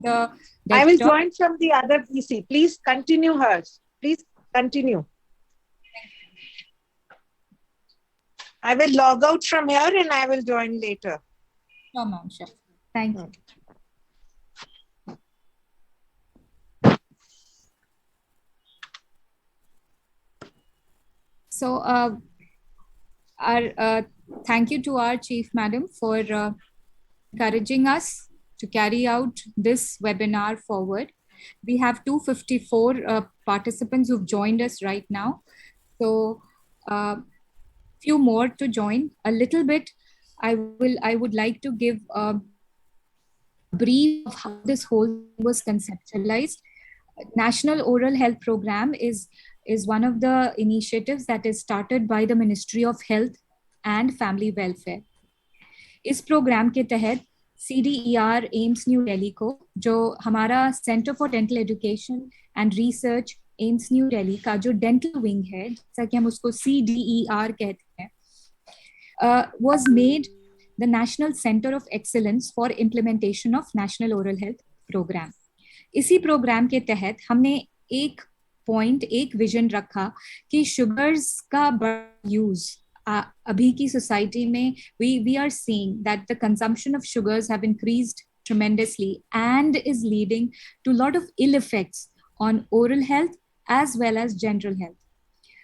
the I will desktop. join from the other PC. Please continue hers. Please continue. I will log out from here and I will join later. Sure, ma'am, sure. Thank you. So, thank you to our Chief Madam for encouraging us to carry out this webinar forward. We have 254 participants who've joined us right now. So, few more to join. A little bit, I would like to give a brief of how this whole thing was conceptualized. National Oral Health Program is one of the initiatives that is started by the Ministry of Health and Family Welfare. इस programme के तहत CDER AIIMS new Delhi को, जो हमारा centre for dental education and research AIIMS new Delhi का जो dental wing है, जैसा कि हम उसको CDER कहते हैं, was made the National Center of Excellence for Implementation of National Oral Health Program. इसी प्रोग्राम के तहत हमने एक पॉइंट, एक विजन रखा कि शुगर्स का बड़ा यूज अभी की सोसाइटी में we are seeing that the consumption of sugars have increased tremendously and is leading to a lot of ill effects on oral health as well as general health.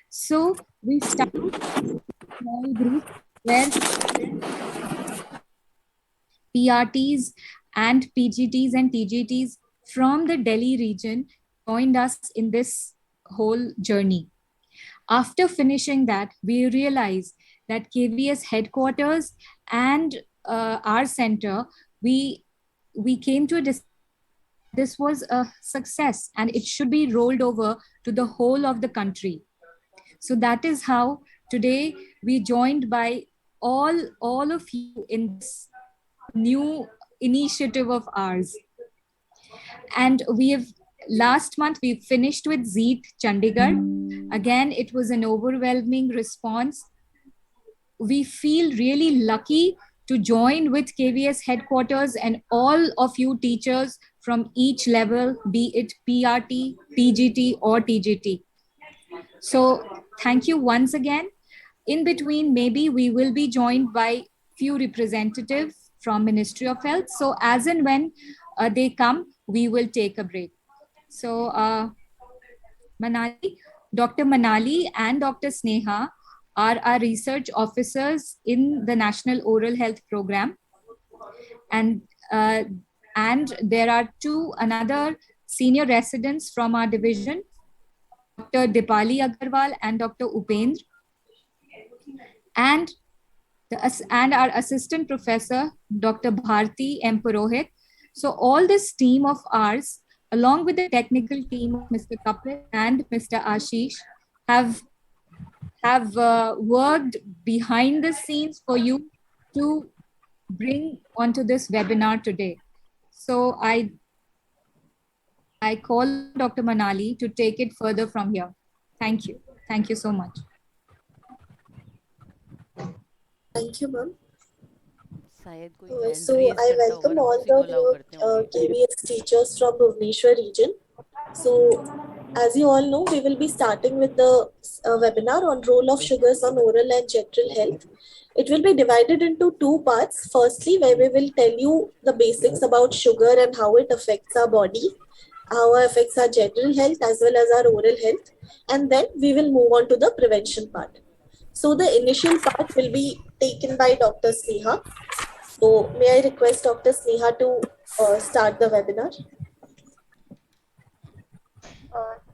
So we started a small group where PRTs and PGTs and TGTs from the Delhi region joined us in this whole journey. After finishing that, we realized that KVS headquarters and our center, we came to a decision. This was a success and it should be rolled over to the whole of the country. So that is how today we joined by all of you in this new initiative of ours. And last month we finished with Zeet Chandigarh. Again, it was an overwhelming response. We feel really lucky to join with KVS headquarters and all of you teachers from each level, be it PRT, PGT or TGT. So thank you once again. In between, maybe we will be joined by few representatives from Ministry of Health. So as and when they come, we will take a break. So Dr. Manali and Dr. Sneha are our research officers in the National Oral Health Program. And there are another senior residents from our division, Dr. Dipali Agarwal and Dr. Upendra. And our assistant professor, Dr. Bharti M. Purohit. So all this team of ours, along with the technical team of Mr. Kapil and Mr. Ashish, have worked behind the scenes for you to bring onto this webinar today. So I call Dr. Manali to take it further from here. Thank you. Thank you so much. Thank you, ma'am. So I welcome all the KVS teachers from Bhubaneswar region. So as you all know, we will be starting with the webinar on role of sugars on oral and general health. It will be divided into two parts. Firstly, where we will tell you the basics about sugar and how it affects our body, how it affects our general health as well as our oral health. And then we will move on to the prevention part. So the initial part will be taken by Dr. Sneha. So may I request Dr. Sneha to start the webinar?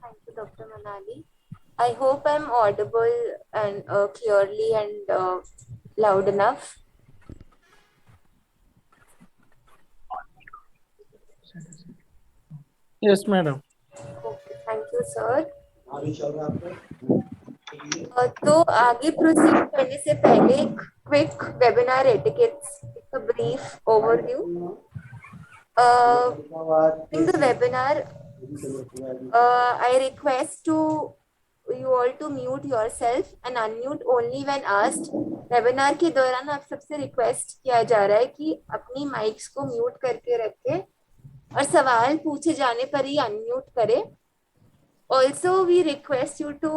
Thank you, Dr. Manali. I hope I'm audible and clearly and loud enough. Yes, madam. Okay, thank you, sir. तो आगे proceed करने से पहले एक quick webinar etiquettes, a brief overview. In the webinar, I request you all to mute yourself and unmute only when asked. Webinar के दौरान आप सबसे रिक्वेस्ट किया जा रहा है कि अपनी माइक्स को म्यूट करके रखें और सवाल पूछे जाने पर ही अनम्यूट करें। Also, we request you to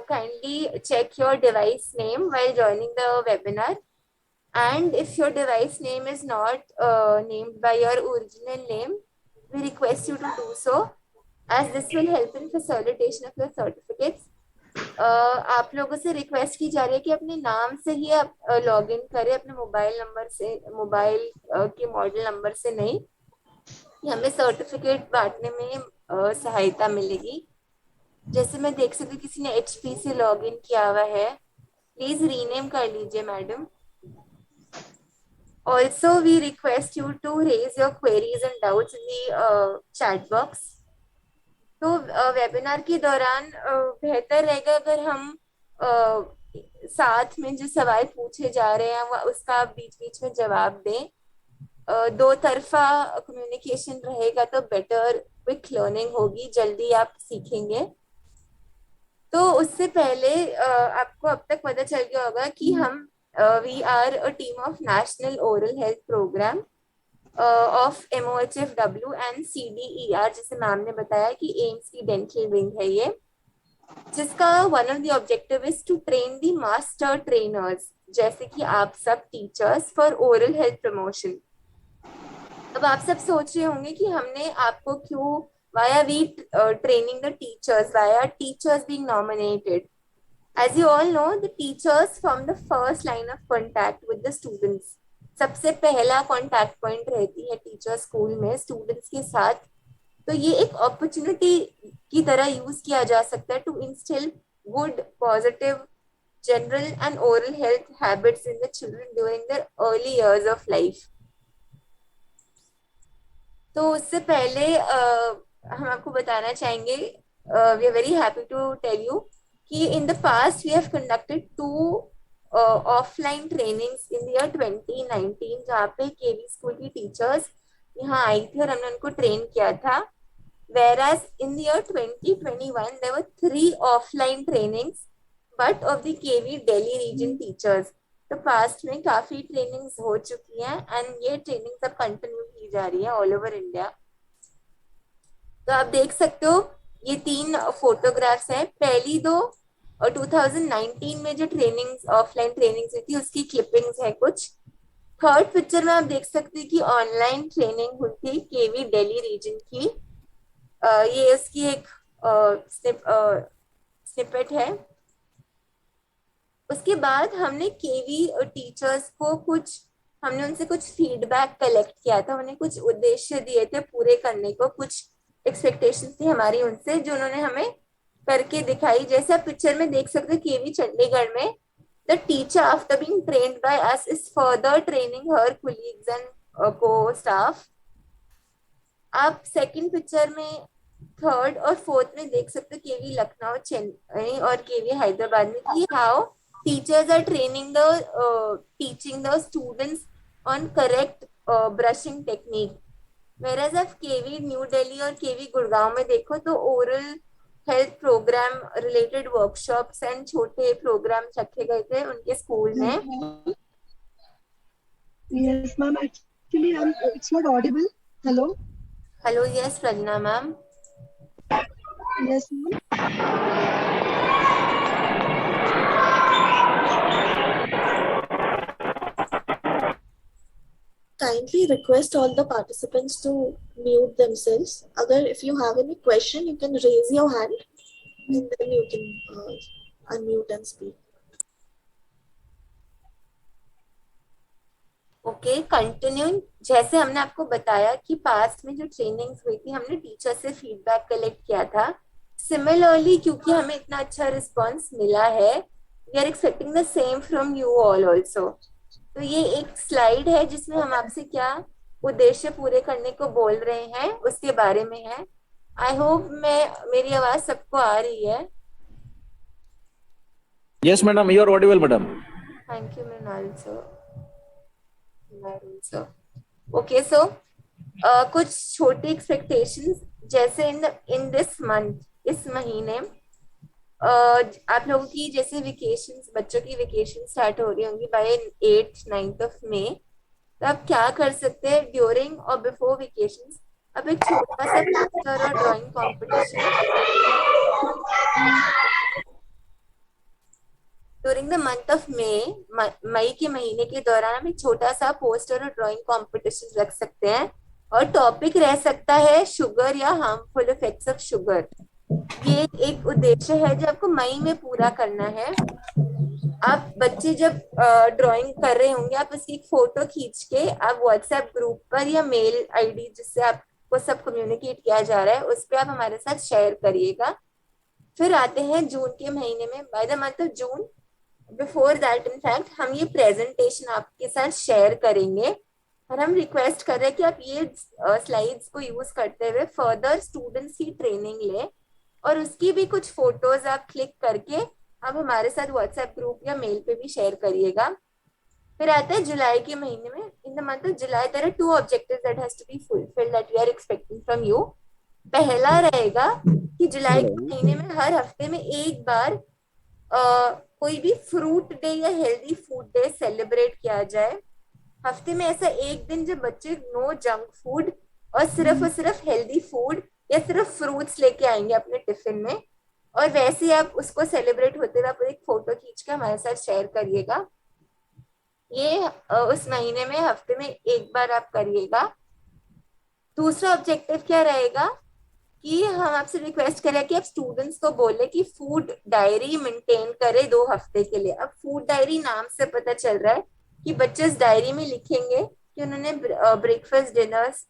kindly check your device name while joining the webinar. And if your device name is not named by your original name, we request you to do so, as this will help in facilitation of your certificates. आप लोगों से request की जा रही है कि अपने नाम से ही आप लॉग इन करें, अपने मोबाइल नंबर से, मोबाइल के मॉडल नंबर से नहीं। कि हमें सर्टिफिकेट बांटने में सहायता मिलेगी। जैसे मैं देख सकती हूँ किसी ने HP से लॉग इन किया हुआ है, प्लीज रीनेम कर लीजिए madam. Also, we request you to raise your queries and doubts in the chat box. तो वेबिनार के दौरान बेहतर रहेगा अगर हम साथ में जो सवाल पूछे जा रहे हैं उसका बीच बीच में जवाब दें। दो तरफा कम्युनिकेशन रहेगा तो बेटर क्विक लर्निंग होगी, जल्दी आप सीखेंगे। तो उससे पहले आपको अब तक पता चल गया होगा कि हम we are a team of national oral health programme of MOHFW and CDER, जैसे मैम ने बताया कि एम्स की डेंटल विंग है ये, जिसका one of the objective is to train the master trainers, जैसे कि आप सब teachers, for oral health promotion. अब आप सब सोच रहे होंगे कि हमने आपको क्यों, why are we training the teachers, why are teachers being nominated? As you all know, the teachers form the first line of contact with the students. सबसे पहला कॉन्टैक्ट पॉइंट रहती है टीचर स्कूल में स्टूडेंट्स के साथ। तो ये एक अपॉर्चुनिटी की तरह यूज किया जा सकता है to instil good positive general and oral health habits in the children during their early years of life. तो उससे पहले हम आपको बताना चाहेंगे, we are very happy to tell you कि in the past we have conducted 2 offline trainings in year 2019, जहाँ पे केवी स्कूल की टीचर्स यहाँ आई थी और हमने उनको ट्रेन किया था। whereas in the year 2021 there were 3 offline trainings but of the KV Delhi region teachers। तो पास्ट में काफी ट्रेनिंग्स हो चुकी हैं एंड ये ट्रेनिंग सब कंटिन्यू की जा रही है ऑल ओवर इंडिया। तो आप देख सकते हो ये 3 फोटोग्राफ्स हैं। पहली 2 और 2019 में जो ट्रेनिंग्स ऑफलाइन ट्रेनिंग्स हुई थी उसकी क्लिपिंग्स है कुछ। थर्ड पिक्चर में आप देख सकते हैं कि ऑनलाइन ट्रेनिंग हुई थी केवी दिल्ली रीजन की। ये उसकी एक स्निपेट है। उसके बाद हमने केवी टीचर्स को हमने उनसे कुछ फीडबैक कलेक्ट किया था, उन्हें कुछ उद्देश्य दिए थे पूरे करने को, कुछ एक्सपेक्टेशंस थी हमारी उनसे जो उन्होंने हमें करके दिखाई। जैसे आप पिक्चर में देख सकते हो केवी चंडीगढ़ में the teacher after being trained by us is further training her colleagues and co staff. आप सेकंड पिक्चर में थर्ड और फोर्थ में देख सकते हो केवी लखनऊ, चेन्नई और केवी हैदराबाद में कि how teachers are training teaching the students on correct brushing technique. whereas आप केवी न्यू दिल्ली और केवी गुड़गांव में देखो तो oral health programme related workshops and छोटे प्रोग्राम्स रखे गए थे उनके स्कूल में। Yes, ma'am. Actually, it's not audible. Hello. Hello, yes Pragya ma'am. Yes, ma'am. Kindly request all the participants to mute themselves. Agar if you have any question, you can raise your hand and then you can unmute and speak. Okay, continue. जैसे हमने आपको बताया कि past में जो trainings हुई थी हमने टीचर से फीडबैक कलेक्ट किया था। सिमिलरली क्योंकि हमें इतना अच्छा रिस्पांस मिला है, we are expecting the same from you all also. तो ये एक स्लाइड है जिसमें हम आपसे क्या उद्देश्य पूरे करने को बोल रहे हैं उसके बारे में है। आई होप मेरी आवाज सबको आ रही है। Yes, madam. You are audible, madam. Thank you Mrinal sir. Okay, so कुछ छोटी एक्सपेक्टेशंस, जैसे इन दिस मंथ, इस महीने आप लोगों की जैसे वेकेशंस, बच्चों की वेकेशन स्टार्ट हो रही होंगी बाय 8-9 ऑफ मई। तो आप क्या कर सकते हैं ड्यूरिंग और बिफोर वेकेशंस, अब एक छोटा सा पोस्टर और drawing competition during the month of May के महीने के दौरान हम एक छोटा सा पोस्टर और ड्राइंग कंपटीशन रख सकते हैं और टॉपिक रह सकता है शुगर या हार्मफुल इफेक्ट्स ऑफ शुगर। ये एक उद्देश्य है जो आपको मई में पूरा करना है। आप बच्चे जब ड्राइंग कर रहे होंगे आप उसकी एक फोटो खींच के आप व्हाट्सएप ग्रुप पर या मेल आईडी जिससे आपको सब कम्युनिकेट किया जा रहा है उस पर आप हमारे साथ शेयर करिएगा। फिर आते हैं जून के महीने में, by the month of June, before that in fact हम ये प्रेजेंटेशन आपके साथ शेयर करेंगे और हम रिक्वेस्ट कर रहे हैं कि आप ये स्लाइड्स को यूज करते हुए फर्दर स्टूडेंट्स की ट्रेनिंग लें और उसकी भी कुछ फोटोज आप क्लिक करके आप हमारे साथ व्हाट्सएप ग्रुप या मेल पे भी शेयर करिएगा। फिर आता है जुलाई के महीने में, in the month of July there are 2 objectives that has to be fulfilled that we are expecting from you. पहला रहेगा कि जुलाई के महीने में हर हफ्ते में एक बार कोई भी फ्रूट डे या हेल्दी फूड डे सेलिब्रेट किया जाए। हफ्ते में ऐसा एक दिन जब बच्चे नो जंक फूड और सिर्फ हेल्दी फूड या सिर्फ फ्रूट्स लेके आएंगे अपने टिफिन में और वैसे ही आप उसको सेलिब्रेट होते हुए आप एक फोटो खींच के हमारे साथ शेयर करिएगा। ये उस महीने में हफ्ते में एक बार आप करिएगा। दूसरा ऑब्जेक्टिव क्या रहेगा कि हम आपसे रिक्वेस्ट करें कि आप स्टूडेंट्स को बोले कि फूड डायरी मेंटेन करें 2 हफ्ते के लिए। अब फूड डायरी नाम से पता चल रहा है कि बच्चे इस डायरी में लिखेंगे कि उन्होंने ब्रेकफास्ट, डिनर्स,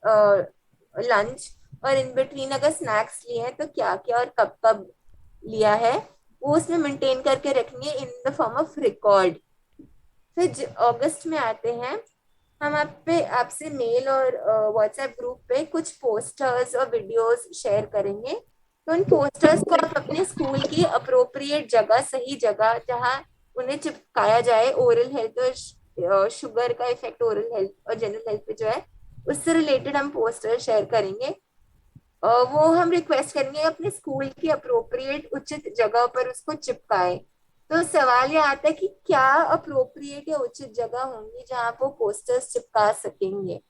लंच और इन बिटवीन अगर स्नैक्स लिए हैं तो क्या क्या और कब कब लिया है वो उसमें मेंटेन करके रखेंगे in the form of record. फिर अगस्त में आते हैं, हम आपसे मेल और व्हाट्सएप ग्रुप पे कुछ पोस्टर्स और वीडियोस शेयर करेंगे। तो उन पोस्टर्स को आप अपने स्कूल की अप्रोप्रिएट जगह, सही जगह जहां उन्हें चिपकाया जाए, ओरल हेल्थ और शुगर का इफेक्ट ओरल हेल्थ और जनरल हेल्थ पे जो है उससे रिलेटेड हम पोस्टर शेयर करेंगे। वो हम रिक्वेस्ट करेंगे अपने स्कूल की अप्रोप्रिएट उचित जगह पर उसको चिपकाए। तो सवाल ये आता है कि क्या अप्रोप्रिएट या उचित जगह होंगी जहां आप वो पोस्टर्स चिपका सकेंगे।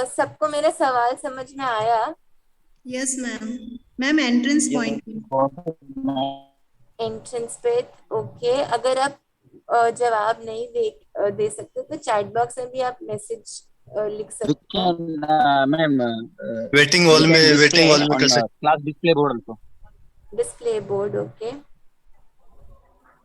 सबको मेरा सवाल समझ में आया? Yes ma'am. Ma'am entrance point entrance पे ओके। अगर आप जवाब नहीं दे सकते तो चैट बॉक्स में भी आप मैसेज लिख सकते हैं। मैम वेटिंग हॉल में कर सकते, class display board also. Display board okay.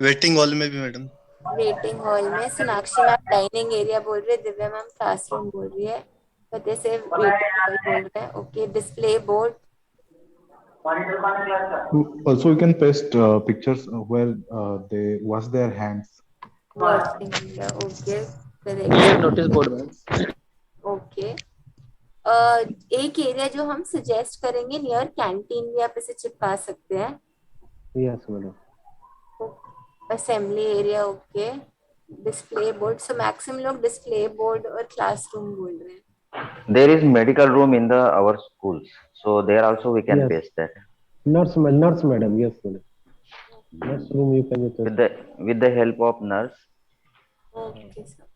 Waiting hall में भी मैडम। वेटिंग हॉल में सोनाक्षी मैम डाइनिंग एरिया बोल रहे, दिव्या मैम क्लासरूम बोल रही है, फतेह से वेटिंग हॉल बोल रहे हैं okay. Display board Also, you can paste pictures where they wash their hands. Washing area okay Clear correct notice board ma'am. Okay. एक एरिया जो हम सजेस्ट करेंगे नियर कैंटीन भी आप इसे चिपका सकते हैं। Yes, madam. Assembly area okay. Display board, so maximum लोग डिस्प्ले बोर्ड और क्लासरूम बोल रहे हैं। There is medical room in our schools, so there also we can Yes. paste that Nurse, madam. Yes, madam. Nurse room you can use. with the help of nurse. Okay sir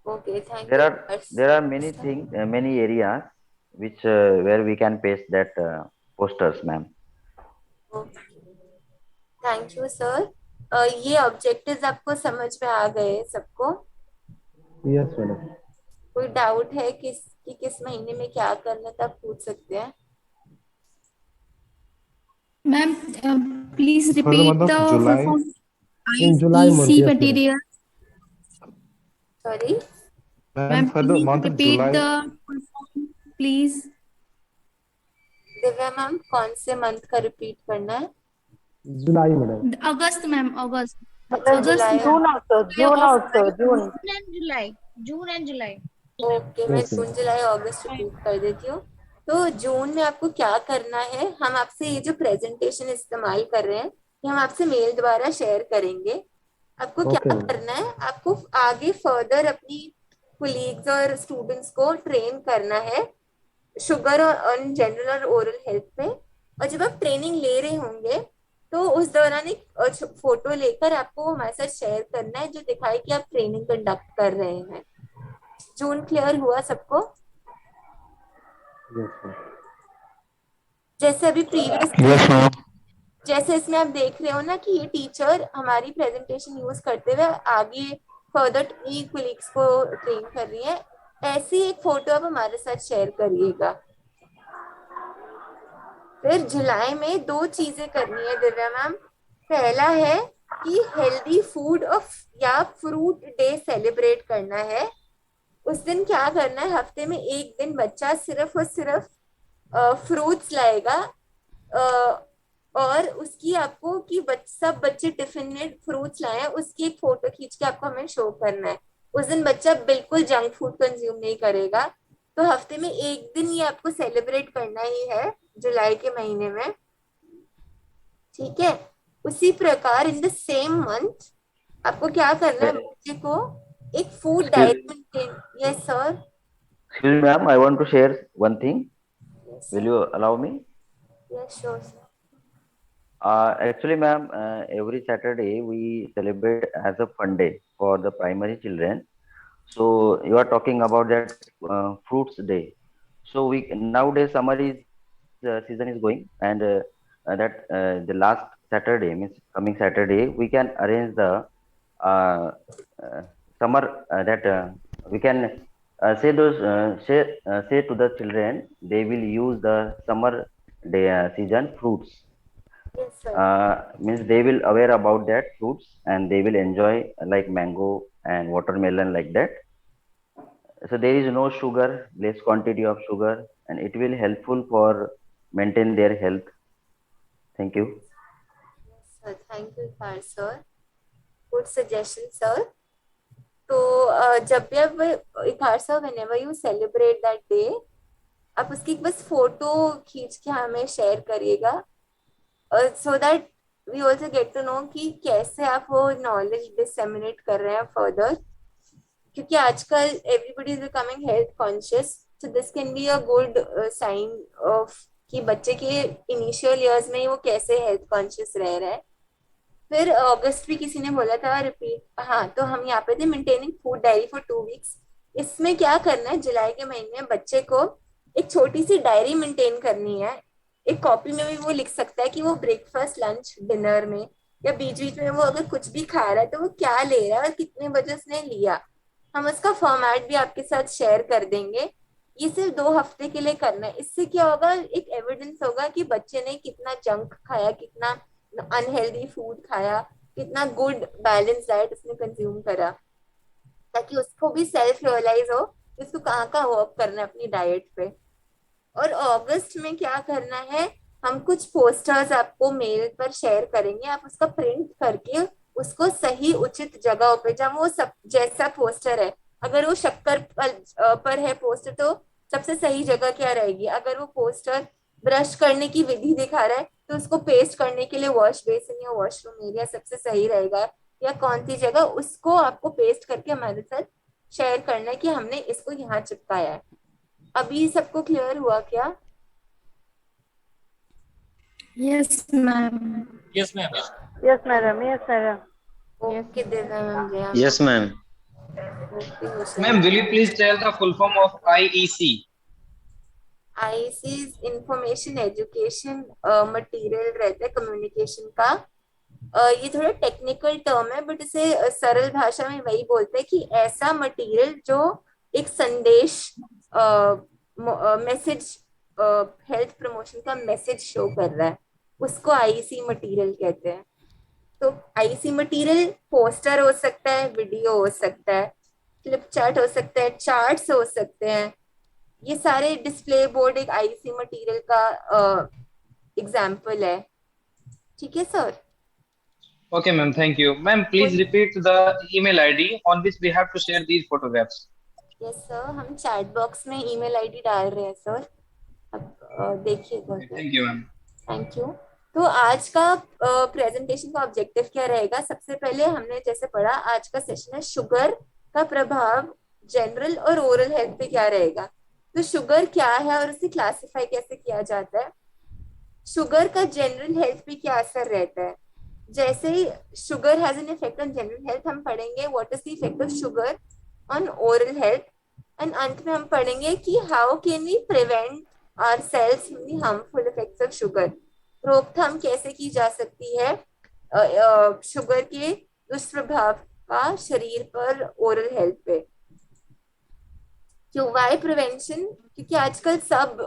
okay thank There are many things, many areas which where we can paste that posters, ma'am. Thank you sir. ये objectives आपको समझ में आ गए सबको? Yes, madam. कोई doubt है कि किस महीने में क्या करना था, आप पूछ सकते हैं। Ma'am please For the repeat month of the July. In July month, yes, madam. Material. Sorry Ma'am, ma'am for the please month of repeat July. The please. Divya ma'am कौन से मंथ का रिपीट करना है? July, madam. August ma'am August. July June and July. Okay मैं Yes, जून जुलाई अगस्त repeat कर देती हूँ। तो जून में आपको क्या करना है, हम आपसे ये जो प्रेजेंटेशन इस्तेमाल कर रहे हैं ये हम आपसे मेल द्वारा शेयर करेंगे। आपको क्या Okay. करना है, आपको आगे फर्दर अपनी कुलीग्स और स्टूडेंट्स को ट्रेन करना है शुगर और जनरल और ओरल हेल्थ पे। और जब आप ट्रेनिंग ले रहे होंगे तो उस दौरान एक फोटो लेकर आपको वो हमारे साथ शेयर करना है जो दिखाए कि आप ट्रेनिंग कंडक्ट कर रहे हैं। जून क्लियर हुआ सबको? जैसे अभी प्रीवियस Yes, ma'am. जैसे इसमें आप देख रहे हो ना कि ये टीचर हमारी प्रेजेंटेशन यूज करते हुए आगे फर्दर कुलीग्स को ट्रेन कर रही है, ऐसी एक फोटो आप हमारे साथ शेयर करिएगा। फिर जुलाई में 2 चीजें करनी है दिव्या मैम। पहला है कि हेल्दी फूड या फ्रूट डे सेलिब्रेट करना है। उस दिन क्या करना है, हफ्ते में एक दिन बच्चा सिर्फ और सिर्फ फ्रूट्स लाएगा और उसकी आपको कि सब बच्चे टिफिन में फ्रूट्स लाए हैं उसकी एक फोटो खींच के आपको हमें शो करना है। उस दिन बच्चा बिल्कुल जंक फूड कंज्यूम नहीं करेगा। तो हफ्ते में एक दिन ये आपको सेलिब्रेट करना ही है जुलाई के महीने में, ठीक है। उसी प्रकार इन द सेम मंथ आपको क्या करना है, बच्चे को एक food diet maintain. Yes sir. Excuse me, ma'am. I want to share one thing. Will you allow me? Yes sure sir. Actually, ma'am, every Saturday we celebrate as a fun day for the primary children. So you are talking about that fruits day. So we nowadays summer is season is going, and that the last Saturday means coming Saturday we can arrange the uh, summer that we can say to the children they will use the summer day season fruits. Yes sir। Means they will aware about that fruits and they will enjoy like mango and watermelon like that. So there is no sugar, less quantity of sugar, and it will helpful for maintain their health. Thank you. Yes sir, thank you sir। Good suggestion sir। तो जब भी आप इकार sir whenever you celebrate that day आप उसकी बस photo खींच के हमें शेयर करिएगा so that we also get to know कि कैसे आप वो knowledge disseminate कर रहे हैं further, क्योंकि आजकल everybody is becoming health conscious, so this can be a good sign of कि बच्चे के initial years में ही वो कैसे health conscious रह रहा है। फिर अगस्त भी किसी ने बोला था रिपीट, हाँ तो हम यहाँ पे थे maintaining food diary for 2 weeks. इसमें क्या करना है, जुलाई के महीने में बच्चे को एक छोटी सी डायरी मेंटेन करनी है। एक कॉपी में भी वो लिख सकता है कि वो ब्रेकफास्ट लंच डिनर में या बीच बीच में वो अगर कुछ भी खा रहा है तो वो क्या ले रहा है और कितने बजे उसने लिया। हम उसका फॉर्मेट भी आपके साथ शेयर कर देंगे। ये सिर्फ 2 हफ्ते के लिए करना है। इससे क्या होगा, एक एविडेंस होगा कि बच्चे ने कितना जंक खाया, कितना अनहेल्दी फूड खाया, कितना गुड बैलेंस डाइट उसने कंज्यूम करा, ताकि उसको भी सेल्फ रियलाइज हो कि उसको कहाँ कहाँ वर्क करना है अपनी डाइट पे। और अगस्त में क्या करना है, हम कुछ पोस्टर्स आपको मेल पर शेयर करेंगे। आप उसका प्रिंट करके उसको सही उचित जगह पे, जहाँ वो सब जैसा पोस्टर है, अगर वो शक्कर पर है पोस्टर तो सबसे सही जगह क्या रहेगी। अगर वो पोस्टर ब्रश करने की विधि दिखा रहा है तो उसको पेस्ट करने के लिए वॉश बेसिन या वॉशरूम एरिया सबसे सही रहेगा, या कौन सी जगह, उसको आपको पेस्ट करके हमारे साथ शेयर करना है कि हमने इसको यहाँ चिपकाया है। अभी सबको क्लियर हुआ क्या? Yes, ma'am. Yes, ma'am. Yes, madam. Yes, madam. Okay Divya ma'am, Jaya Yes, ma'am. Ma'am, will you please tell the full form of IEC? IEC information education material रहता है कम्युनिकेशन का। ये थोड़ा टेक्निकल टर्म है बट इसे सरल भाषा में वही बोलते हैं कि ऐसा मटेरियल जो एक संदेश मैसेज हेल्थ प्रमोशन का मैसेज शो कर रहा है, उसको आईसी मटेरियल कहते हैं। तो आईसी मटेरियल पोस्टर हो सकता है, वीडियो हो सकता है, फ्लिप चार्ट हो सकता है, चार्ट्स हो सकते हैं। ये सारे डिस्प्ले बोर्ड एक आईसी मटेरियल का एग्जाम्पल है। ठीक है sir? Okay, ma'am. Thank you. Ma'am, please repeat the email ID on which we have to share these photographs. Yes sir, हम चैट बॉक्स में ईमेल आईडी डाल रहे हैं सर, अब देखिएगा। Thank you, ma'am. Thank you. तो आज का प्रेजेंटेशन का ऑब्जेक्टिव क्या रहेगा? सबसे पहले हमने जैसे पढ़ा, आज का सेशन है शुगर का प्रभाव जनरल और ओरल हेल्थ पे क्या रहेगा। तो शुगर क्या है और उसे क्लासिफाई कैसे किया जाता है। शुगर का जनरल हेल्थ पे क्या असर रहता है। जैसे ही sugar has an effect on general health, हम पढ़ेंगे what is the effect of sugar on oral health, and अंत में हम पढ़ेंगे कि how can we prevent our cells from the harmful effects of sugar. रोकथाम कैसे की जा सकती है शुगर के दुष्प्रभाव का शरीर पर, ओरल हेल्थ पे। क्यों, वाई प्रिवेंशन, क्योंकि आजकल सब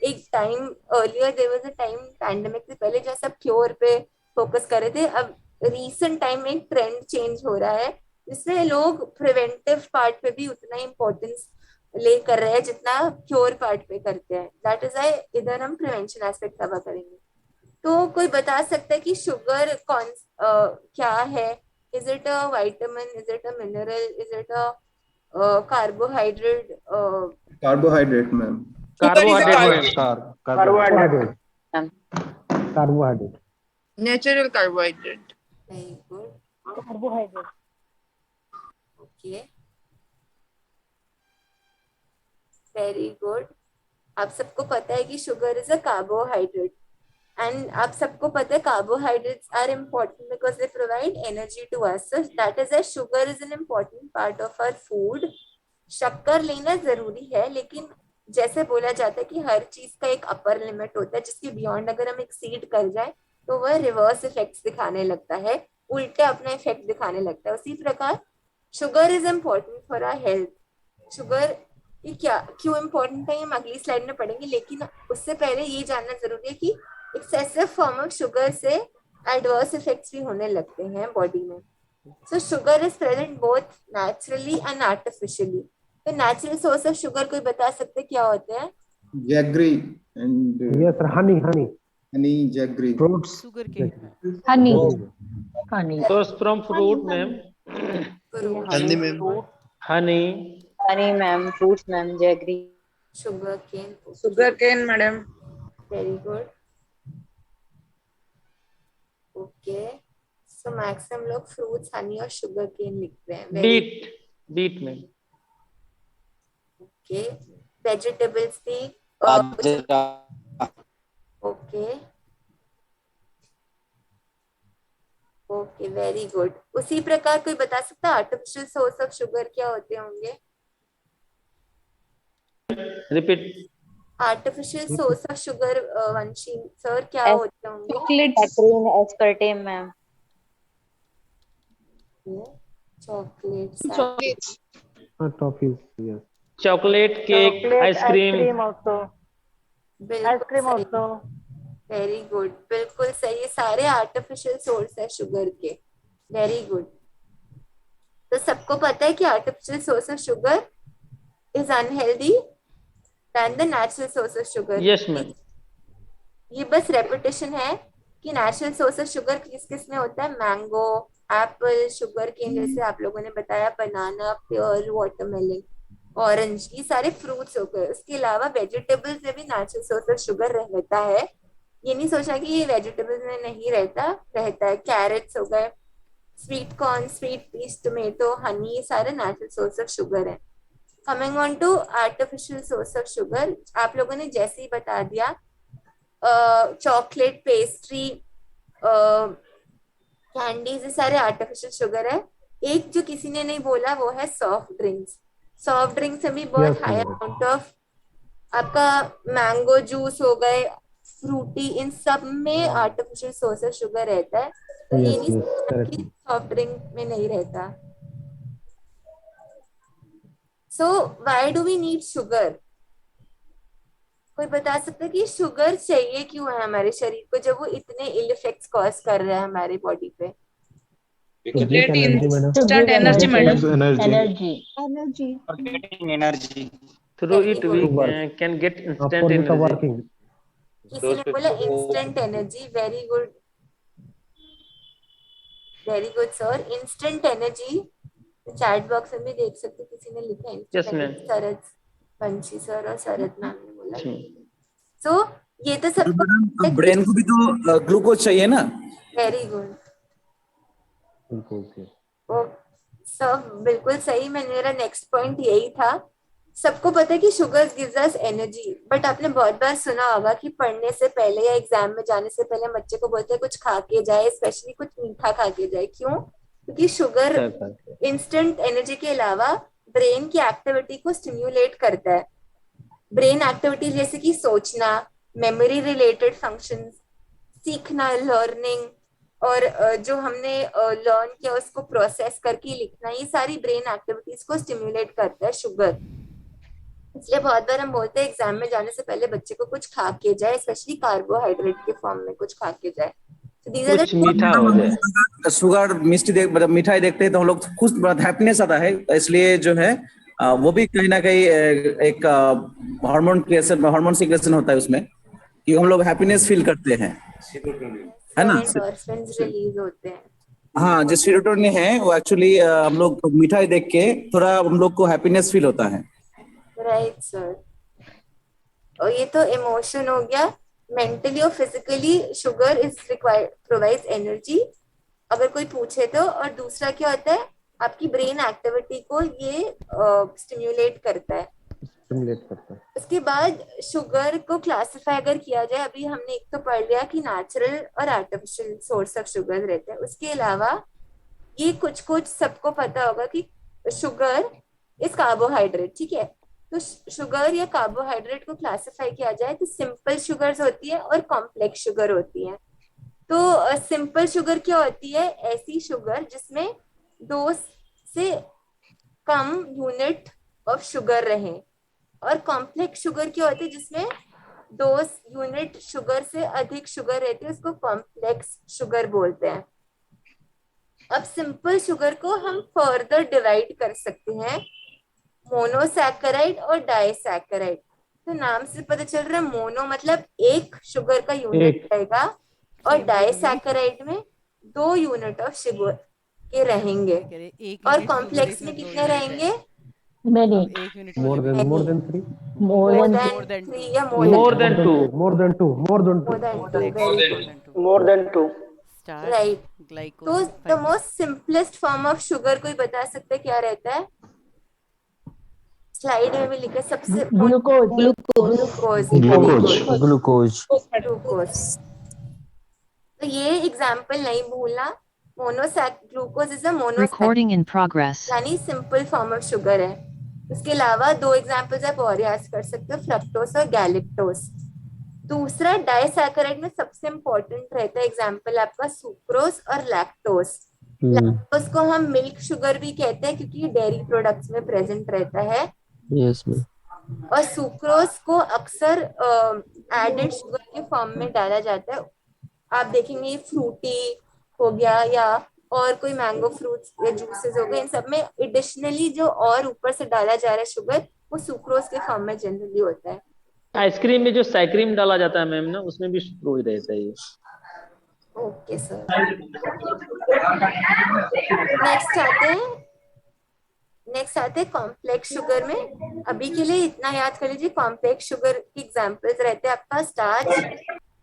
एक time earlier there was a time pandemic से पहले जहाँ सब क्योर पे फोकस कर रहे थे, अब रीसेंट टाइम में एक ट्रेंड चेंज हो रहा है जिसमें लोग प्रिवेंटिव पार्ट पे भी उतना इम्पोर्टेंस ले कर रहे हैं जितना क्योर पार्ट पे करते हैं। दैट इज आई इधर हम प्रिवेंशन एस्पेक्ट कवर करेंगे। तो कोई बता सकता है कि शुगर क्या है। Is it a vitamin, is it a mineral, is it a carbohydrate? Carbohydrate, ma'am. Carbohydrate. Carbohydrate. Natural carbohydrate. Very good. Carbohydrate. Okay. Very good. आप सबको पता है कि sugar is a carbohydrate, and आप सबको पता है carbohydrates are important because they provide energy to us, so that is sugar is an important part of our food. शक्कर लेना जरूरी है, लेकिन जैसे बोला जाता है कि हर चीज का एक अपर लिमिट होता है जिसके बियॉन्ड अगर हम एक्सीड कर जाए तो वह रिवर्स इफेक्ट्स दिखाने लगता है, उल्टे अपना इफेक्ट दिखाने लगता है। उसी प्रकार sugar is important for our health. Sugar ये क्या क्यों इम्पोर्टेंट है, हम अगली स्लाइड में पढ़ेंगे, लेकिन उससे पहले ये जानना जरूरी है कि एक्सेसिव फॉर्म ऑफ शुगर से एडवर्स इफेक्ट्स भी होने लगते हैं बॉडी में। सो sugar is present both naturally and artificially. तो नेचुरल सोर्स ऑफ शुगर कोई बता सकते क्या होते हैं? Jaggery and Yes, sir. Honey. jaggery. Fruits. Sugar cane. Honey. Source from fruit, ma'am. Honey, ma'am. Honey. Honey, ma'am. Fruits, ma'am. Jaggery. Sugar cane. Sugar cane, madam. Very good. Okay. So maximum लोग fruits, honey और sugar cane लिख रहे हैं। Beet, ma'am. Okay. Vegetables भी okay. Okay, very good. उसी प्रकार कोई बता सकता है आर्टिफिशियल सोर्स ऑफ शुगर क्या होते होंगे? Repeat. Artificial source of sugar Vanshi sir क्या होते होंगे? Saccharine, aspartame, ma'am. Chocolates. Toffees. Yes. Chocolate, cake, ice cream. also. Ice cream also. Very good, बिल्कुल सही। ये सारे आर्टिफिशियल सोर्स है शुगर के। Very good. तो सबको पता है कि artificial source of sugar is unhealthy than the natural source of sugar. Yes, ma'am. ये बस रेपिटेशन है कि नेचुरल सोर्स ऑफ शुगर किस किस में होता है? मैंगो, एप्पल, शुगर केन, जैसे आप लोगों ने बताया, बनाना, पेयर, वाटरमेलन, ऑरेंज, ये सारे फ्रूट्स हो गए। उसके अलावा वेजिटेबल्स में भी नेचुरल सोर्स ऑफ शुगर रहता है। ये नहीं सोचना कि ये वेजिटेबल्स में नहीं रहता है। कैरेट्स हो गए, sweet corn, sweet peas, tomato, honey, ये सारे नेचुरल सोर्स ऑफ शुगर है। Coming on to artificial source of sugar, आप लोगों ने जैसे ही बता दिया चॉकलेट, पेस्ट्री, कैंडीज, ये सारे आर्टिफिशियल शुगर है। एक जो किसी ने नहीं बोला वो है सॉफ्ट ड्रिंक्स। सॉफ्ट ड्रिंक्स में भी बहुत हाई अमाउंट ऑफ आपका मैंगो जूस हो गए, फ्रूटी, इन सब में आर्टिफिशियल सोर्स ऑफ शुगर रहता है। तो ये नहीं कि सॉफ्ट ड्रिंक में नहीं रहता। So why do we need sugar? कोई बता सकता है कि शुगर चाहिए क्यों है हमारे शरीर को जब वो इतने इल इफेक्ट्स कॉज कर रहा है हमारी बॉडी पे? Instant energy, madam. Energy. Through it we can get instant energy. किसी ने बोला instant energy. Very good, very good sir. Instant energy chat box में भी देख सकते, किसी ने लिखा है। Yes, ma'am. शरद पंछी सर और शरद मैम ने बोला। सो ये तो सब ब्रेन को भी तो ग्लूकोज चाहिए ना। Very good. सब बिल्कुल सही। मेरा नेक्स्ट पॉइंट यही था। सबको पता है कि sugar gives us energy, but आपने बहुत बार सुना होगा कि पढ़ने से पहले या एग्जाम में जाने से पहले बच्चे को बोलते हैं कुछ खा के जाए, स्पेशली कुछ मीठा खा के जाए। क्यों? क्योंकि शुगर इंस्टेंट एनर्जी के अलावा ब्रेन की एक्टिविटी को स्टिम्युलेट करता है। ब्रेन एक्टिविटी जैसे कि सोचना, मेमोरी रिलेटेड फंक्शंस, सीखना, लर्निंग, और जो हमने लर्न किया उसको प्रोसेस करके लिखना, ये सारी ब्रेन एक्टिविटीज को स्टिम्युलेट करता है शुगर। इसलिए बहुत बार हम बोलते हैं एग्जाम में जाने से पहले बच्चे को कुछ खा के जाए, स्पेशली कार्बोहाइड्रेट के फॉर्म में कुछ खा के जाए। So these are कुछ the मीठा हो जाए। शुगर मिष्टी देख मतलब मिठाई देखते हैं तो हम लोग खुश, बहुत हैप्पीनेस आता है। इसलिए जो है वो भी कहीं ना कहीं एक हार्मोन क्रिएशन, हार्मोन सिक्रेशन होता है उसमें, कि हम लोग हैप्पीनेस फील करते हैं, है ना। एंडोर्फिन्स रिलीज होते हैं। हाँ, जो सेरोटोनिन है वो एक्चुअली हम लोग मिठाई देख के थोड़ा हम लोग को हैप्पीनेस फील होता है। Right sir. और ये तो इमोशन हो गया। मेंटली और physically sugar is required, provides energy, अगर कोई पूछे तो। और दूसरा क्या होता है, आपकी ब्रेन एक्टिविटी को ये स्टिम्युलेट करता है। उसके बाद शुगर को क्लासिफाई अगर किया जाए, अभी हमने एक तो पढ़ लिया कि नेचुरल और आर्टिफिशियल सोर्स ऑफ शुगर रहते हैं। उसके अलावा ये कुछ कुछ सबको पता होगा कि शुगर इज कार्बोहाइड्रेट, ठीक है। तो शुगर या कार्बोहाइड्रेट को क्लासिफाई किया जाए तो सिंपल शुगर्स होती है और कॉम्प्लेक्स शुगर होती है। तो सिंपल शुगर क्या होती है? ऐसी शुगर जिसमें 2 से कम यूनिट ऑफ शुगर रहे। और कॉम्प्लेक्स शुगर क्या होती है? जिसमें 2 यूनिट शुगर से अधिक शुगर रहती है, उसको कॉम्प्लेक्स शुगर बोलते हैं। अब सिंपल शुगर को हम फर्दर डिवाइड कर सकते हैं, मोनोसैकेराइड और डाइसैकेराइड। तो नाम से पता चल रहा है, मोनो मतलब एक शुगर का यूनिट रहेगा, और डाइसैकेराइड में 2 यूनिट ऑफ शुगर के रहेंगे। और कॉम्प्लेक्स में कितने रहेंगे? Many. More than 3. More More than than 3 या More than 2. More than 2. Very good. more than 2. Right. तो the most simplest form of sugar कोई बता सकता है क्या रहता है? स्लाइड में भी लिखा सबसे ग्लूकोज। तो ये एग्जाम्पल नहीं भूलना। Glucose is a Recording in progress. यानी सिंपल फॉर्म ऑफ शुगर है। उसके अलावा 2 एग्जाम्पल्स आप और याद कर सकते हो, फ्रक्टोस और गैलेक्टोस। दूसरा डाइसैकेराइड में सबसे इम्पोर्टेंट रहता है एग्जाम्पल आपका सुक्रोज और लैक्टोस। लैक्टोस को हम मिल्क शुगर भी कहते हैं क्योंकि डेयरी प्रोडक्ट्स में प्रेजेंट रहता है। Yes, ma'am. और सुक्रोज को अक्सर एडेड शुगर के फॉर्म में डाला जाता है। आप देखेंगे फ्रूटी हो गया या और कोई मैंगो फ्रूट्स या जूसेस हो गए, इन सब में एडिशनली जो और ऊपर से डाला जा रहा है शुगर, वो सुक्रोज के फॉर्म में जनरली होता है। आइसक्रीम में जो सैक्रीम डाला जाता है मैम ना, उसमें भी सुक्रोज रहता है ये। Okay sir. नेक्स्ट आते हैं कॉम्प्लेक्स शुगर में। अभी के लिए इतना याद कर लीजिए, कॉम्प्लेक्स शुगर के एग्जांपल्स रहते हैं आपका स्टार्च,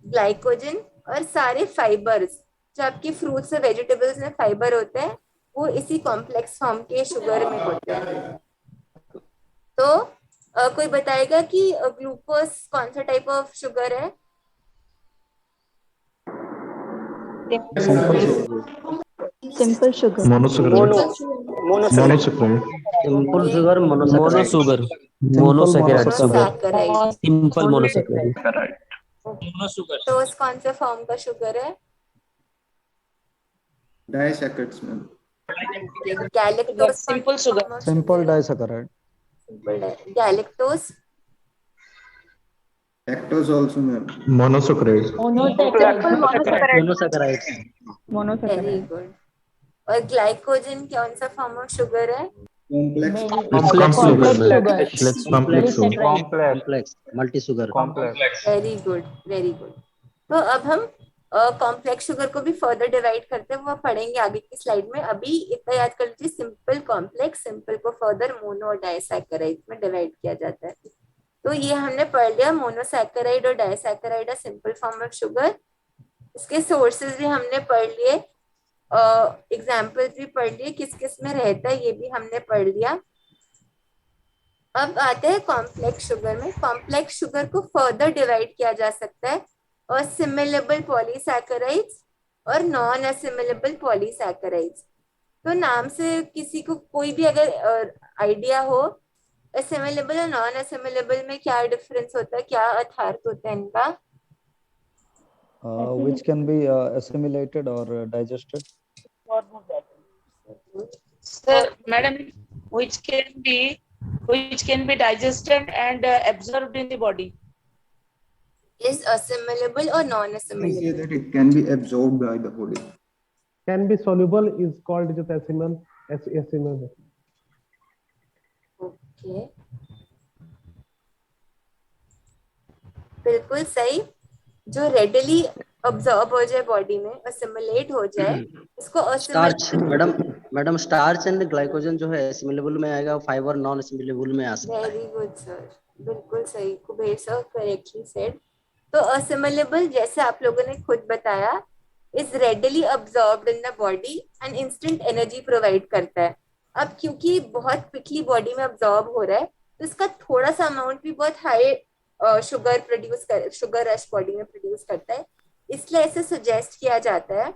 ग्लाइकोजन और सारे फाइबर्स। जो आपकी फ्रूट्स और वेजिटेबल्स में फाइबर होते हैं वो इसी कॉम्प्लेक्स फॉर्म के शुगर में होते हैं। तो कोई बताएगा कि ग्लूकोज कौन सा टाइप ऑफ शुगर है? Simple sugar. Monosaccharide. Simple sugar, monosaccharide. Simple monosaccharide. तो कौन सा फॉर्म का शुगर है? Disaccharides, ma'am. Galactose simple sugar, Simple disaccharide. Galactose, Lactose also, ma'am. Monosaccharide. Monosaccharide. Very good. और ग्लाइकोजन कौन सा फॉर्म ऑफ शुगर है? Complex. Complex. Multi-sugar. Very good, very good. तो अब हम कॉम्प्लेक्स शुगर को भी फर्दर डिवाइड करते हैं, वो पढ़ेंगे आगे की स्लाइड में। अभी इतना याद कर लीजिए, सिंपल, कॉम्प्लेक्स, सिंपल को फर्दर मोनो और डाइसैकेराइड में डिवाइड किया जाता है। तो ये हमने पढ़ लिया, मोनोसैकेराइड और डाइसैकेराइड है सिंपल फॉर्म ऑफ शुगर। इसके सोर्सेज भी हमने पढ़ लिए। एग्जाम्पल भी पढ़ लिए, किस किस में रहता है ये भी हमने पढ़ लिया। अब आते हैं कॉम्प्लेक्स शुगर में। कॉम्प्लेक्स शुगर को फर्दर डिवाइड किया जा सकता है असिमिलेबल पॉलीसैकेराइड्स और नॉन असिमिलेबल पॉलीसैकेराइड्स। तो नाम से किसी को कोई भी अगर आइडिया हो असिमिलेबल और नॉन असिमिलेबल में क्या डिफरेंस होता है, क्या अर्थात होता है इनका? Which can be assimilated or digested. Sir, madam, which can be digested and absorbed in the body. Is assimilable or non We say assimilable? that it can be absorbed by the body. Can be soluble is called just assimilable. Okay. बिल्कुल सही। जो readily absorb हो जाए body में, assimilate हो जाए, इसको starch madam starch and glycogen जो है एसिमिलेबल में आएगा, फाइबर नॉन एसिमिलेबल में आ सकता है। वेरी गुड सर, बिल्कुल सही, कुबेर सर करेक्टली सेड। तो असिमिलेबल जैसे आप लोगों ने खुद बताया is readily absorbed in the body and instant energy provide करता है। अब क्योंकि बहुत क्विकली बॉडी में अब्सॉर्ब हो रहा है तो इसका थोड़ा सा अमाउंट भी बहुत हाई शुगर रश बॉडी में प्रोड्यूस करता है, इसलिए ऐसे सजेस्ट किया जाता है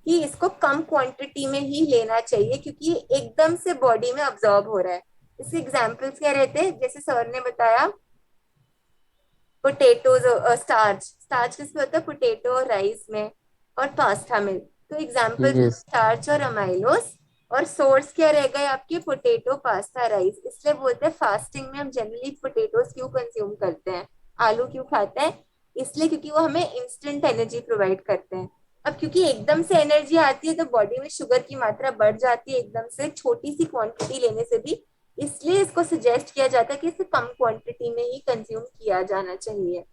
कि इसको कम क्वांटिटी में ही लेना चाहिए क्योंकि ये एकदम से बॉडी में अब्सॉर्ब हो रहा है। इसके एग्जांपल्स क्या रहते हैं, जैसे सर ने बताया पोटैटोज, स्टार्च किसमें होता है, पोटैटो और राइस में और पास्ता में। तो एग्जांपल स्टार्च और अमाइलोस, और सोर्स क्या रहेगा आपके पोटैटो, पास्ता, राइस। इसलिए बोलते हैं फास्टिंग में हम जनरली पोटैटोज क्यों कंज्यूम करते हैं, आलू क्यों खाते हैं, इसलिए क्योंकि वो हमें इंस्टेंट एनर्जी प्रोवाइड करते हैं। अब क्योंकि एकदम से एनर्जी आती है तो बॉडी में शुगर की मात्रा बढ़ जाती है एकदम से छोटी सी क्वांटिटी लेने से भी, इसलिए इसको सजेस्ट किया जाता है कि इसे कम क्वांटिटी में ही कंज्यूम किया जाना चाहिए।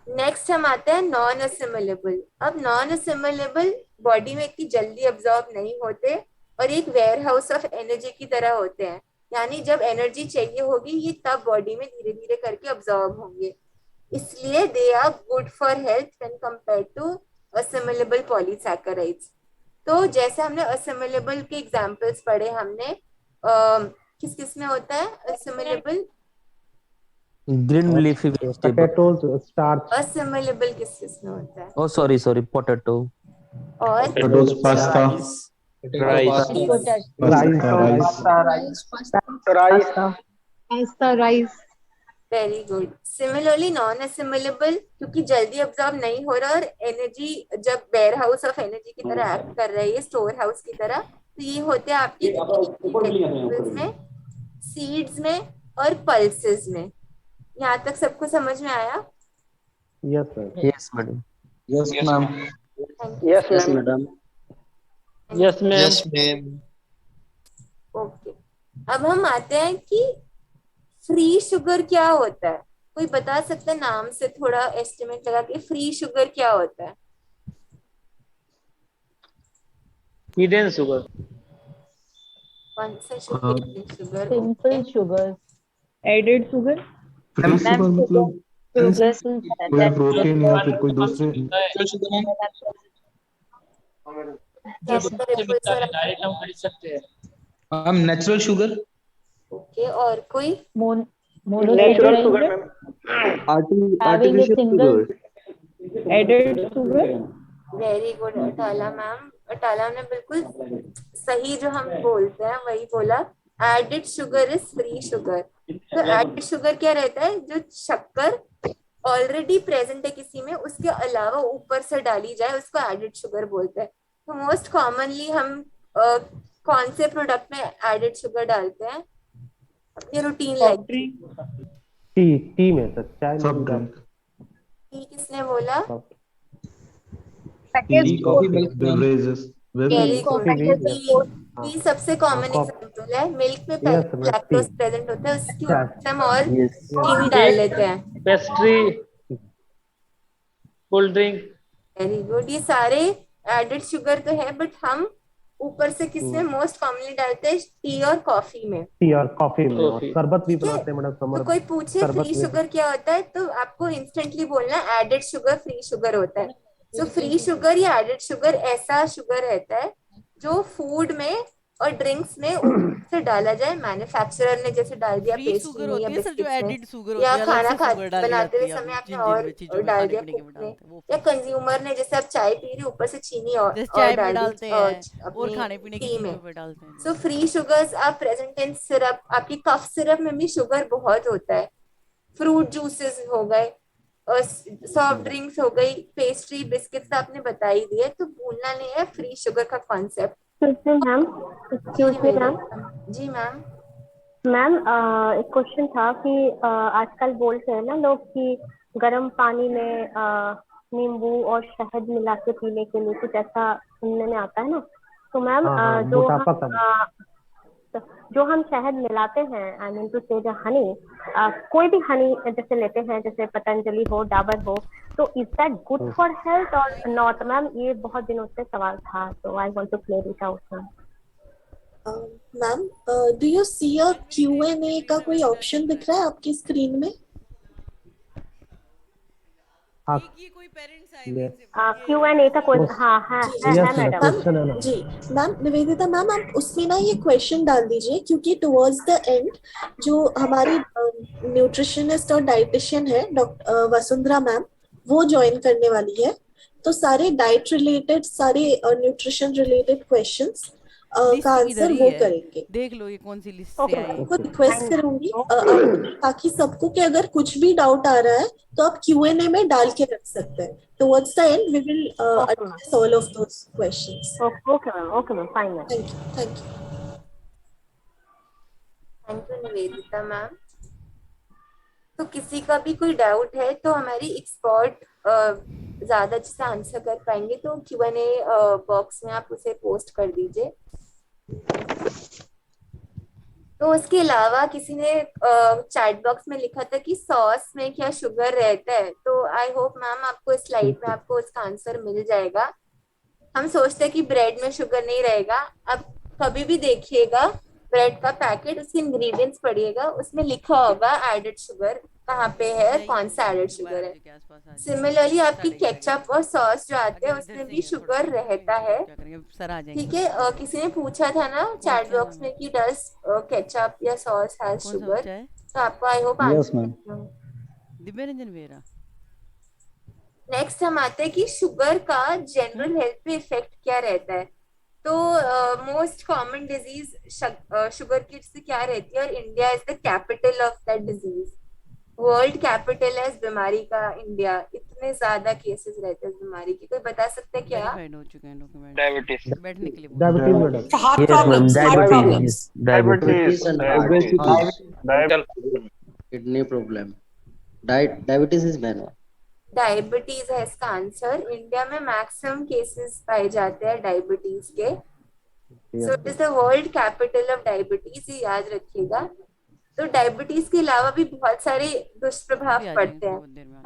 नेक्स्ट हम आते हैं नॉन असिमिलेबल। अब नॉन असिमिलेबल बॉडी में इतनी जल्दी अब्सॉर्ब नहीं होते और एक वेयर हाउस ऑफ एनर्जी की तरह होते हैं, यानी जब एनर्जी चाहिए होगी ये तब बॉडी में धीरे धीरे करके अब्सॉर्ब होंगे, इसलिए they are good for health when compared to assimilable polysaccharides. तो जैसे हमने असिमिलेबल के एग्जांपल्स पढ़े हमने, किस किस में होता है assimilable? Green leafy vegetable, potatoes, starch. Assimilable किस किस में होता है? oh sorry potato, और Potatoes, pasta, rice. Very good. Similarly non assimilable क्योंकि जल्दी अब्सॉर्ब नहीं हो रहा और एनर्जी जब वेयर हाउस ऑफ एनर्जी की तरह एक्ट कर रही है, स्टोर हाउस की तरह, तो ये होते हैं आपकी वेजिटेबल्स में, सीड्स में और पल्सेस में। यहाँ तक सबको समझ में आया? Yes, sir. yes madam, Yes, ma'am. Yes, madam. Yes ma'am. Yes, ma'am. Okay, अब हम आते हैं कि फ्री शुगर क्या होता है। कोई बता सकता है नाम से थोड़ा एस्टिमेट लगा के फ्री शुगर क्या होता है? Hidden sugar. कौन सा sugar? Sugar Simple sugar. Added sugar. Free sugar मतलब कोई प्रोटीन या फिर कोई दूसरे डायरेक्ट हम खरीद सकते हैं। हम नेचुरल शुगर। ओके, और कोई? Natural sugar, artificial sugar. Added sugar. Very good Atala ma'am. Atala ने बिल्कुल सही जो हम बोलते हैं वही बोला। Added sugar is free sugar. तो एडेड शुगर क्या रहता है, जो शक्कर ऑलरेडी प्रेजेंट है किसी में उसके अलावा ऊपर से डाली जाए उसको एडेड शुगर बोलते हैं। तो मोस्ट कॉमनली हम कौन से प्रोडक्ट में एडेड शुगर डालते हैं अपनी रूटीन लाइफ? टी में सर, चाय में भी टी किसने बोला? beverages. Very good. टी सबसे कॉमन एग्जांपल है। मिल्क में लैक्टोज प्रेजेंट होता है, उसकी ऊपर हम और चीनी डाल लेते हैं। Pastry, cold drink. Very good. ये सारे एडेड शुगर तो है बट हम ऊपर से किसमें मोस्ट कॉमनली डालते हैं? टी और कॉफी में। टी और कॉफी में, और शरबत भी बनाते हैं मैडम। तो कोई पूछे फ्री शुगर क्या होता है तो आपको इंस्टेंटली बोलना एडेड शुगर फ्री शुगर होता है। सो फ्री शुगर या एडेड शुगर ऐसा शुगर रहता है जो फूड में और ड्रिंक्स में से डाला जाए, मैन्युफैक्चरर ने जैसे डाल दिया फ्री पेस्ट्री शुगर में या होती है सर, जो बिस्किट्स में, एडिड शुगर या होती है, अलग खाना से खा शुगर डाली बनाते हुए जाती है समय आपने जिन जिन और में चीजों में डाल खाने दिया पीने के कुक में में, डालते हैं वो या कंज्यूमर ने जैसे आप चाय पी रही ऊपर से चीनी और जैसे चाय में डाल दी डालते हैं और अपनी खाने पीने की टी में। चीजों में डालते हैं। सो फ्री शुगर्स आप प्रेजेंट इन सिरप, आपकी कफ सिरप में भी शुगर बहुत होता है, फ्रूट जूसेस हो गए, सॉफ्ट ड्रिंक्स हो गई, पेस्ट्री बिस्किट्स आपने बता ही दिए, तो भूलना नहीं है फ्री शुगर का concept. Ma'am excuse me ma'am. जी मैम। मैम एक क्वेश्चन था कि आजकल बोलते हैं ना लोग कि गर्म पानी में नींबू और शहद मिला के पीने के लिए, कुछ ऐसा सुनने में आता है ना। तो मैम जो हम शहद मिलाते हैं, आई मीन टू से हनी, कोई भी हनी जैसे लेते हैं, जैसे पतंजलि हो, डाबर हो, तो is that good for health और नॉट मैम? ये बहुत दिनों से सवाल था, तो I want to clear it out ma'am. Ma'am do you see a Q&A का कोई ऑप्शन दिख रहा है आपकी स्क्रीन में? Q&A का कोई, हाँ है मैडम। जी मैम, निवेदिता मैम आप उसमें ना ये क्वेश्चन डाल दीजिए, क्योंकि टुवर्ड्स द एंड जो हमारी न्यूट्रिशनिस्ट और डाइटिशियन है डॉक्टर वसुंधरा मैम, वो ज्वाइन करने वाली है, तो सारे डाइट रिलेटेड, सारे न्यूट्रिशन रिलेटेड क्वेश्चंस का आंसर वो करेंगे। देख लो ये कौन सी लिस्ट से आई है। आपको रिक्वेस्ट करूंगी ताकि सबको कि अगर कुछ भी डाउट आ रहा है तो आप Q&A में डाल के रख सकते हैं। Towards the end we will address all of those questions. Okay ma'am, fine ma'am. Thank you Nivedita ma'am. तो किसी का भी कोई डाउट है तो हमारी एक्सपर्ट ज्यादा अच्छे से आंसर कर पाएंगे, तो Q&A बॉक्स में आप उसे पोस्ट कर दीजिए। तो उसके अलावा किसी ने चैट बॉक्स में लिखा था कि सॉस में क्या शुगर रहता है, तो आई होप मैम आपको इस स्लाइड में आपको उसका आंसर मिल जाएगा। हम सोचते हैं कि ब्रेड में शुगर नहीं रहेगा, अब कभी भी देखिएगा ब्रेड का पैकेट, उसके इंग्रेडिएंट्स पढ़िएगा, उसमें लिखा होगा एडेड शुगर कहाँ पे है, कौन सा एडेड शुगर है। सिमिलरली आपकी केचप और सॉस जो आते हैं उसमें भी शुगर रहता है, ठीक है। किसी ने पूछा था ना चैट बॉक्स में कि डज केचप या सॉस हैज शुगर, तो आपको I hope Divya Ranjan vera. Next हम आते हैं कि शुगर का जनरल हेल्थ पे इफेक्ट क्या रहता है। तो मोस्ट कॉमन डिजीज शुगर की से क्या रहती है, और India is the capital of that disease, world capital है इस बीमारी का इंडिया। इतने ज्यादा केसेस रहते हैं इस बीमारी के, कोई बता सकते हैं क्या? हो चुके हैं डॉक्यूमेंट। डायबिटीज। बैठने के लिए diabetes madam. Heart problems, kidney problem, diabetes is man. Diabetes है इसका आंसर। इंडिया में मैक्सिमम केसेस पाए जाते हैं डायबिटीज के, सो it is the world capital of diabetes, ये याद रखिएगा। तो डायबिटीज के अलावा भी बहुत सारे दुष्प्रभाव पड़ते हैं।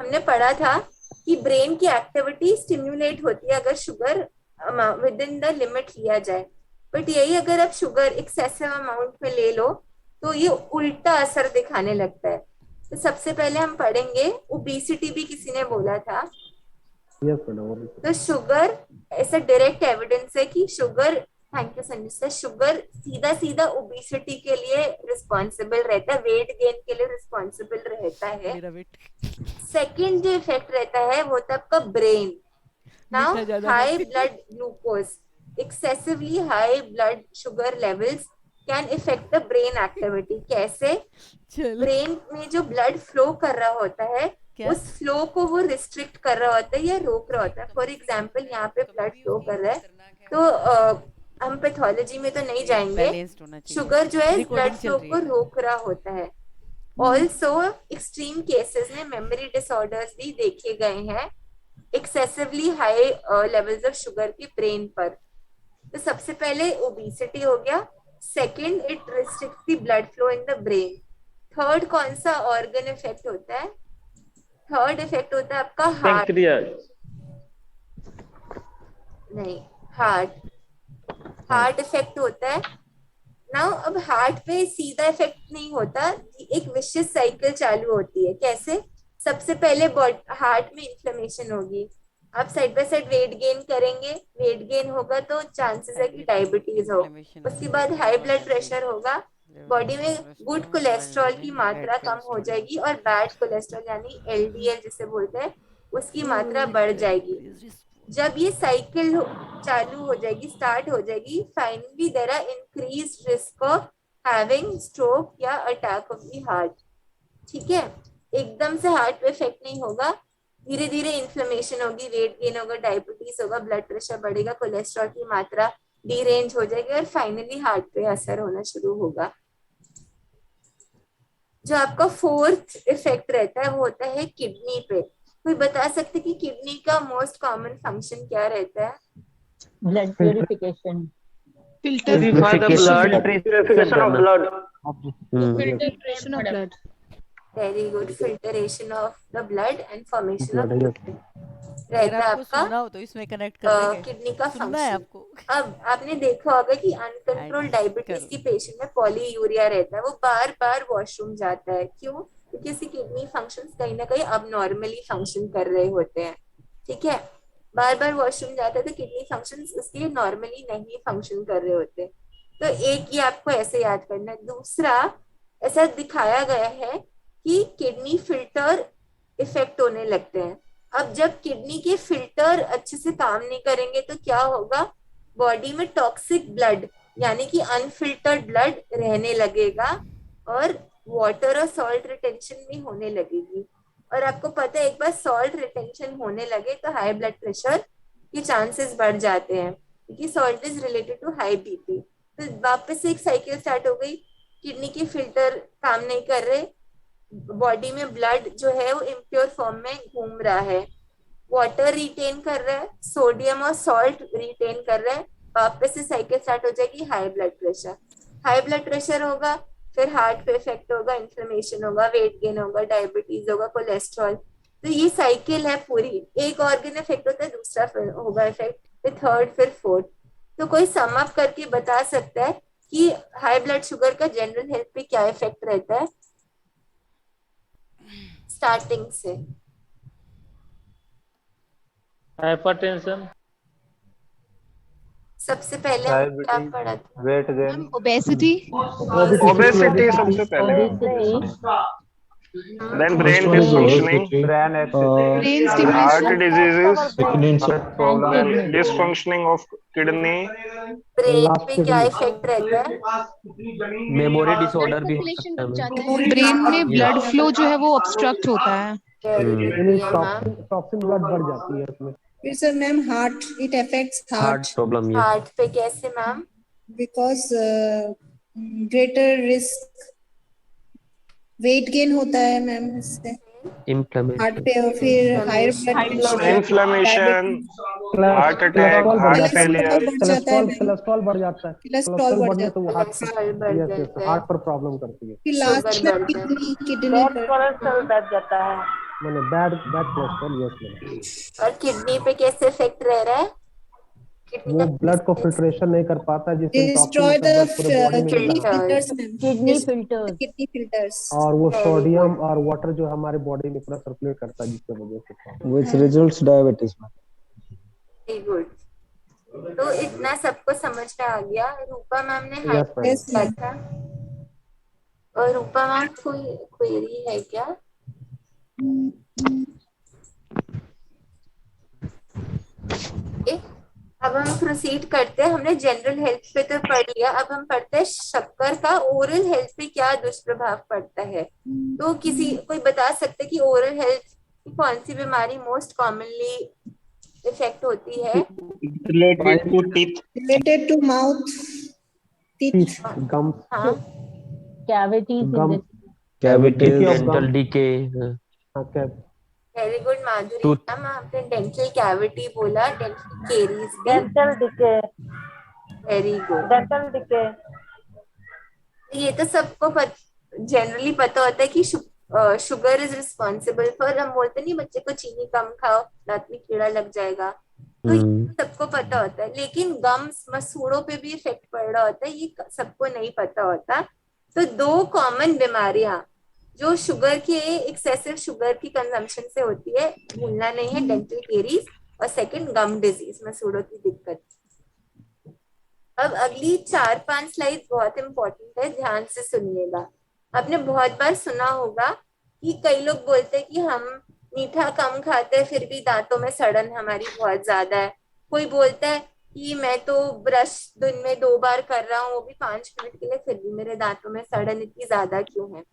हमने पढ़ा था कि ब्रेन की एक्टिविटी स्टिम्युलेट होती है अगर sugar with in the limit लिया जाए, बट यही अगर आप शुगर एक्सेसिव अमाउंट में ले लो तो ये उल्टा असर दिखाने लगता है। तो सबसे पहले हम पढ़ेंगे ओबेसिटी, भी किसी ने बोला था। तो शुगर ऐसा डायरेक्ट एविडेंस है कि sugar, thank you Sanjay sir, sugar सीधा सीधा ओबेसिटी के लिए रिस्पॉन्सिबल रहता है, वेट गेन के लिए रिस्पॉन्सिबल रहता है। सेकंड जो इफेक्ट रहता है वो होता है आपका brain. Now high blood glucose, excessively high blood sugar levels can effect the brain activity. कैसे? ब्रेन में जो ब्लड फ्लो कर रहा होता है उस फ्लो को वो रिस्ट्रिक्ट कर रहा होता है या रोक रहा होता है। फॉर एग्जाम्पल यहाँ पे ब्लड फ्लो कर रहा है, तो हम पैथोलॉजी में तो नहीं जाएंगे, शुगर जो है ब्लड फ्लो को रोक रहा होता है। ऑल्सो एक्सट्रीम केसेस में मेमोरी डिसऑर्डर्स भी देखे गए हैं excessively high levels of sugar की ब्रेन पर। तो सबसे पहले ओबेसिटी हो गया, second it restricts the blood flow in the brain. Third कौन सा ऑर्गन इफेक्ट होता है? थर्ड इफेक्ट होता है आपका हार्ट, नहीं हार्ट इफेक्ट होता है। नाउ अब हार्ट पे सीधा इफेक्ट नहीं होता, एक विशियस साइकिल चालू होती है। कैसे? सबसे पहले हार्ट में इन्फ्लेमेशन होगी, आप side by side weight gain करेंगे, वेट गेन होगा तो चांसेस है कि डायबिटीज हो। उसके बाद हाई ब्लड प्रेशर होगा, बॉडी में गुड कोलेस्ट्रॉल की मात्रा कम हो जाएगी और बैड कोलेस्ट्रॉल यानी एलडीएल जिसे बोलते हैं उसकी मात्रा बढ़ जाएगी। जब ये साइकिल चालू हो जाएगी, स्टार्ट हो जाएगी, finally there are increased risk of having stroke या अटैक ऑफ द हार्ट। ठीक है, एकदम से हार्ट पे इफेक्ट नहीं होगा, धीरे धीरे इन्फ्लेमेशन होगी, वेट गेन होगा, डायबिटीज होगा, ब्लड प्रेशर बढ़ेगा, कोलेस्ट्रॉल की मात्रा डीरेंज हो जाएगी और फाइनली हार्ट पे असर होना शुरू होगा। जो आपका फोर्थ इफेक्ट रहता है वो होता है किडनी पे। कोई बता सकते कि किडनी का मोस्ट कॉमन फंक्शन क्या रहता है? Blood purification, Purification of blood. Filtration of blood. Very good, filtration of the blood and formation of रहता अगर है आपको आपका सुना हो तो इसमें कनेक्ट कर देंगे। किडनी का सुनना है फंक्शन। आपको। अब आपने देखा होगा कि अनकंट्रोल डायबिटीज की पेशेंट में पॉलीयूरिया रहता है, वो बार बार वॉशरूम जाता है। क्यों? क्योंकि इसकी किडनी फंक्शंस कहीं ना कहीं अब नॉर्मली फंक्शन कर रहे होते हैं। ठीक है, बार बार वॉशरूम जाता है तो किडनी फंक्शंस उसके नॉर्मली नहीं फंक्शन कर रहे होते। तो एक ये आपको ऐसे याद करना है। दूसरा, ऐसा दिखाया गया है कि किडनी फिल्टर इफेक्ट होने लगते हैं। अब जब किडनी के फिल्टर अच्छे से काम नहीं करेंगे तो क्या होगा? बॉडी में टॉक्सिक ब्लड यानी कि अनफिल्टर्ड ब्लड रहने लगेगा और वाटर और सॉल्ट रिटेंशन भी होने लगेगी। और आपको पता है एक बार सॉल्ट रिटेंशन होने लगे तो हाई ब्लड प्रेशर के चांसेस बढ़ जाते हैं, क्योंकि salt is related to high BP. तो वापस से एक साइकिल स्टार्ट हो गई, किडनी के फिल्टर काम नहीं कर रहे, बॉडी में ब्लड जो है वो इम्प्योर फॉर्म में घूम रहा है, वाटर रिटेन कर रहा है, सोडियम और सॉल्ट रिटेन कर रहा है, वापस से साइकिल स्टार्ट हो जाएगी high blood pressure. High blood pressure होगा, फिर हार्ट पे इफेक्ट होगा, इन्फ्लेमेशन होगा, वेट गेन होगा, डायबिटीज होगा, कोलेस्ट्रॉल। तो ये साइकिल है पूरी। एक ऑर्गन इफेक्ट होता है, दूसरा फिर होगा इफेक्ट, फिर थर्ड, फिर फोर्थ। तो कोई सम अप करके बता सकता है कि हाई ब्लड शुगर का जनरल हेल्थ पे क्या इफेक्ट रहता है स्टार्टिंग से? हाइपरटेंशन, सबसे पहले हम क्या पढ़ा था? वेट गेन, ओबेसिटी सबसे पहले, then brain dysfunctioning, brain heart diseases, problem, dysfunctioning of kidney, brain पे क्या इफेक्ट रहता है? मेमोरी डिसऑर्डर भी हो सकता है। ब्रेन में ब्लड फ्लो जो है वो ऑब्स्ट्रक्ट होता है। टॉक्सिन ब्लड बढ़ जाती है उसमें। फिर sir ma'am heart, it affects heart heart problem ये हार्ट पे कैसे ma'am? Because greater risk weight gain होता है मैम इससे हार्ट इन्फ्लेमेशन, पे, और फिर higher blood pressure, inflammation, heart attack, heart failure, cholesterol बढ़ जाता है। कोलेस्ट्रॉल बढ़ बढ़ने जाता तो वो हार्ट कोलेस्ट्रॉल बढ़ यस जाता है, हार्ट पर प्रॉब्लम करती है। फिर लास्ट शुगर में बढ़ जाता है। किडनी कोलेस्ट्रॉल बढ़ जाता है। मैंने बैड कोलेस्ट्रॉल यस मैंने। और किडनी पे कैसे इफेक्ट रह रहा है? वो ब्लड को फिल्ट्रेशन नहीं कर पाता, जिससे destroy the kidney filters kidney filters, kidney filters, और वो सोडियम और वाटर जो हमारे बॉडी में पूरा सर्कुलेट करता है, जिसकी वजह से which results diabetes. Very good. तो इतना सबको समझ में आ गया। रूपा मैम ने Yes, ma'am. हाइलाइट किया था, और रूपा मैम कोई क्वेरी है क्या? ए, अब हम प्रोसीड करते हैं। हमने जनरल हेल्थ पे तो पढ़ लिया, अब हम पढ़ते हैं शक्कर का ओरल हेल्थ पे क्या दुष्प्रभाव पड़ता है। तो कोई बता सकते कि ओरल हेल्थ की कौन सी बीमारी मोस्ट कॉमनली इफेक्ट होती है? related to teeth, related to mouth, teeth, gums, हाँ, cavities in gum, the cavities, Decay of dental gum. Decay, very good Madhuri Tooth. Ma'am, आपने डेंटल कैविटी बोला, डेंटल केरीज भी। Dental decay, very good. Dental decay. ये तो सबको generally पता होता है कि शुगर इज रिस्पॉन्सिबल फॉर, हम बोलते नहीं बच्चे को चीनी कम खाओ दांत में कीड़ा लग जाएगा, तो ये सबको पता होता है। लेकिन गम्स, मसूड़ों पे भी इफेक्ट पड़ रहा होता है, ये सबको नहीं पता होता। तो दो कॉमन बीमारियां जो शुगर के एक्सेसिव शुगर की कंजम्पशन से होती है, भूलना नहीं है, डेंटल केरीज और सेकंड गम डिजीज, मसूड़ों की दिक्कत। अब अगली 4-5 स्लाइड बहुत इंपॉर्टेंट है, ध्यान से सुनिएगा। आपने बहुत बार सुना होगा कि कई लोग बोलते हैं कि हम मीठा कम खाते हैं फिर भी दांतों में सड़न हमारी बहुत ज्यादा है। कोई बोलता है कि मैं तो ब्रश दिन में 2 बार कर रहा हूँ, वो भी 5 मिनट के लिए, फिर भी मेरे दांतों में सड़न इतनी ज्यादा क्यों है?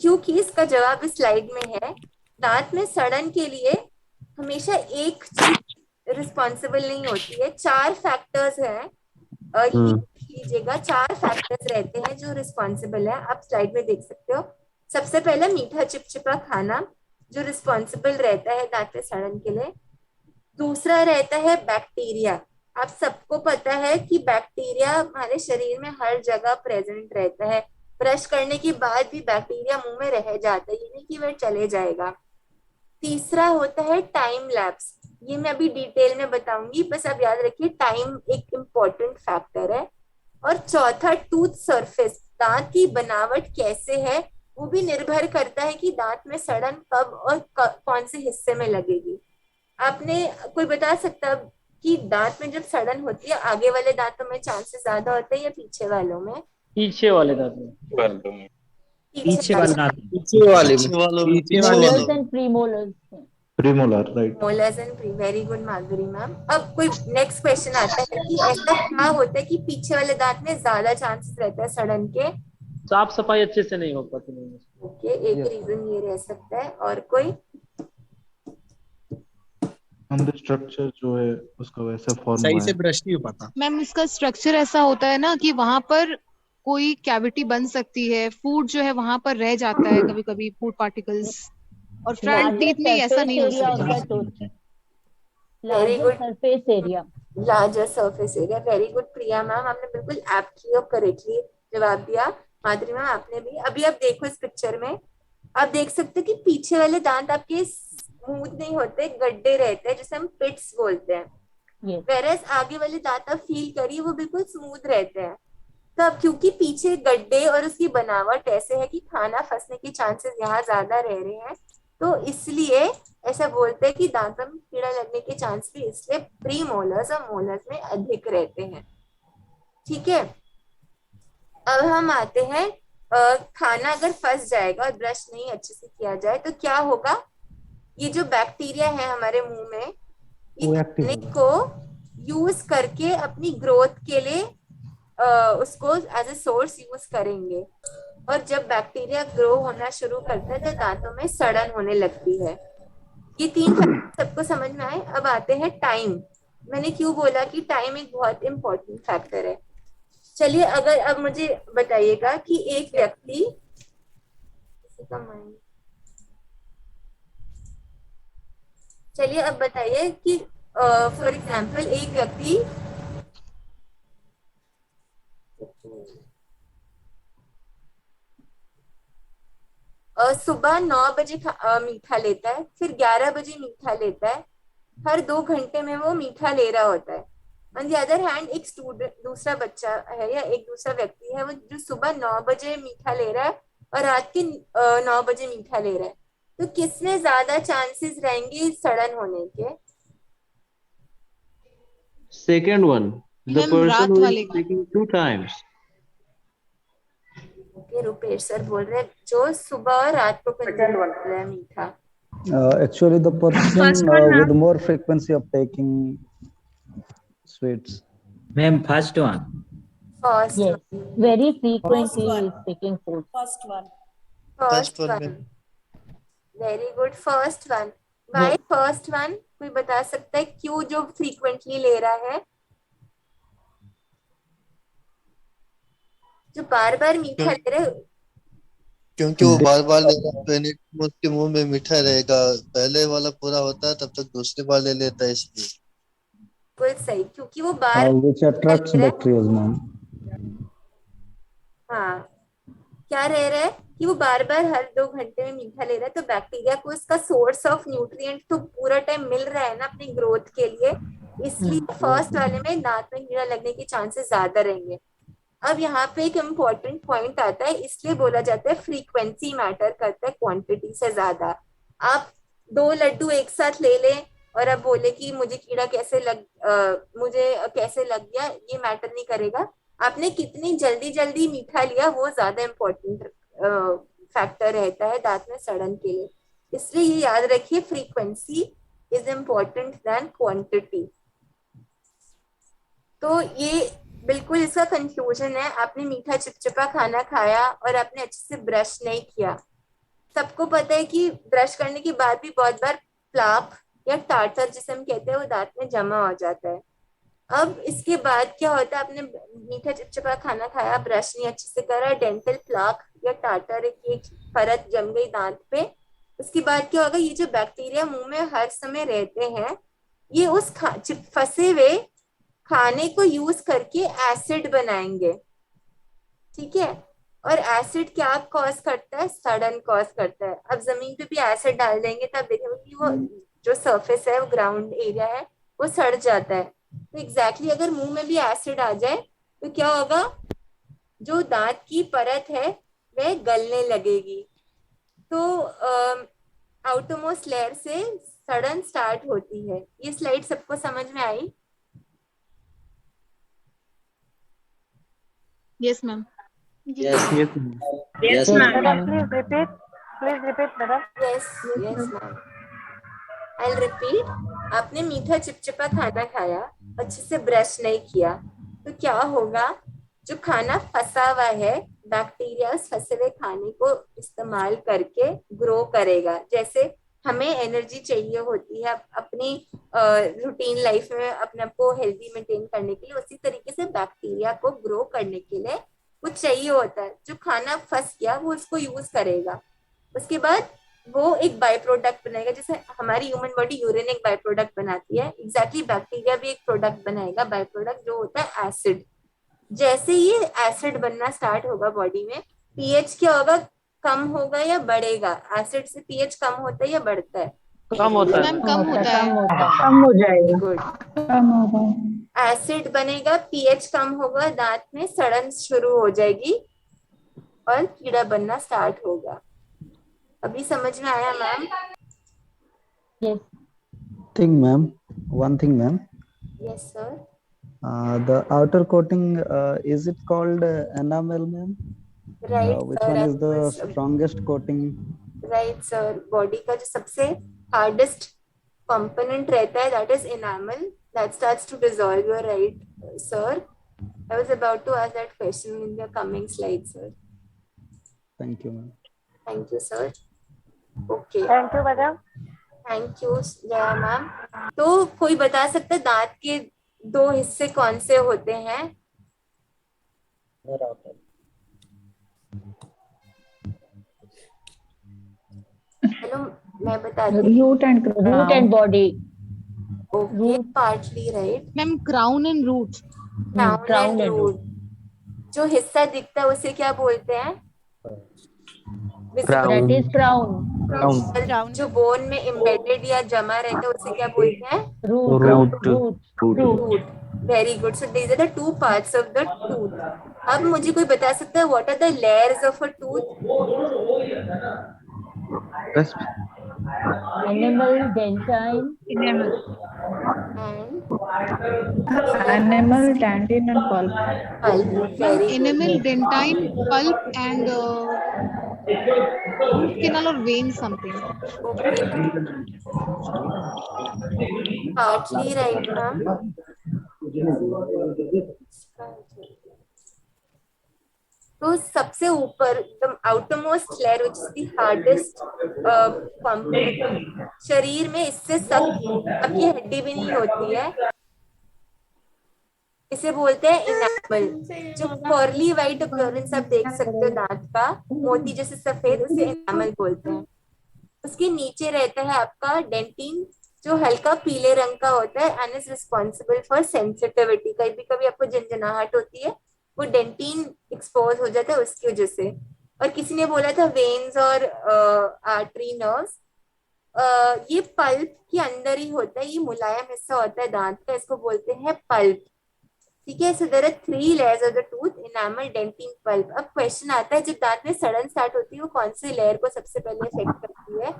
क्योंकि इसका जवाब इस स्लाइड में है। दांत में सड़न के लिए हमेशा एक चीज रिस्पॉन्सिबल नहीं होती है, 4 फैक्टर्स हैं। लीजिएगा, 4 फैक्टर्स रहते हैं जो रिस्पॉन्सिबल है। आप स्लाइड में देख सकते हो। सबसे पहला मीठा चिपचिपा खाना जो रिस्पॉन्सिबल रहता है दांत में सड़न के लिए। दूसरा रहता है बैक्टीरिया। आप सबको पता है कि बैक्टीरिया हमारे शरीर में हर जगह प्रेजेंट रहता है। ब्रश करने के बाद भी बैक्टीरिया मुंह में रह जाता है, ये नहीं कि वह चले जाएगा। तीसरा होता है टाइम लैप्स। ये मैं अभी डिटेल में बताऊंगी, बस आप याद रखिए टाइम एक इम्पोर्टेंट फैक्टर है। और चौथा टूथ सरफेस, दांत की बनावट कैसे है वो भी निर्भर करता है कि दांत में सड़न कब और कौन से हिस्से में लगेगी। आपने कोई बता सकता कि दांत में जब सड़न होती है आगे वाले दांतों में चांसेस ज्यादा होते हैं या पीछे वालों में? पीछे वाले दांत में। पीछे Molars and premolars. Premolar, right? Molars and very good Madhuri ma'am. अब कोई नेक्स्ट क्वेश्चन आता है कि ऐसा क्या होता है कि पीछे वाले दांत में ज्यादा चांसेस रहता है सड़न के? साफ सफाई अच्छे से नहीं हो पाती। ओके, एक रीजन ये रह सकता है। और कोई? हम स्ट्रक्चर जो है उसका वैसा फॉर्म सही से ब्रश नहीं हो पाता। मैम इसका स्ट्रक्चर ऐसा होता है ना कि वहां पर कोई कैविटी बन सकती है, फूड जो है वहां पर रह जाता है कभी कभी, फूड पार्टिकल्स। और फ्रंट टीथ में ऐसा नहीं हो सकता। Very good, surface area, larger surface area. Very good Priya ma'am, आपने बिल्कुल एप्टली और करेक्टली जवाब दिया। माधुरी मैम आपने भी। अभी आप देखो इस पिक्चर में, आप देख सकते हैं कि पीछे वाले दांत आपके स्मूथ नहीं होते, गड्ढे रहते हैं जिसे हम पिट्स बोलते हैं। वेरस आगे वाले दांत आप फील करिए वो बिल्कुल स्मूथ रहते हैं। तो अब क्योंकि पीछे गड्ढे और उसकी बनावट ऐसे है कि खाना फंसने के चांसेस यहाँ ज्यादा रह रहे हैं, तो इसलिए ऐसा बोलते हैं कि दांतों में कीड़ा लगने के चांस भी इसलिए प्री मोलर्स और मोलर्स में अधिक रहते हैं। ठीक है, अब हम आते हैं खाना अगर फंस जाएगा और ब्रश नहीं अच्छे से किया जाए तो क्या होगा? ये जो बैक्टीरिया है हमारे मुंह में, ये खाने को यूज करके अपनी ग्रोथ के लिए उसको एज ए सोर्स यूज करेंगे। और जब बैक्टीरिया ग्रो होना शुरू करता है तो दांतों में सड़न होने लगती है। ये 3 फैक्टर सबको समझ में आए। अब आते हैं टाइम। मैंने क्यों बोला कि टाइम एक बहुत इंपॉर्टेंट फैक्टर है। चलिए, अगर अब मुझे बताइएगा कि एक व्यक्ति, चलिए अब बताइए कि फॉर एग्जाम्पल एक व्यक्ति सुबह 9 बजे मीठा लेता है, फिर 11 बजे मीठा लेता है। हर 2 घंटे में वो मीठा ले रहा होता है। ऑन द अदर हैंड एक स्टूडेंट, दूसरा बच्चा है या एक दूसरा व्यक्ति है वो जो सुबह 9 बजे मीठा ले रहा है और रात के 9 बजे मीठा ले रहा है, तो किसमें ज्यादा चांसेस रहेंगे सड़न होने के? Second one, the person who is taking 2 times. Okay, Rupesh sir बोल रहे हैं जो सुबह और रात को कंज्यूम करता है मीठा। Actually, the person with more frequency of taking sweets. Ma'am, first one. First yes, one. very frequently he is taking food. First one. Very good. First one. Why first one? कोई बता सकता है क्यों जो frequently ले रहा है, जो बार बार मीठा ले रहे? क्योंकि वो बार बार लेगा तो उसके मुंह में मीठा रहेगा। पहले वाला पूरा होता है तब तक दूसरी बार ले लेता है, इसलिए। बिल्कुल सही, क्योंकि वो बार Which attracts bacteria, ma'am. हाँ, क्या रह रहा है कि वो बार बार हर 2 घंटे में मीठा ले रहा है, तो बैक्टीरिया को इसका सोर्स ऑफ न्यूट्रिएंट तो पूरा टाइम मिल रहा है ना अपनी ग्रोथ के लिए, इसलिए फर्स्ट वाले में दांत में कीड़ा लगने के चांसेस ज्यादा रहेंगे। अब यहाँ पे एक इम्पोर्टेंट पॉइंट आता है, इसलिए बोला जाता है फ्रीक्वेंसी मैटर करता है क्वांटिटी से ज्यादा। आप 2 लड्डू एक साथ ले लें और अब बोले कि मुझे कीड़ा मुझे कैसे लग गया, ये मैटर नहीं करेगा। आपने कितनी जल्दी जल्दी मीठा लिया वो ज्यादा इम्पोर्टेंट फैक्टर रहता है दांत में सड़न के लिए। इसलिए ये याद रखिए, frequency is important then quantity. तो ये बिल्कुल इसका कंक्लूजन है। आपने मीठा चिपचिपा खाना खाया और आपने अच्छे से ब्रश नहीं किया। सबको पता है कि ब्रश करने के बाद भी बहुत बार प्लाक या टार्टर जिसे हम कहते हैं वो दांत में जमा हो जाता है। अब इसके बाद क्या होता है, आपने मीठा चिपचिपा खाना खाया, ब्रश नहीं अच्छे से करा, डेंटल प्लाक या टार्टर की परत जम गई दांत पे। उसके बाद क्या होगा, ये जो बैक्टीरिया मुंह में हर समय रहते हैं ये उस फंसे हुए खाने को यूज करके एसिड बनाएंगे, ठीक है। और एसिड क्या कॉज करता है, सड़न कॉज करता है। अब जमीन पे भी एसिड डाल देंगे तब देखेंगे कि वो जो सरफेस है, वो ग्राउंड एरिया है, वो सड़ जाता है। तो एग्जैक्टली अगर मुंह में भी एसिड आ जाए तो क्या होगा, जो दांत की परत है वह गलने लगेगी। तो आउटरमोस्ट लेयर से सड़न स्टार्ट होती है। ये स्लाइड सबको समझ में आई? Yes ma'am. Yes. Yes, Yes, ma'am. ma'am. Please repeat, madam. Yes ma'am, I repeat. आपने मीठा चिपचिपा खाना खाया, अच्छे से ब्रश नहीं किया, तो क्या होगा, जो खाना फंसा हुआ है बैक्टीरिया उस फंसे हुए खाने को इस्तेमाल करके ग्रो करेगा। जैसे हमें एनर्जी चाहिए होती है अपनी रूटीन लाइफ में अपने आप को हेल्दी मेंटेन करने के लिए, उसी तरीके से बैक्टीरिया को ग्रो करने के लिए कुछ चाहिए होता है। जो खाना फंस गया वो उसको यूज करेगा, उसके बाद वो एक बाय प्रोडक्ट बनाएगा। जैसे हमारी ह्यूमन बॉडी यूरिन एक बाय प्रोडक्ट बनाती है, एग्जैक्टली बैक्टीरिया भी एक प्रोडक्ट बनाएगा, बाय प्रोडक्ट, जो होता है एसिड। जैसे ये एसिड बनना स्टार्ट होगा बॉडी में, पीएच क्या होगा, कम होगा या बढ़ेगा? एसिड से पीएच कम होता है या बढ़ता है? कम होता है। मैम कम होता है। कम हो जाएगा। गुड। कम होगा। एसिड बनेगा, पीएच कम होगा, दांत में सड़न शुरू हो जाएगी और कीड़ा बनना स्टार्ट होगा। अभी समझ में आया ma'am? Yes. Thing, ma'am. One thing, ma'am. Yes sir. The outer coating, is it called enamel, ma'am? Right Which one is the strongest coating? Right sir, body का जो सबसे हार्डेस्ट कंपोनेंट रहता है that is enamel, that starts to dissolve. You're right sir, I was about to ask that question in the coming slide sir. Thank you, ma'am. Thank you sir. Okay, Thank you, madam. Thank you Jaya ma'am. तो कोई बता सकता है दांत के दो हिस्से कौन से होते हैं? हेलो, मैं बताती हूँ। Root and body. Okay, partly right. Ma'am crown and root. Crown and root. जो हिस्सा दिखता है उसे क्या बोलते हैं? That is crown. और जो बोन में एम्बेडेड या जमा रहता है उसे क्या बोलते हैं? Root. Very good. So these are the two parts of the tooth. अब मुझे कोई बता सकता है what are the layers of a tooth? Enamel, dentine. Enamel, dentine, and pulp. Enamel, dentine, pulp, and root canal or vein something. Partly right, ma'am. तो सबसे ऊपर the outermost layer which is the hardest component, शरीर में इससे सख्त आपकी हड्डी भी नहीं होती है, इसे बोलते हैं इनामल। जो पर्ली वाइट अपीयरेंस आप देख सकते हो दांत का, मोती जैसे सफेद, उसे इनामल बोलते हैं। उसके नीचे रहता है आपका डेंटिन, जो हल्का पीले रंग का होता है and is responsible for sensitivity. कभी कभी आपको झंझनाहट होती है, वो डेंटिन एक्सपोज हो जाता है उसकी वजह से। और किसी ने बोला था वेन्स और आर्टरी नर्व्स, ये पल्प के अंदर ही होता है, ये मुलायम हिस्सा होता है दांत का, इसको बोलते हैं पल्प। ठीक है, so there are 3 layers of the tooth, enamel, dentine, pulp. अब क्वेश्चन आता है, जब दांत में सड़न स्टार्ट होती है वो कौन सी लेयर को सबसे पहले इफेक्ट करती है?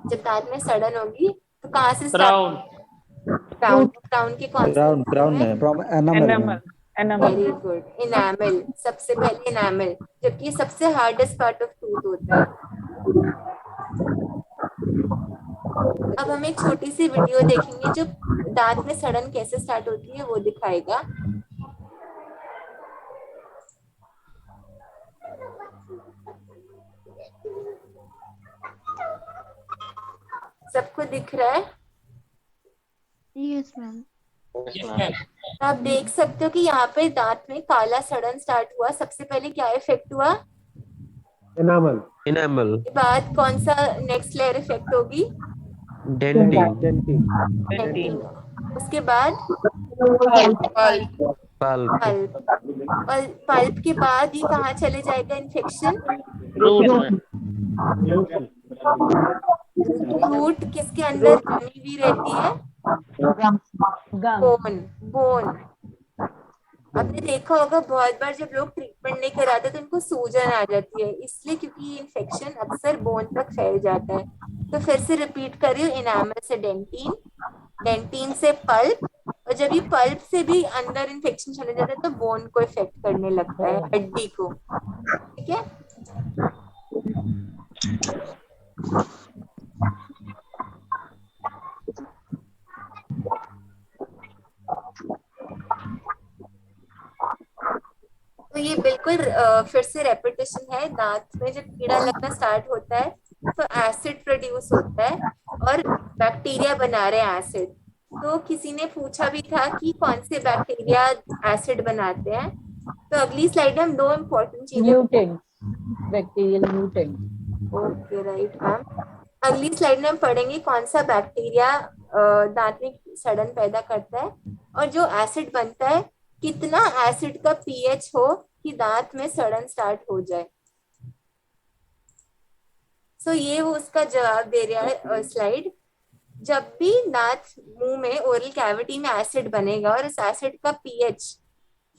जब दांत में सड़न होगी तो कहाँ से क्राउन क्राउन क्राउन के कौन से Crown है from enamel. Very good enamel सबसे पहले इनामल जबकि ये सबसे हार्डेस्ट पार्ट ऑफ टूथ होता है। अब हम एक छोटी सी वीडियो देखेंगे जो दांत में सड़न कैसे स्टार्ट होती है वो दिखाएगा। सबको दिख रहा है? Yes ma'am. आप देख सकते हो कि यहाँ पे दांत में काला सड़न स्टार्ट हुआ। सबसे पहले क्या इफेक्ट हुआ? एनामल। इनेमल उसके बाद कौन सा नेक्स्ट लेयर इफेक्ट होगी? डेंटिंग उसके बाद पल्प पल्प के बाद ये कहाँ चले जाएगा इन्फेक्शन? रूट किसके अंदर जमी हुई रहती है? बोन। आपने देखा होगा बहुत बार जब लोग ट्रीटमेंट नहीं कराते तो उनको सूजन आ जाती है, इसलिए क्योंकि ये इन्फेक्शन अक्सर बोन तक फैल जाता है। तो फिर से रिपीट कर रही हूँ, इनामल से डेंटिन, डेंटिन से पल्प, और जब ये पल्प से भी अंदर इन्फेक्शन चले जाता है तो बोन को इफेक्ट करने लगता है, हड्डी को। ठीक है, तो ये बिल्कुल फिर से रेपिटेशन है। दांत में जब कीड़ा लगना स्टार्ट होता है तो एसिड प्रोड्यूस होता है और बैक्टीरिया बना रहे हैं एसिड। तो किसी ने पूछा भी था कि कौन से बैक्टीरिया एसिड बनाते हैं, तो अगली स्लाइड में हम दो इम्पोर्टेंट चीजें, bacterial mutant. Okay right ma'am, अगली स्लाइड में हम पढ़ेंगे कौन सा बैक्टीरिया दांत में सड़न पैदा करता है और जो एसिड बनता है कितना एसिड का पीएच हो कि दांत में सड़न स्टार्ट हो जाए। सो ये वो उसका जवाब दे रहा है स्लाइड। जब भी दांत मुंह में ओरल कैविटी में एसिड बनेगा और इस एसिड का पीएच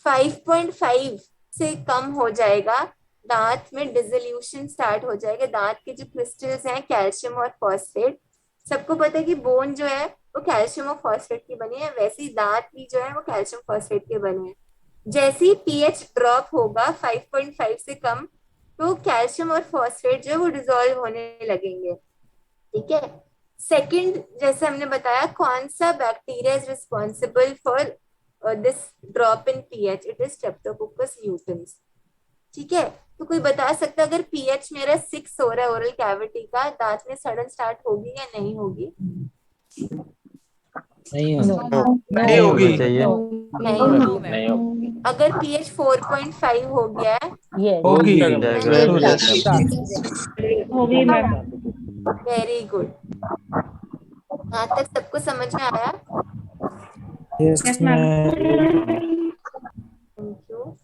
5.5 से कम हो जाएगा, दांत में डिसोल्यूशन स्टार्ट हो जाएगा। दांत के जो क्रिस्टल्स हैं कैल्शियम और फॉस्फेट, सबको पता है कि बोन जो है वो कैल्शियम और फॉस्फेट की बनी है, वैसे ही दांत भी जो है वो कैल्शियम फॉस्फेट के बने हैं। जैसे ही पीएच ड्रॉप होगा 5.5 से कम, तो कैल्शियम और फॉस्फेट जो है वो डिसॉल्व होने लगेंगे। ठीक है, सेकंड, जैसे हमने बताया कौन सा bacteria is responsible for this drop in pH, it is Streptococcus mutans. ठीक है, तो कोई बता सकता है अगर पीएच मेरा 6 हो रहा है ओरल कैविटी का, दांत में सड़न स्टार्ट होगी या नहीं होगी? नहीं होगी नहीं होगी। अगर पीएच 4.5 हो गया है होगी वेरी गुड। यहाँ तक सबको समझ में आया? Yes, ma'am. Thank you.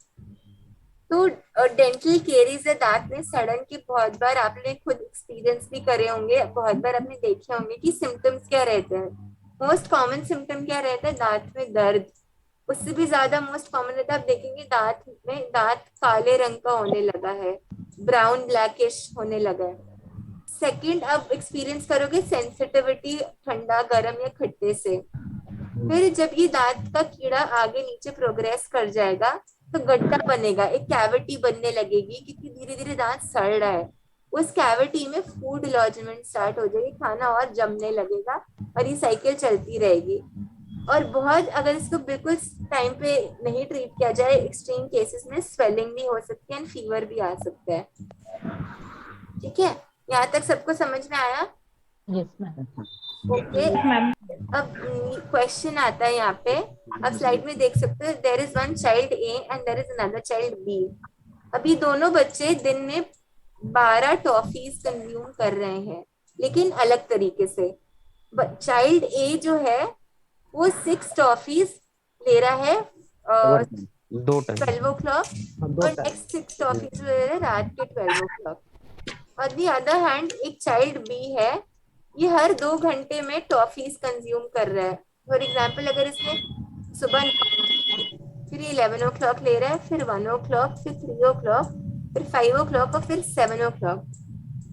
तो डेंटल केरीज है, दांत में सड़न की बहुत बार आपने खुद एक्सपीरियंस भी करे होंगे, बहुत बार आपने देखे होंगे कि सिम्टम्स क्या रहते हैं। मोस्ट कॉमन सिम्टम क्या रहता है? दांत में दर्द। उससे भी ज्यादा मोस्ट कॉमन रहता है, आप देखेंगे दांत काले रंग का होने लगा है, ब्राउन ब्लैकिश होने लगा है। सेकंड, आप एक्सपीरियंस करोगे सेंसिटिविटी ठंडा, गर्म या खट्टे से। फिर जब ये दांत का कीड़ा आगे नीचे प्रोग्रेस कर जाएगा तो गड्ढा बनेगा, एक कैविटी बनने लगेगी क्योंकि धीरे धीरे दांत सड़ रहा है। उस कैविटी में फूड लॉजमेंट स्टार्ट हो जाएगी, खाना और जमने लगेगा और ये साइकिल चलती रहेगी। और बहुत अगर इसको बिल्कुल टाइम पे नहीं ट्रीट किया जाए, एक्सट्रीम केसेस में स्वेलिंग भी हो सकती है एंड फीवर भी आ सकता है। ठीक है, यहाँ तक सबको समझ में आया? Yes ma'am. ओके, अब क्वेश्चन आता है यहाँ पे, आप स्लाइड में देख सकते हो, there is one child A and there is another child B. अभी दोनों बच्चे दिन में 12 टॉफीज कंज्यूम कर रहे हैं, लेकिन अलग तरीके से। चाइल्ड ए जो है वो 6 टॉफीज ले रहा है 12 o'clock और नेक्स्ट 6 टॉफीज ले रहा है रात के 12 o'clock। और दी अदर हैंड एक चाइल्ड बी है, ये हर 2 घंटे में टॉफीज कंज्यूम कर रहा है। फॉर एग्जाम्पल, अगर इसने सुबह फिर 11 o'clock ले रहा है, फिर 1 o'clock, फिर 3 o'clock, फिर 5 o'clock और फिर 7 o'clock।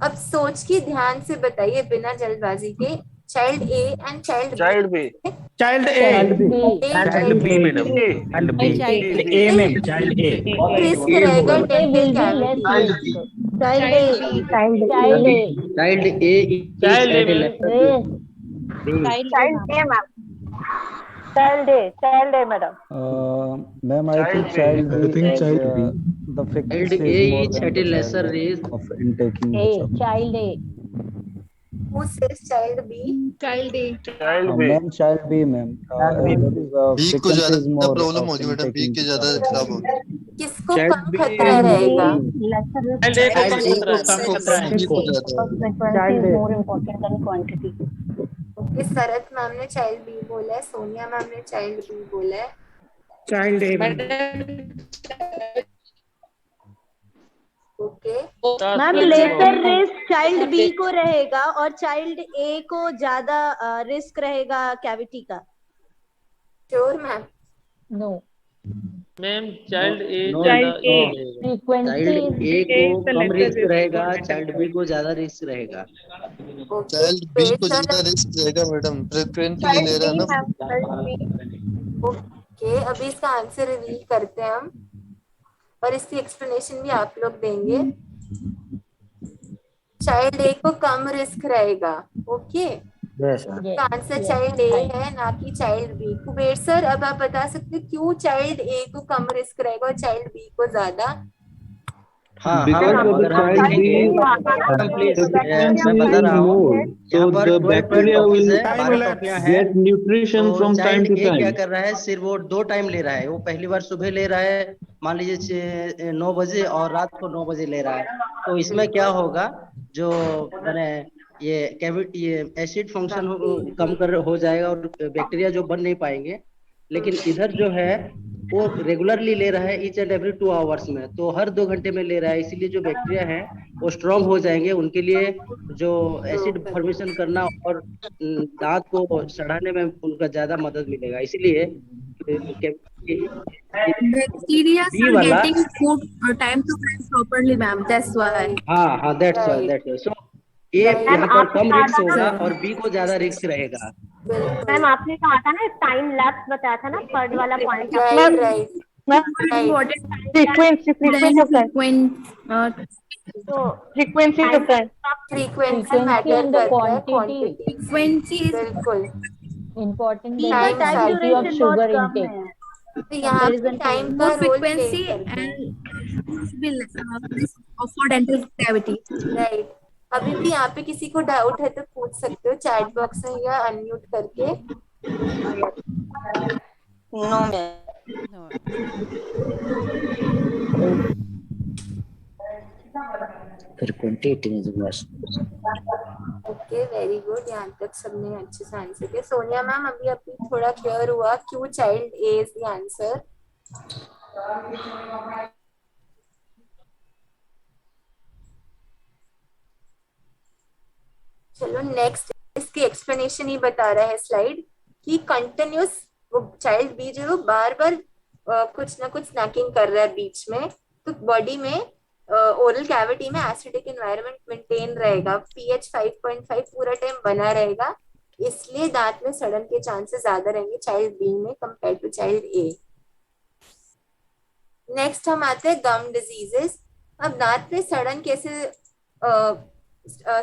अब सोच के ध्यान से बताइए बिना जल्दबाजी के, child A and child child B, child A, child B madam, child B, A ma'am, child A, risk रहेगा dental cavity. Child A, child A, Child A is child at a में lesser child A ma'am, child A madam. Ma'am, I think child I think is, child B. the child frequency A is more is than at the a lesser child risk. of intaking the chocolate. Child A, Who says child B? Child A. Child B, Ma'am, child B, ma'am. That is, B को frequency ज्यादा is more problem of होगी madam, B intaking के the ज्यादा chocolate. खराब होगी। किसको Child कम B खतरा रहेगा? चाइल्ड ए को कम खतरा है। कम खतरा है बी इसको। को ज्यादा है। frequency is more important than quantity. Okay, Sharat ma'am ने चाइल्ड बी बोला है, सोनिया मैम ने चाइल्ड बी बोला है। Child A okay, ma'am lesser risk child B को रहेगा और चाइल्ड ए को ज्यादा रिस्क रहेगा कैविटी का। Sure ma'am? No, ma'am child A No, ज्यादा frequency Child A को कम रिस्क रहेगा, चाइल्ड बी को ज्यादा रिस्क रहेगा। चाइल्ड बी को ज्यादा रिस्क रहेगा मैडम, फ्रिक्वेंटली ले रहा है ना। ओके, अभी इसका आंसर रिवील करते हैं हम और इसकी एक्सप्लेनेशन भी आप लोग देंगे। चाइल्ड ए को कम रिस्क रहेगा। ओके, इसका आंसर चाइल्ड ए है, ना कि चाइल्ड बी। कुबेर सर, अब आप बता सकते हैं क्यों चाइल्ड ए को कम रिस्क रहेगा और चाइल्ड बी को ज्यादा? हाँ, अगर हम देखेंगे, प्लीज मैं बता रहा हूँ, यहाँ पर 12 टॉपिक्स है, 12 टॉपियाँ हैं। तो चाइल्ड ए क्या कर रहा है, सिर्फ वो 2 टाइम ले रहा है। वो पहली बार सुबह ले रहा है, मान लीजिए 9 बजे, और रात को 9 बजे ले रहा है। तो इसमें क्या होगा, जो मैंने ये कैविटी, ये एसिड फंक्शन कम कर हो जाएगा और बैक्टीरिया जो बन नहीं पाएंगे। लेकिन इधर जो है वो रेगुलरली ले रहा है, ईच एंड एवरी 2 आवर्स में, तो हर 2 घंटे में ले रहा है। इसीलिए जो बैक्टीरिया है वो स्ट्रांग हो जाएंगे, उनके लिए जो एसिड फॉर्मेशन करना और दांत को सड़ाने में उनका ज्यादा मदद मिलेगा। इसीलिए Bacteria are getting food time to time properly, ma'am. That's why. हाँ, that's why. So ए यहाँ पर कम रिस्क होगा और बी को ज्यादा रिस्क रहेगा। मैम आपने कहा था ना, टाइम लैप्स बताया था ना, थर्ड वाला point. Frequency different. Frequency matter करता है, क्वांटिटी Frequency is बिल्कुल important Time time cycle duration sugar intake. तो यहाँ पे टाइम का more role frequency and for dental cavity. राइट। अभी भी यहाँ पे किसी को डाउट है तो पूछ सकते हो चैट बॉक्स में या अनम्यूट करके। No, ओके, वेरी गुड, यहाँ तक सबने अच्छे से आंसर किया। सोनिया मैम, अभी थोड़ा क्लियर हुआ क्यों child a is the answer? चलो नेक्स्ट, इसकी एक्सप्लेनेशन ही बता रहा है स्लाइड कि कंटिन्यूस वो चाइल्ड बी जो बार बार कुछ ना कुछ स्नैकिंग कर रहा है बीच में, तो बॉडी में ओरल कैविटी में एसिडिक एनवायरनमेंट मेंटेन रहेगा, पीएच 5.5 पूरा टाइम बना रहेगा, इसलिए दांत में सड़न के चांसेस ज्यादा रहेंगे चाइल्ड बी में compare to child A. Next हम आते हैं गम डिजीजेस। अब दांत में सड़न कैसे,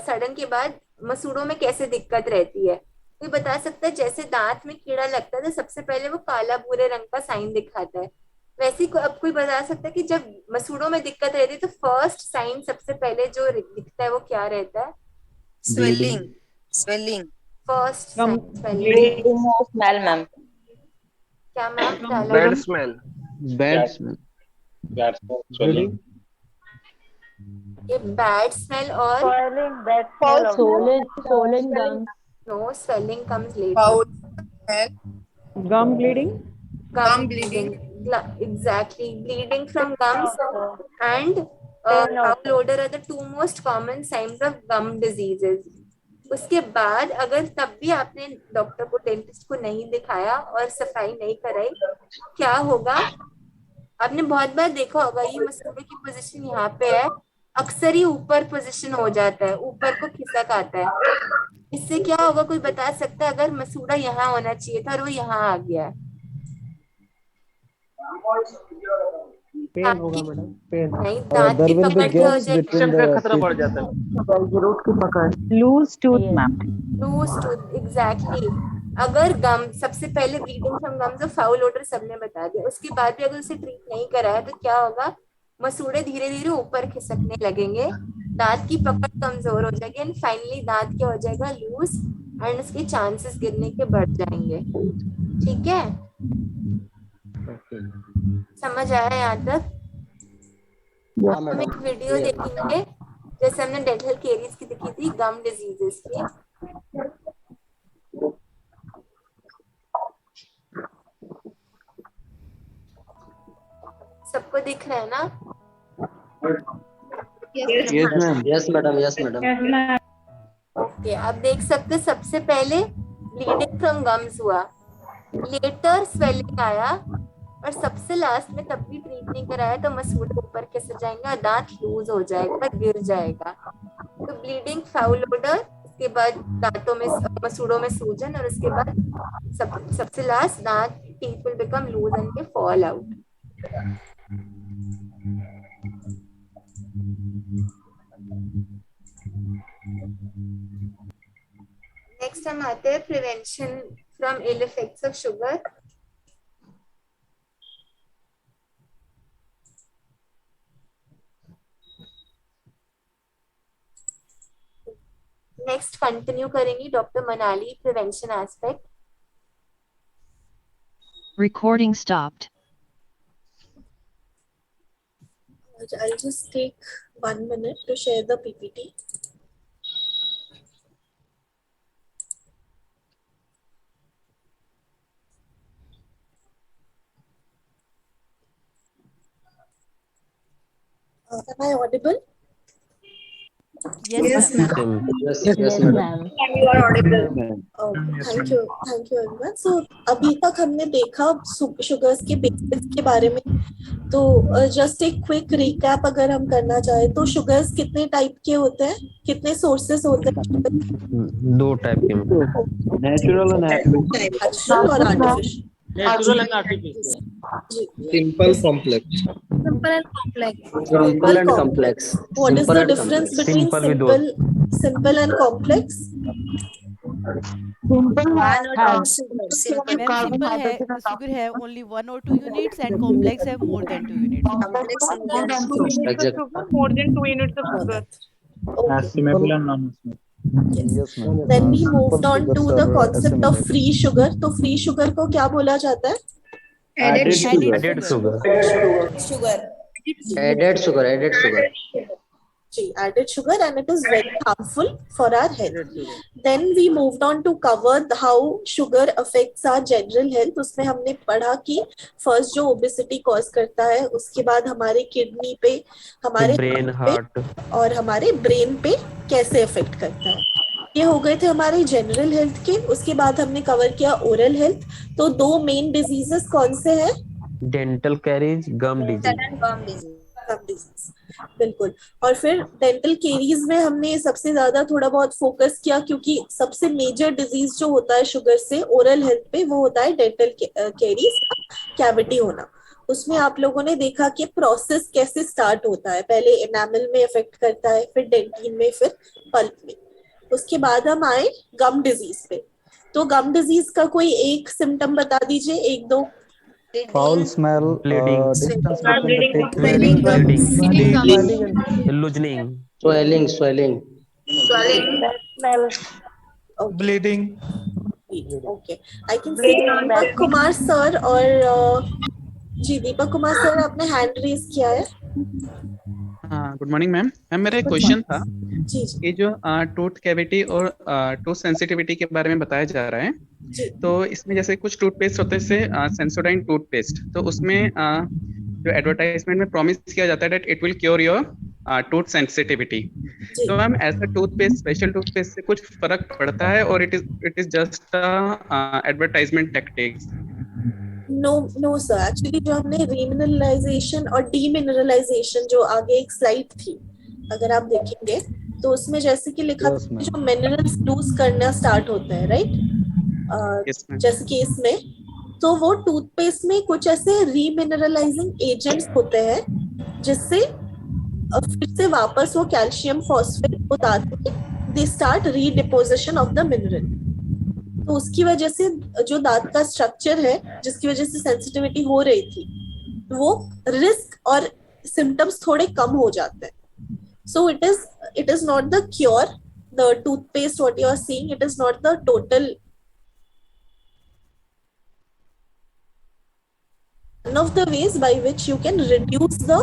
सड़न के बाद मसूड़ों में कैसे दिक्कत रहती है, कोई बता सकता है? जैसे दांत में कीड़ा लगता है तो सबसे पहले वो काला भूरे रंग का साइन दिखाता है, वैसे अब कोई बता सकता है कि जब मसूड़ों में दिक्कत रहती है तो फर्स्ट साइन सबसे पहले जो दिखता है वो क्या रहता है? swelling. First smell ma'am. क्या मैम? बैड स्मेल, ये बैड स्मेल और no, swelling comes later. Gum bleeding. Gum bleeding. Exactly. Bleeding from gums and bowel odor are the 2 most common signs of gum diseases. उसके बाद अगर तब भी आपने doctor को, डेंटिस्ट को नहीं दिखाया और सफाई नहीं कराई, क्या होगा? आपने बहुत बार देखा होगा, ये मसूड़े की पोजीशन यहाँ पे है अक्सर ही ऊपर पोजीशन हो जाता है, ऊपर को खिसक आता है। इससे क्या होगा, कोई बता सकता है? अगर मसूड़ा यहाँ होना चाहिए था और वो यहाँ आ गया, पेन होगा मैडम, पेन। नहीं, दांत की पकड़ क्या हो जाएगी? खतरा बढ़ जाता है। रूट की पकड़, loose tooth ma'am. Loose tooth, exactly. अगर गम, सबसे पहले ब्लीडिंग फ्रॉम गम्स और फाउल ओडर सबने बता दिया, उसके बाद भी अगर उसे ट्रीट नहीं कराया तो क्या होगा, मसूड़े धीरे धीरे ऊपर खिसकने लगेंगे, दांत की पकड़ कमजोर हो जाएगी एंड फाइनली दांत क्या हो जाएगा, लूज, एंड उसके चांसेस गिरने के बढ़ जाएंगे। ठीक है, समझ आया यहाँ तक? हम एक वीडियो देखेंगे जैसे हमने डेंटल केरीज की देखी थी, गम डिजीजेस की। सबको दिख रहा है ना? Yes ma'am, yes madam, yes madam. Okay, आप देख सकते, सबसे पहले ब्लीडिंग फ्रॉम गम्स हुआ, लेटर स्वेलिंग आया, और सबसे लास्ट में तब भी ट्रीट नहीं कराया तो मसूड़े ऊपर खिसक जाएंगे और दांत लूज हो जाएगा, गिर जाएगा। तो ब्लीडिंग, फाउल ओडर, उसके बाद दांतों में, मसूड़ों में सूजन, और उसके बाद सबसे लास्ट दांत, teeth will become loose and they fall out. Next हम आते हैं prevention from ill effects of sugar. Next continue करेंगी doctor Manali, prevention aspect. Recording stopped. I'll just take 1 minute to share the PPT. Am I audible? Yes, ma'am. Yes, madam. You are audible. Thank you very much. So अभी तक हमने देखा sugars के basics के बारे में, तो जस्ट एक क्विक रिकैप अगर हम करना चाहे तो शुगर्स कितने टाइप के होते हैं, कितने सोर्सेस होते हैं? 2 टाइप के, नेचुरल और नेचुरल और artificial. Natural and artificial. Simple, complex. Simple and complex. Simple and complex. What is the difference between simple and complex? Simple sugar have only 1 or 2 units and complex have more than 2 units. Exactly. More than 2 units of sugar. Estimable and non-estimable. Yes. Then we moved on to the concept of free sugar. तो free sugar को क्या बोला जाता है? Added sugar. Added sugar. Added sugar, and it is very harmful for our health. Then we moved on to cover how sugar affects our general health. उसमें हमने पढ़ा कि first जो obesity cause करता है, उसके बाद हमारे किडनी पे, हमारे ब्रेन, हार्ट और हमारे ब्रेन पे कैसे अफेक्ट करता है। ये हो गए थे हमारे जनरल हेल्थ के। उसके बाद हमने कवर किया ओरल हेल्थ। तो 2 मेन डिजीजेस कौन से हैं? डेंटल कैरीज, गम डिजीज। बिल्कुल। और फिर डेंटल केरीज में हमने सबसे ज्यादा थोड़ा बहुत फोकस किया, क्योंकि सबसे मेजर डिजीज जो होता है शुगर से ओरल हेल्थ पे, वो होता है डेंटल केरीज, कैविटी होना। उसमें आप लोगों ने देखा कि प्रोसेस कैसे स्टार्ट होता है, पहले एनामल में इफेक्ट करता है, फिर डेंटिन में, फिर पल्प में। उसके बाद हम आए गम डिजीज पे। तो गम डिजीज का कोई एक सिम्टम बता दीजिए, 1-2। Foul smell, distance between the teeth, loosening, swelling, bleeding. Okay, I can see Deepak Kumar sir और जी दीपक कुमार सर आपने हैंड रेज किया है। हाँ, गुड मॉर्निंग मैम। मेरा एक क्वेश्चन था, ये जो टूथ कैविटी और टूथ सेंसिटिविटी के बारे में बताया जा रहा है, तो इसमें जैसे कुछ टूथपेस्ट होते हैं सेंसोडाइन टूथपेस्ट, तो उसमें जो एडवर्टाइजमेंट में प्रॉमिस किया जाता है that it will cure your tooth sensitivity. तो मैम ऐसा टूथपेस्ट, स्पेशल टूथपेस्ट से कुछ फर्क पड़ता है और it is just advertisement tactics? No sir, actually जो हमने रीमिनरलाइजेशन और डीमिनरलाइजेशन, जो आगे एक स्लाइड थी अगर आप देखेंगे तो उसमें जैसे कि लिखा Yes, था ma'am. जो मिनरल्स लूज करना स्टार्ट होते हैं, राइट? जैसे कि इसमें तो वो टूथपेस्ट में कुछ ऐसे रीमिनरलाइजिंग एजेंट्स होते हैं जिससे फिर से वापस वो कैल्शियम फॉस्फेट वो दांत में they start redeposition of the mineral. तो उसकी वजह से जो दांत का स्ट्रक्चर है जिसकी वजह से सेंसिटिविटी हो रही थी वो रिस्क और सिम्टम्स थोड़े कम हो जाते हैं। So it is not the cure, the toothpaste what you are seeing, it is not the total one of the ways by which you can reduce the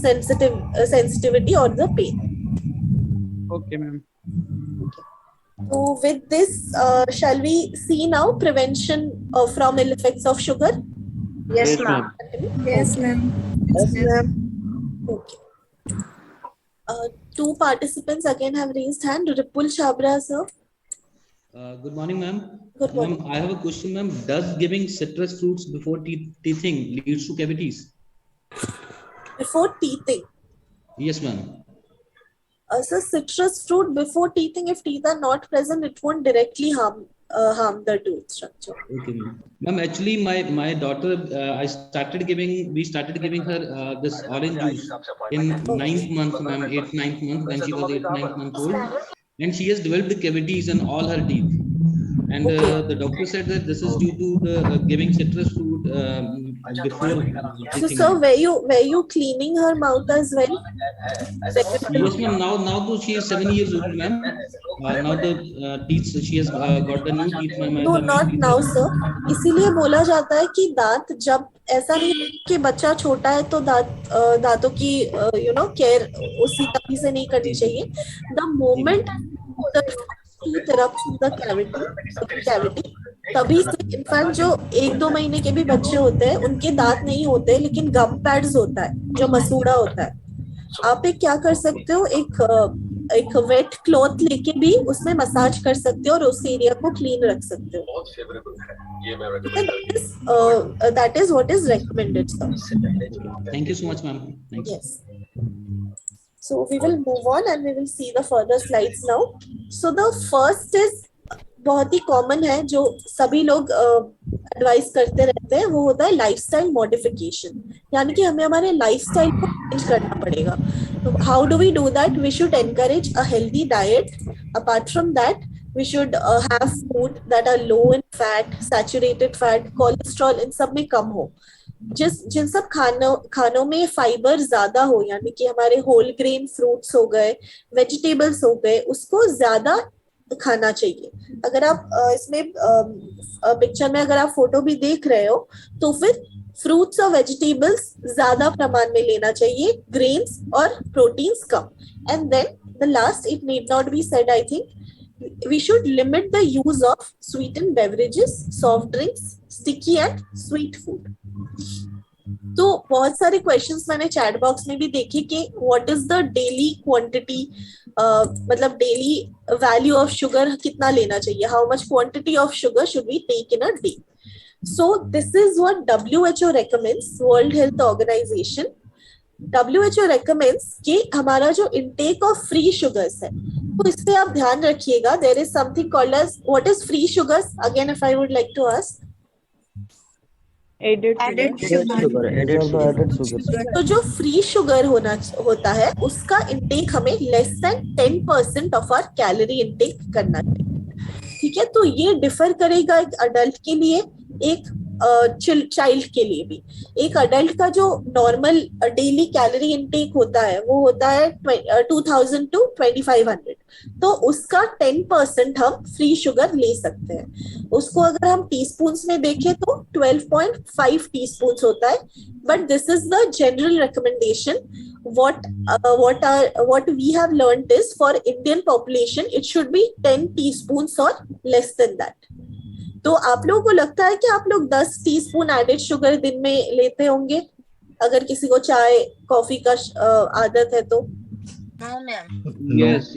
sensitivity or the pain. Okay, ma'am. So with this, shall we see now prevention from ill effects of sugar? Yes, ma'am. Yes, ma'am. Yes, ma'am. Okay. Two participants again have raised hand. Ripul Chabra, sir. Good morning, ma'am. Good morning. Ma'am, I have a question, ma'am. Does giving citrus fruits before teething leads to cavities? Before teething? Yes, ma'am. So citrus fruit before teething, if teeth are not present, it won't directly harm the tooth structure. Okay, ma'am. Ma'am, actually, my daughter, we started giving her this orange juice in 9th month, ma'am, 8th, 9th month, when she was 8th, 9th month old. And she has developed cavities in all her teeth, and the doctor said that this is due to the giving citrus fruit before. So, sir, were you cleaning her mouth as well? Yes, ma'am. Now she is 7 years old, ma'am. Now the teeth, she has got the new teeth, ma'am. No, not now, sir. इसीलिए बोला जाता है कि दांत जब ऐसा नहीं कि बच्चा छोटा है तो दांतों की केयर उसी तरीके से नहीं करनी चाहिए। The moment the tooth erupts in the cavity, तभी से इनफैक्ट जो 1-2 महीने के भी बच्चे होते हैं उनके दांत नहीं होते लेकिन गम पैड्स होता है जो मसूड़ा होता है। आप एक क्या कर सकते हो, एक वेट क्लॉथ लेके भी उसमें मसाज कर सकते हो और उस एरिया को क्लीन रख सकते हो। That is what is recommended, sir. Thank you so much, ma'am. Thank you. Yes. So we will move on and we will see the further slides now. So the first is बहुत ही common है जो सभी लोग advice करते रहते हैं, वो होता है लाइफस्टाइल मॉडिफिकेशन, यानी कि हमें हमारे लाइफस्टाइल को चेंज करना पड़ेगा। तो how do we do that? We should encourage a healthy diet. Apart from that we should have food that are low in fat, saturated fat, cholesterol इन सब में कम हो। जिन सब खानों में फाइबर ज्यादा हो, यानी कि हमारे होल ग्रेन फ्रूट्स हो गए, वेजिटेबल्स हो गए, उसको ज्यादा खाना चाहिए। अगर आप इसमें पिक्चर में अगर आप फोटो भी देख रहे हो तो फिर फ्रूट्स और वेजिटेबल्स ज्यादा प्रमाण में लेना चाहिए, ग्रेन्स और प्रोटीन्स कम। And then the last, it need not be said, I think we should limit the use of sweetened beverages, soft drinks, sticky and sweet food. तो बहुत सारे क्वेश्चंस मैंने चैट बॉक्स में भी देखे कि what is the daily quantity, मतलब daily value of sugar कितना लेना चाहिए, how much quantity of sugar should we take in a day. So this is what WHO recommends, World Health Organisation. WHO recommends कि हमारा जो intake of free sugars है, तो इस पे आप ध्यान रखिएगा। There is something called as, what is free sugars again, if I would like to ask? added sugar। तो जो फ्री शुगर होता है उसका इंटेक हमें less than 10% of our calorie intake करना चाहिए। ठीक है, तो ये डिफर करेगा एक अडल्ट के लिए, एक चाइल्ड के लिए भी। एक अडल्ट का जो नॉर्मल डेली कैलोरी इंटेक होता है वो होता है 2000 to 2500, तो उसका 10% हम फ्री शुगर ले सकते हैं। उसको अगर हम टीस्पून्स में देखें तो 12.5 टीस्पून्स होता है, but this is the general recommendation. what we have learned is for Indian population it should be 10 teaspoons or less than that. तो आप लोगों को लगता है कि आप लोग 10 टीस्पून एडेड शुगर दिन में लेते होंगे अगर किसी को चाय कॉफी का आदत है तो? Yes.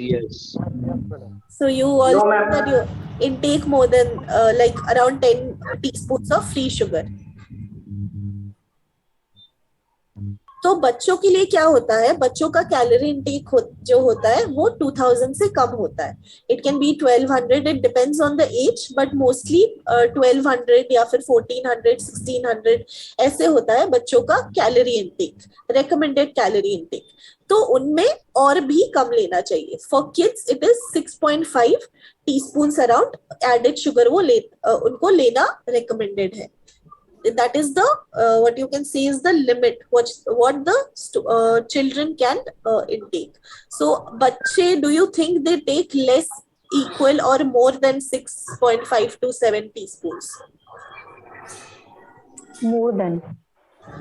So you also that you intake more than like around 10 teaspoons of free sugar. तो बच्चों के लिए क्या होता है, बच्चों का कैलोरी इंटेक जो होता है वो 2000 से कम होता है. It can be 1200, it depends on the age, but mostly 1200 या फिर 1400, 1600 ऐसे होता है बच्चों का calorie intake, recommended calorie intake. तो उनमें और भी कम लेना चाहिए. For kids it is 6.5 teaspoon around added sugar वो उनको लेना रेकमेंडेड है. That is the what you can say is the limit what the children can intake. So bachche, do you think they take less, equal or more than 6.5 to 7 teaspoons?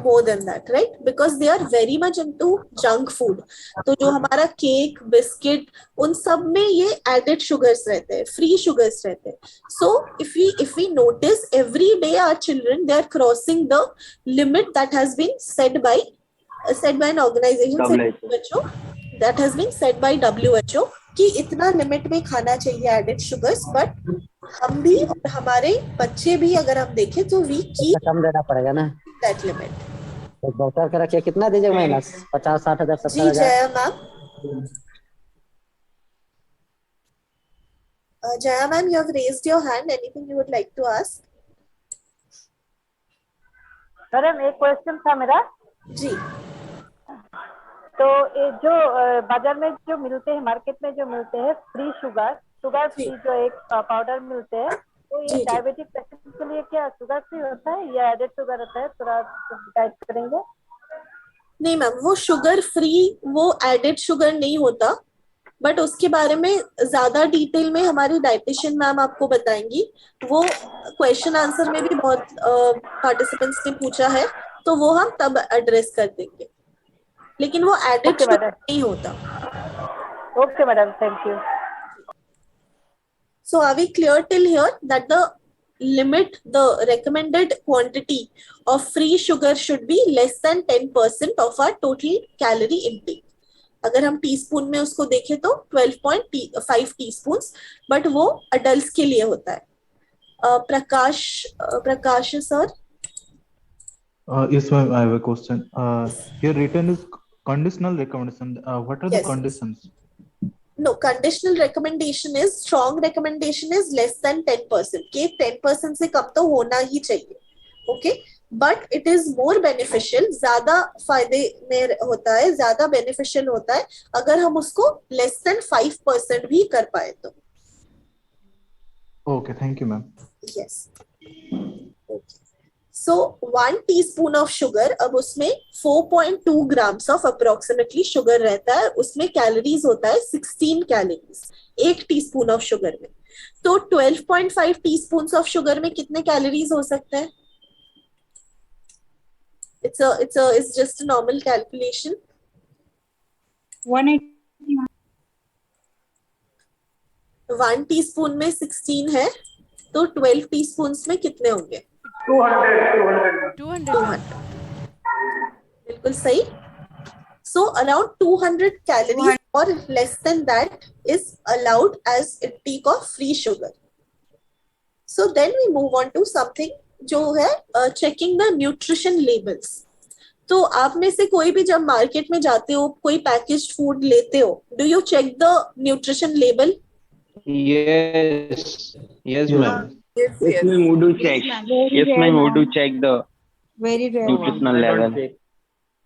More than that, right? Because they are very much into junk food. तो जो हमारा cake, biscuit, उन सब में ये added sugars रहते हैं, free sugars रहते हैं. So if we notice every day our children, they are crossing the limit that has been set by an organization, WHO, that has been set by WHO कि इतना limit में खाना चाहिए added sugars. But हम भी और हमारे बच्चे भी अगर हम देखें तो we keep कम देना पड़ेगा ना that limit. तो डॉक्टर का रखिए कितना दीजिएगा महीना, 50-60 हजार, 70 हजार? जी Jaya ma'am. Jaya ma'am, you have raised your hand. Anything you would like to ask? Madam एक क्वेश्चन था मेरा जी. तो ये जो बाजार में जो मिलते हैं, मार्केट में जो मिलते हैं फ्री शुगर फ्री जो एक पाउडर मिलते हैं, तो ये डायबिटिक पेशेंट के लिए क्या शुगर फ्री होता है या एडेड शुगर होता है, थोड़ा गाइड करेंगे? नहीं मैम, वो शुगर फ्री, वो एडेड शुगर नहीं होता, बट उसके बारे में ज्यादा डिटेल में हमारी डाइटिशियन मैम आपको बताएंगी. वो क्वेश्चन आंसर में भी बहुत पार्टिसिपेंट्स ने पूछा है, तो वो हम तब एड्रेस कर देंगे, लेकिन वो एडेड शुगर नहीं होता. Okay madam, thank you. So are we clear till here that the limit, the recommended quantity of free sugar should be less than 10% of our total calorie intake? अगर हम teaspoon में उसको देखें तो 12.5 teaspoons, but वो adults के लिए होता है. प्रकाश sir. Yes ma'am, I have a question. Here written is conditional recommendation. What are the conditions? No, conditional recommendation is, strong recommendation is less than 10%. के 10% से कम तो होना ही चाहिए. Okay, but it is more beneficial, ज्यादा फायदे में होता है, ज्यादा beneficial होता है अगर हम उसको less than 5% भी कर पाए तो. Okay, thank you ma'am. Yes. Okay. So 1 teaspoon of sugar, अब उसमें 4.2 grams of approximately sugar रहता है, उसमें कैलोरीज होता है 16 कैलोरीज 1 टीस्पून ऑफ शुगर में. तो 12.5 टीस्पून ऑफ शुगर में कितने कैलोरीज हो सकते हैं? It's just a normal calculation. 180. 1 teaspoon में 16 है, तो 12 टीस्पून में कितने होंगे? 200. बिल्कुल सही. So around 200 calories or less than that is allowed as intake of free sugar. So then we move on to something जो है checking the nutrition labels. तो आप में से कोई भी जब मार्केट में जाते हो, कोई पैकेज्ड फूड लेते हो, do you check the nutrition label? Yes ma'am. Yes ma'am, we do check. Yes ma'am, we do check the nutritional level.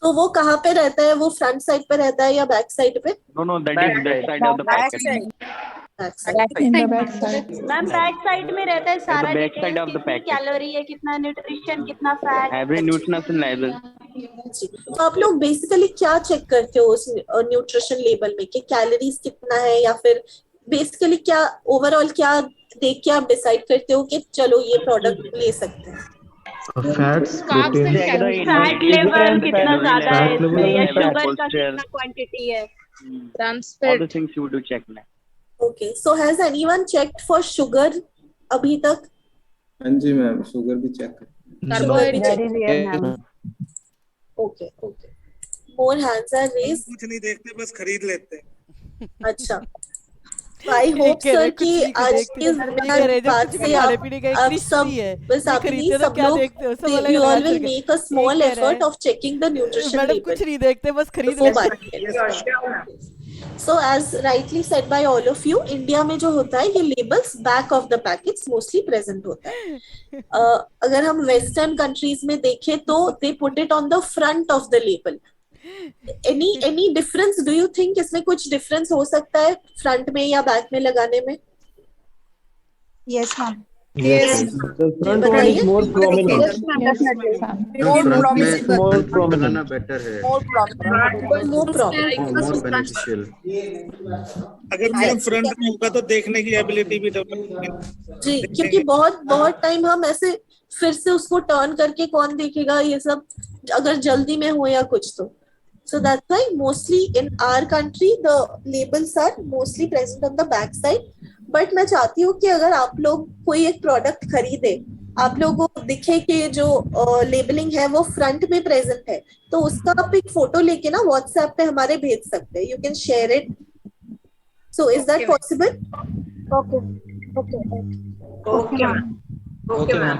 तो वो कहाँ पे रहता है? वो फ्रंट साइड पे रहता है या बैक साइड पे? No, that is back side of the packet. Ma'am back side में रहता है सारा back side of the कितनी packet. कैलोरी है, कितना न्यूट्रिशन, कितना फैट, Every nutritional level. तो आप लोग बेसिकली क्या चेक करते हो उस न्यूट्रिशन लेबल में कि कैलोरीज कितना है, या फिर बेसिकली क्या ओवरऑल क्या देख के आप डिसाइड करते हो कि चलो ये प्रोडक्ट ले सकते हैं? Fats, protein. फैट लेवल कितना ज्यादा है इसमें, या शुगर का कितना क्वांटिटी है, All the things you do check now. Okay, so has anyone checked for sugar अभी तक? हाँ जी मैम, शुगर भी चेक कर. Okay. More hands are raised. कुछ नहीं देखते, बस खरीद लेते हैं. अच्छा. I hope कह sir रहे कि कुछ नहीं आज देखते की इस ये कह रहे जब बात कुछ से भी खाने पीने का आप लिस्ट सब नहीं है बस ये आप नहीं खरीदते तो सब क्या लोग देखते हो सब अलग you अलग all answer will make a small कह रहा effort है of checking the nutrition madam label कुछ नहीं देखते बस खरीद before लेते हैं। buying it. So as rightly said by all of you, India में जो होता है ये labels back of the packets mostly present होता है। अगर हम Western countries में देखें तो they put it on the front of the label. Any difference? Do you think इसमें कुछ difference हो सकता है front में या back में लगाने में? Yes, ma'am. Yes, the front one is more prominent. Yes, ma'am. Definitely. More prominent. more prominent. better है More prominent. more beneficial अगर मैम फ्रंट में होगा तो देखने की एबिलिटी भी डेवलप जी, क्योंकि बहुत टाइम हम ऐसे फिर से उसको टर्न करके कौन देखेगा ये सब अगर जल्दी में हो या कुछ तो so that's why mostly in our country the labels are mostly present on the back side but मैं चाहती हूँ कि अगर आप लोग कोई एक प्रोडक्ट खरीदे आप लोगों को दिखे कि जो लेबलिंग है वो फ्रंट में प्रेजेंट है तो उसका आप एक फोटो लेके ना व्हाट्सएप पे हमारे भेज सकते हैं you can share it so is that possible okay ma'am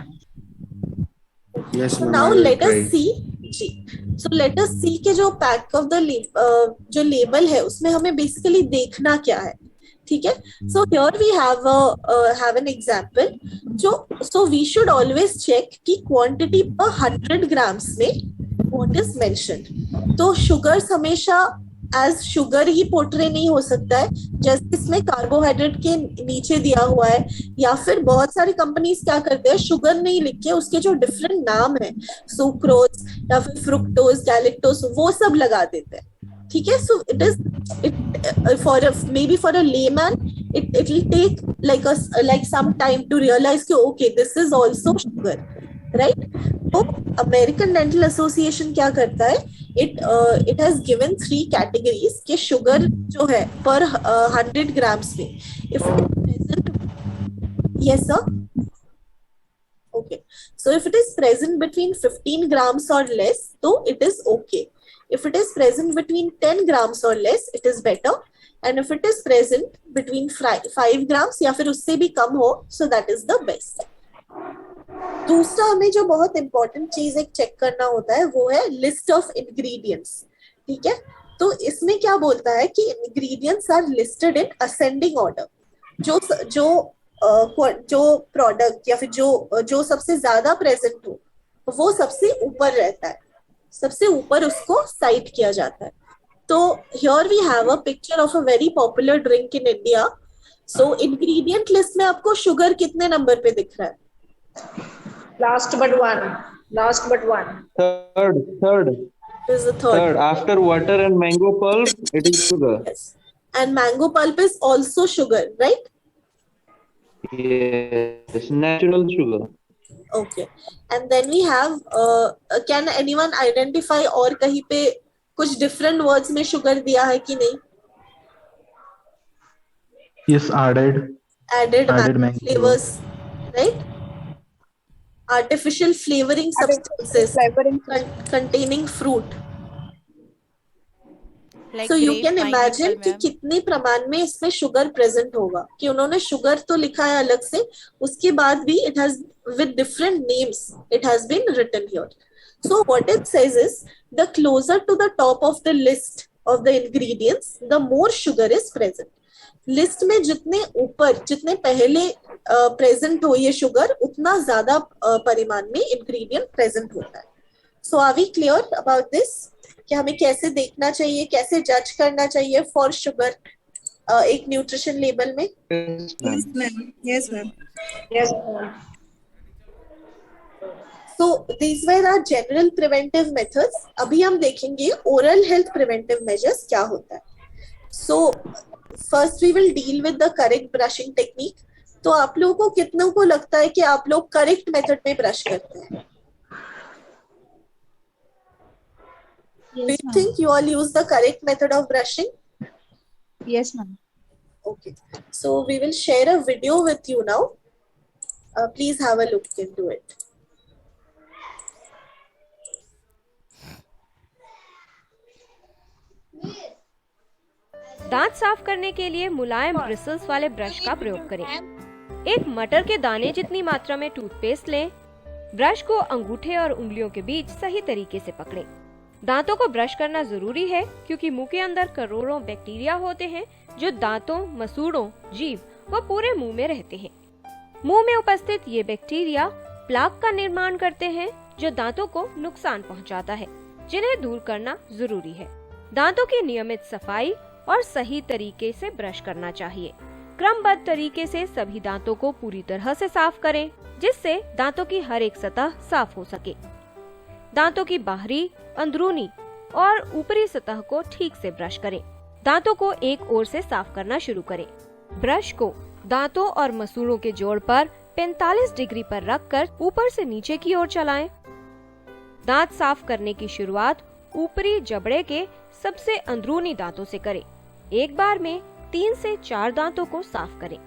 yes So ma'am now I will let us try. see ji so let us see के जो पैक ऑफ द जो लेबल है उसमें हमें बेसिकली देखना क्या है ठीक है so here we have an example जो so we should always check कि quantity per 100 grams में what is mentioned तो sugars हमेशा एज शुगर ही पोर्ट्रे नहीं हो सकता है जैसे इसमें कार्बोहाइड्रेट के नीचे दिया हुआ है या फिर बहुत सारी कंपनीज क्या करते हैं शुगर नहीं लिख के उसके जो डिफरेंट नाम है सुक्रोज या फिर फ्रुक्टोज गैलेक्टोज वो सब लगा देते हैं ठीक है so it is for maybe for a layman it will take like some time to realise कि okay this is also sugar right तो अमेरिकन डेंटल एसोसिएशन क्या करता है इट हैज गिवन 3 कैटेगरीज के शुगर जो है पर 100 grams में if yes sir okay so if it is present between 15 grams or less so it is okay if it is present between 10 grams or less it is better and if it is present between 5 grams या फिर उससे भी कम हो so that is the best दूसरा हमें जो बहुत important चीज एक चेक करना होता है वो है लिस्ट ऑफ इंग्रेडिएंट्स ठीक है तो इसमें क्या बोलता है कि ingredients are listed in ascending order जो प्रोडक्ट या फिर जो सबसे ज्यादा प्रेजेंट हो वो सबसे ऊपर रहता है सबसे ऊपर उसको साइट किया जाता है तो here we have a picture of a very popular drink in India so ingredient list में आपको शुगर कितने नंबर पे दिख रहा है Last but one. Third. It is the third. After water and mango pulp, it is sugar. Yes. And mango pulp is also sugar, right? Yes, natural sugar. Okay. And then we have, can anyone identify और कहीं पे कुछ different words में sugar दिया है कि नहीं? Yes, added mango flavors, right? Artificial flavoring substances containing fruit. Like so you grape, can imagine pineapple, कि कितने प्रमाण में इसमें शुगर प्रेजेंट होगा कि उन्होंने शुगर तो लिखा है अलग से उसके बाद भी it has with different names it has been written here. So what it says is the closer to the top of the list of the ingredients the more sugar is present. List में जितने ऊपर जितने पहले present हो ये sugar उतना ज्यादा परिमाण में इंग्रेडिएंट प्रेजेंट होता है so are we clear about this कि हमें कैसे देखना चाहिए कैसे जज करना चाहिए फॉर शुगर एक न्यूट्रिशन लेबल में Yes, ma'am. So these were our general preventive methods. अभी हम देखेंगे oral health preventive measures क्या होता है. So first we will deal with the correct brushing technique. तो आप लोगों को कितनों को लगता है कि आप लोग करेक्ट मेथड में ब्रश करते हैं? Do you think you all use the correct method of brushing? Yes, ma'am. Okay. So we will share a video with you now. Please have a look into it. दांत साफ करने के लिए मुलायम bristles वाले brush का प्रयोग करें। एक मटर के दाने जितनी मात्रा में टूथपेस्ट लें। ब्रश को अंगूठे और उंगलियों के बीच सही तरीके से पकड़ें। दांतों को ब्रश करना जरूरी है क्योंकि मुंह के अंदर करोड़ों बैक्टीरिया होते हैं जो दांतों, मसूड़ों, जीभ व पूरे मुंह में रहते हैं। मुंह में उपस्थित ये बैक्टीरिया प्लाक का निर्माण करते हैं जो दांतों को नुकसान पहुंचाता है, जिन्हें दूर करना जरूरी है। दांतों की नियमित सफाई और सही तरीके से ब्रश करना चाहिए। क्रमबद्ध तरीके से सभी दांतों को पूरी तरह से साफ करें जिससे दांतों की हर एक सतह साफ हो सके। दांतों की बाहरी, अंदरूनी और ऊपरी सतह को ठीक से ब्रश करें। दांतों को एक ओर से साफ करना शुरू करें। ब्रश को दांतों और मसूड़ों के जोड़ पर 45 डिग्री पर रखकर ऊपर से नीचे की ओर चलाएं। दांत साफ करने की शुरुआत ऊपरी जबड़े के सबसे अंदरूनी दांतों से करें। एक बार में 3 से 4 दांतों को साफ करें।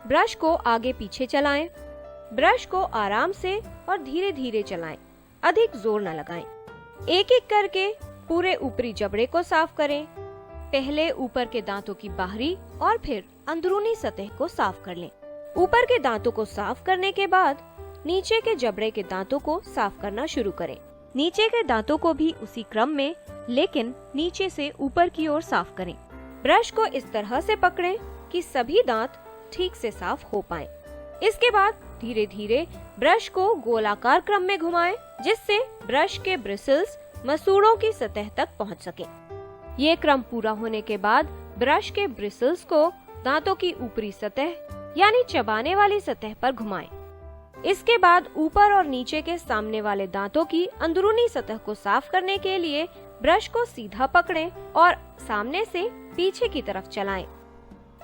ब्रश को आगे पीछे चलाएं। ब्रश को आराम से और धीरे धीरे चलाएं, अधिक जोर न लगाएं। एक एक करके पूरे ऊपरी जबड़े को साफ करें। पहले ऊपर के दांतों की बाहरी और फिर अंदरूनी सतह को साफ कर लें। ऊपर के दांतों को साफ करने के बाद नीचे के जबड़े के दांतों को साफ करना शुरू करें। नीचे के दांतों को भी उसी क्रम में, लेकिन नीचे से ऊपर की ओर साफ करें। ब्रश को इस तरह से पकड़ें कि सभी दांत ठीक से साफ हो पाएं। इसके बाद धीरे धीरे ब्रश को गोलाकार क्रम में घुमाएं, जिससे ब्रश के ब्रिसल्स मसूड़ों की सतह तक पहुंच सके। ये क्रम पूरा होने के बाद ब्रश के ब्रिसल्स को दांतों की ऊपरी सतह यानी चबाने वाली सतह पर घुमाएं। इसके बाद ऊपर और नीचे के सामने वाले दांतों की अंदरूनी सतह को साफ करने के लिए ब्रश को सीधा पकड़ें और सामने से पीछे की तरफ चलाएं।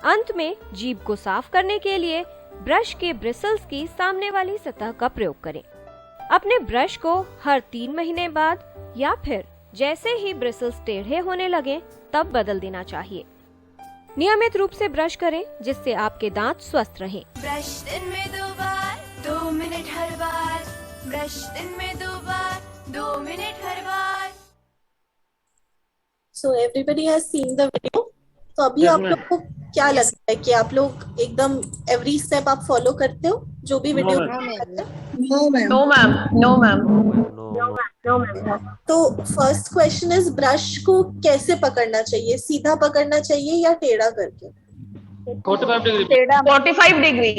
अंत में जीभ को साफ करने के लिए ब्रश के ब्रिसल्स की सामने वाली सतह का प्रयोग करें। अपने ब्रश को हर 3 महीने बाद या फिर जैसे ही ब्रिसल्स टेढ़े होने लगे तब बदल देना चाहिए। नियमित रूप से ब्रश करें जिससे आपके दांत स्वस्थ रहें। ब्रश दिन में 2 बार, 2 मिनट हर बार। ब्रश दिन में 2 बार, 2 minute her bar. So everybody has seen the video. तो अभी आप लोग को क्या लगता है कि आप लोग एकदम एवरी स्टेप आप फॉलो करते हो जो भी वीडियो? No ma'am. तो फर्स्ट क्वेश्चन इज ब्रश को कैसे पकड़ना चाहिए? सीधा पकड़ना चाहिए या टेढ़ा करके? 45 डिग्री टेढ़ा 45 डिग्री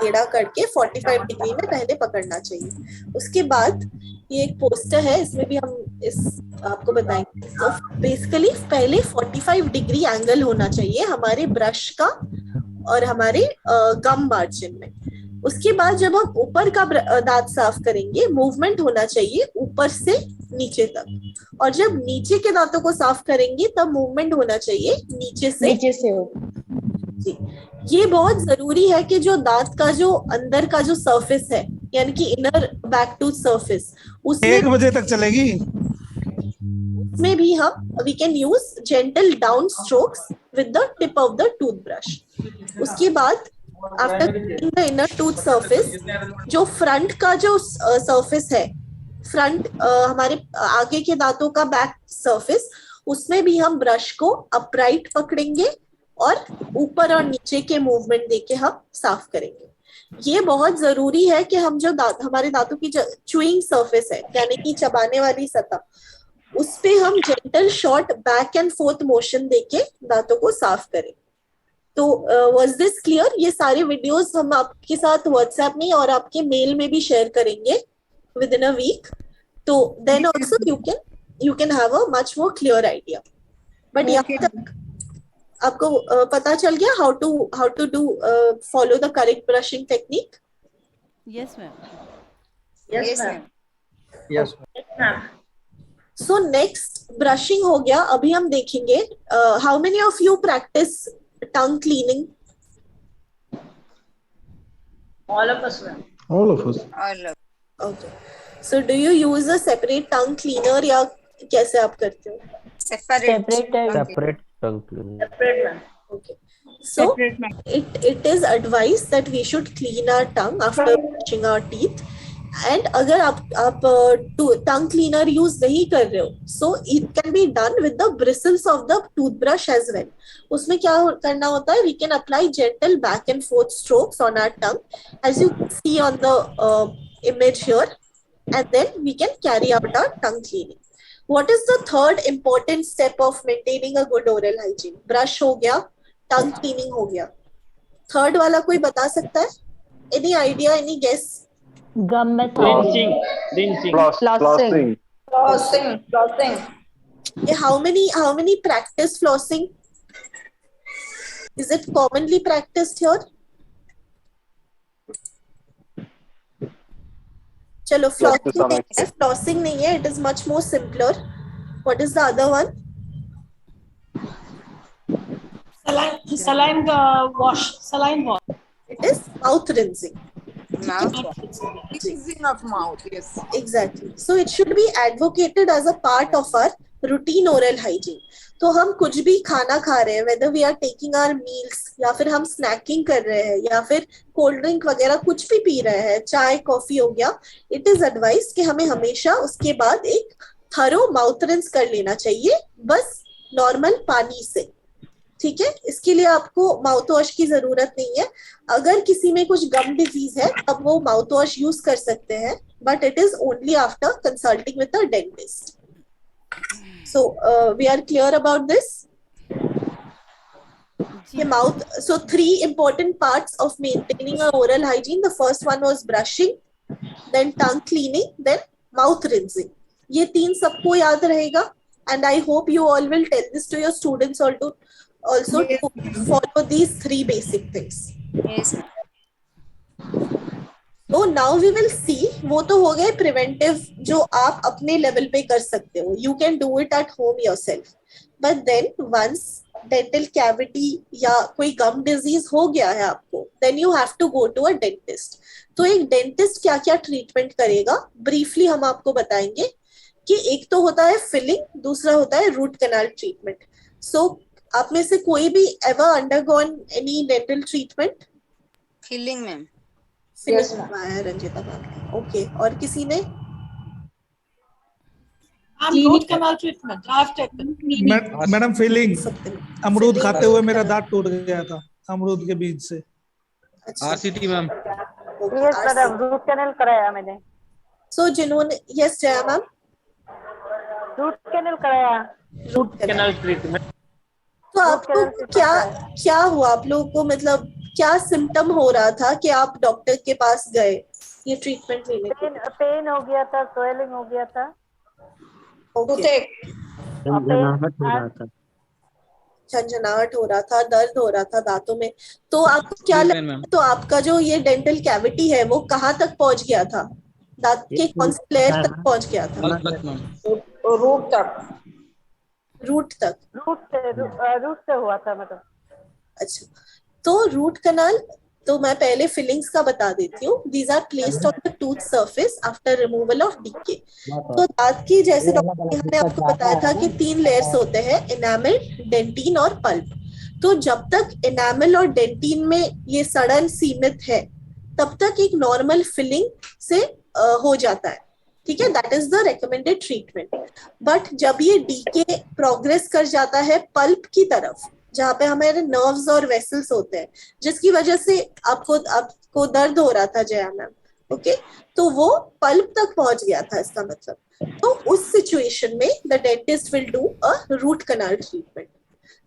टेढ़ा करके 45 डिग्री में पहले पकड़ना चाहिए। उसके बाद ये एक पोस्टर है, इसमें भी हम इस आपको बताएंगे। तो बेसिकली पहले 45 डिग्री एंगल होना चाहिए हमारे ब्रश का और हमारे गम मार्जिन में। उसके बाद जब हम ऊपर का दांत साफ करेंगे, मूवमेंट होना चाहिए ऊपर से नीचे तक, और जब नीचे के दांतों को साफ करेंगे तब मूवमेंट होना चाहिए नीचे से जी। ये बहुत जरूरी है कि जो दांत का जो अंदर का जो सरफेस है यानी कि इनर बैक टूथ सरफेस, उसमें 1 बजे तक चलेगी। में भी हम we can use gentle down strokes with the tip of the toothbrush. उसके बाद after cleaning the inner tooth surface, जो फ्रंट का जो सरफेस है, फ्रंट हमारे आगे के दांतों का बैक सरफेस, उसमें भी हम ब्रश को अपराइट पकड़ेंगे और ऊपर और नीचे के मूवमेंट देके हम साफ करेंगे। ये बहुत जरूरी है कि हम जो हमारे दांतों की च्यूइंग सरफेस है यानी कि चबाने वाली सतह, उस पे हम gentle short back and fourth motion देके दांतों को साफ करें। तो वाज दिस क्लियर? ये सारे वीडियोस हम आपके साथ व्हाट्सएप में और आपके मेल में भी शेयर करेंगे विद इन अ वीक। तो then also you can have a much more clear idea. But यहाँ तक आपको पता चल गया how to do follow the correct brushing technique? Yes ma'am. Yes ma'am. So next brushing हो गया। अभी हम देखेंगे how many of you practise tongue cleaning? All of us, ma'am. All of us. Okay. So do you use a separate tongue cleaner या कैसे आप करते हो? Separate tongue cleaner. Separate, ma'am. Okay. So it is advised that we should clean our tongue after brushing our teeth. And अगर आप tongue cleaner use नहीं कर रहे हो, so it can be done with the bristles of the toothbrush as well. उसमें क्या करना होता है, we can apply gentle back and forth strokes on our tongue as you see on the image here, and then we can carry out our tongue cleaning. What is the third important step of maintaining a good oral hygiene? Brush हो गया, tongue cleaning हो गया. Third वाला कोई बता सकता है? Any idea, any guess? Gum में Flossing. Yeah, how many practice flossing? Is it commonly practiced here? चलो flossing नहीं है, it is much more simpler. What is the other one? Saline wash. It is mouth rinsing. Rinsing of mouth, yes. Exactly. So it should be advocated as a part of our routine oral hygiene. तो हम कुछ भी खाना खा रहे हैं, whether we are taking our meals या फिर हम snacking कर रहे हैं या फिर कोल्ड ड्रिंक वगैरह कुछ भी पी रहे हैं, चाय कॉफी हो गया, इट इज एडवाइस कि हमें हमेशा उसके बाद एक थरो माउथ रिंस कर लेना चाहिए, बस नॉर्मल पानी से. ठीक है, इसके लिए आपको माउथ वॉश की जरूरत नहीं है. अगर किसी में कुछ गम डिजीज है तब वो माउथ वॉश यूज कर सकते हैं, but it is only after consulting with a dentist. So we are clear about this. The mouth. So 3 important parts of maintaining our oral hygiene. The first one was brushing, then tongue cleaning, then mouth rinsing. ये 3 सबको याद रहेगा, and I hope you all will tell this to your students also to follow these 3 basic things. Yes. तो now we will see, वो तो हो गए preventive जो आप अपने लेवल पे कर सकते हो, you can do it at home yourself. But then once dental cavity या कोई गम डिजीज हो गया है आपको, then you have to go to a dentist. तो एक डेंटिस्ट क्या क्या ट्रीटमेंट करेगा, ब्रीफली हम आपको बताएंगे कि एक तो होता है फिलिंग, दूसरा होता है रूट कैनाल ट्रीटमेंट. सो आप में से कोई भी ever undergone any dental treatment? Filling ma'am. Yes, Ranjita ma'am. Okay, और किसी ने? Root canal treatment I have taken. Madam filling, अमरूद खाते हुए मेरा दांत टूट गया था अमरूद के बीज से. RCT ma'am. Yes madam, root canal कराया मैंने. सो जिन्होंने, yes Jaya ma'am, root canal कराया. Root canal treatment. तो आपको क्या हुआ, आप लोगों को मतलब क्या सिम्टम हो रहा था कि आप डॉक्टर के पास गए ये ट्रीटमेंट लेने के? पेन हो गया था, स्वेलिंग हो गया था. झंझनाहट हो रहा था, दर्द हो रहा था दांतों में. तो आपको क्या लगा, तो आपका जो ये डेंटल कैविटी है वो कहाँ तक पहुंच गया था, दांत के कौन से लेयर तक पहुंच गया था? रूट से हुआ था मतलब. अच्छा, तो रूट कैनाल, तो मैं पहले फिलिंग्स का बता देती हूँ. These are placed on the tooth surface after removal of decay. तो दांत की, जैसे डॉक्टर ने आपको बताया था कि 3 लेयर्स होते हैं, एनामल, डेंटिन और पल्प. तो जब तक एनामल और डेंटिन में ये सड़न सीमित है तब तक एक नॉर्मल फिलिंग से हो जाता है. ठीक है, that is the recommended treatment. But जब ये डीके प्रोग्रेस कर जाता है पल्प की तरफ, जहाँ पे हमारे नर्व्स और वेसल्स होते हैं, जिसकी वजह से आपको दर्द हो रहा था जया मैम, ओके, तो वो पल्प तक पहुंच गया था इसका मतलब. तो उस सिचुएशन में the dentist will do a root canal treatment.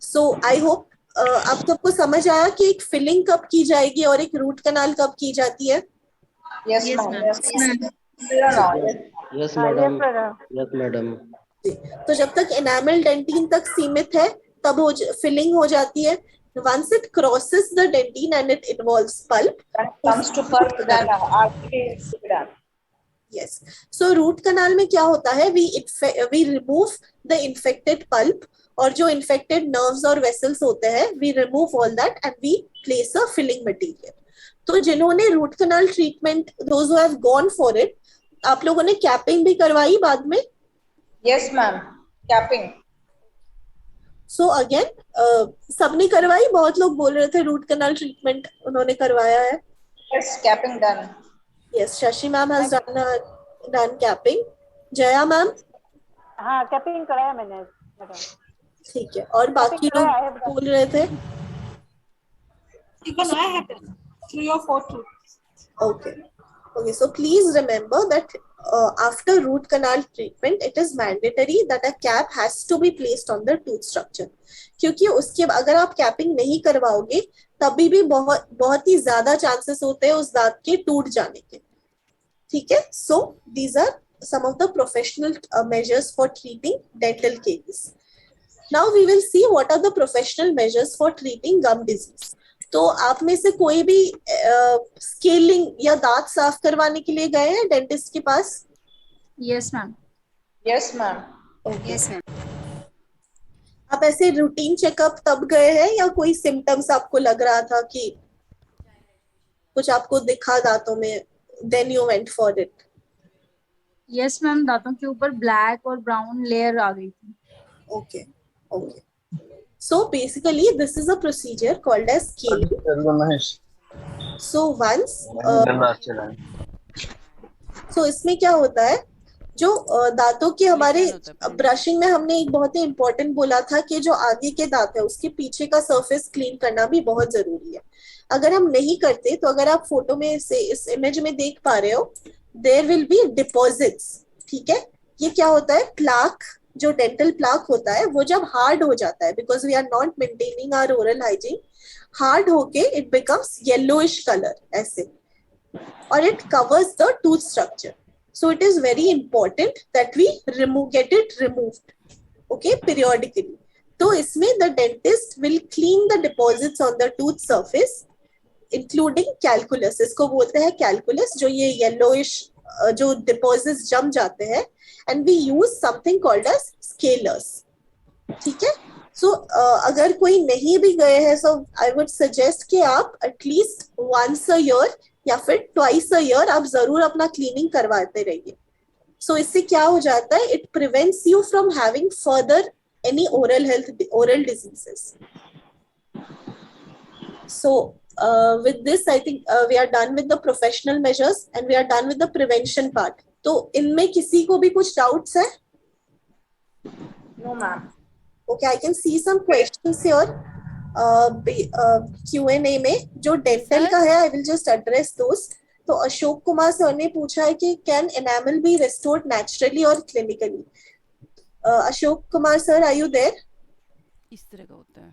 So I hope आप सबको समझ आया कि एक फिलिंग कब की जाएगी और एक रूट कैनाल कब की जाती है. Yes madam. तो जब तक एनामल डेंटिन तक सीमित है तब फिलिंग हो जाती है. Once it crosses the dentine and it involves pulp, comes to pulp, then yes. So root canal में क्या होता है, we remove the infected pulp, और जो infected nerves और vessels होते हैं, we remove all that and we place a filling material. तो जिन्होंने root canal treatment, those who have gone for it, आप लोगों ने कैपिंग भी करवाई बाद में? Yes ma'am, capping. So again सबने करवाई, बहुत लोग बोल रहे थे रूट कैनाल ट्रीटमेंट उन्होंने करवाया है. Yes, capping done. Yes, Shashi ma'am has done capping. Jaya ma'am? हाँ कैपिंग कराया मैंने मैडम। ठीक है, और बाकी लोग बोल रहे थे? Even I have done 3 or 4 truths. Okay. Okay, so please remember that after root canal treatment, it is mandatory that a cap has to be placed on the tooth structure. क्योंकि उसके अगर आप कैपिंग नहीं करवाओगे तभी भी बहुत ही ज्यादा चांसेस होते हैं उस दांत के टूट जाने के। ठीक है, so these are some of the professional measures for treating dental caries. Now we will see what are the professional measures for treating gum disease. तो आप में से कोई भी स्केलिंग या दांत साफ करवाने के लिए गए हैं डेंटिस्ट के पास? Yes ma'am. Yes ma'am. Yes ma'am. आप ऐसे रूटीन चेकअप तब गए हैं या कोई सिम्टम्स आपको लग रहा था कि कुछ आपको दिखा दांतों में, then you went for it? Yes ma'am, दांतों के ऊपर ब्लैक और ब्राउन लेयर आ गई थी। Okay okay, so basically this is a procedure called as scaling. So once so इसमें क्या होता है, जो दांतों के हमारे ब्रशिंग में हमने एक बहुत ही इम्पोर्टेंट बोला था कि जो आगे के दांत है उसके पीछे का सरफेस क्लीन करना भी बहुत जरूरी है। अगर हम नहीं करते तो अगर आप फोटो में से इस इमेज में देख पा रहे हो, देयर विल बी डिपॉजिट्स। ठीक है, ये क्या होता है, प्लाक, जो डेंटल प्लाक होता है वो जब हार्ड हो जाता है, because we are not maintaining our oral hygiene, hard होके इट बिकम्स येलोइश कलर ऐसे, और it covers the tooth structure. So it is very important that we get it removed, okay, periodically. तो इसमें the dentist will clean the deposits on the tooth surface, including calculus. इसको बोलते हैं calculus, जो ये yellowish जो deposits जम जाते हैं, and we use something called as scalers. ठीक है? So अगर कोई नहीं भी गए हैं, so I would suggest कि आप at least once a year या फिर ट्वाइस अ ईयर आप जरूर अपना क्लीनिंग करवाते रहिए. सो इससे क्या हो जाता है, it prevents you from having further any oral diseases. So with this I think we are done with the professional measures and we are done with the prevention part. तो इनमें किसी को भी कुछ doubts है? No ma'am. Okay, I can see some questions here. Q&A में जो dental का है, I will just address those. तो अशोक कुमार सर ने पूछा है कि can enamel be restored naturally or clinically? Ashok Kumar sir, are you there? इस तरह का होता है.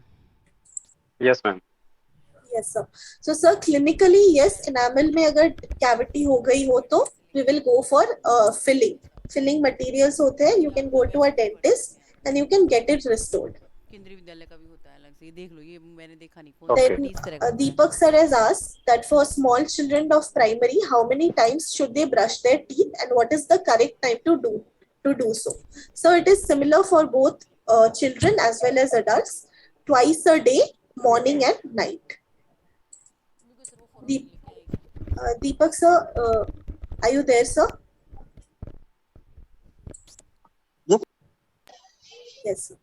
Yes ma'am. Yes sir. So sir, clinically yes, enamel में अगर cavity हो गई हो तो we will go for filling. Filling materials होते हैं. You can go to a dentist and you can get it restored. केंद्रीय विद्यालय का भी होता है अलग से, देख लो, ये मैंने देखा नहीं. Then Deepak sir has asked that for small children of primary, how many times should they brush their teeth and what is the correct time to do so? So it is similar for both children as well as adults, twice a day, morning and night. Deepak sir, are you there sir? Yes sir.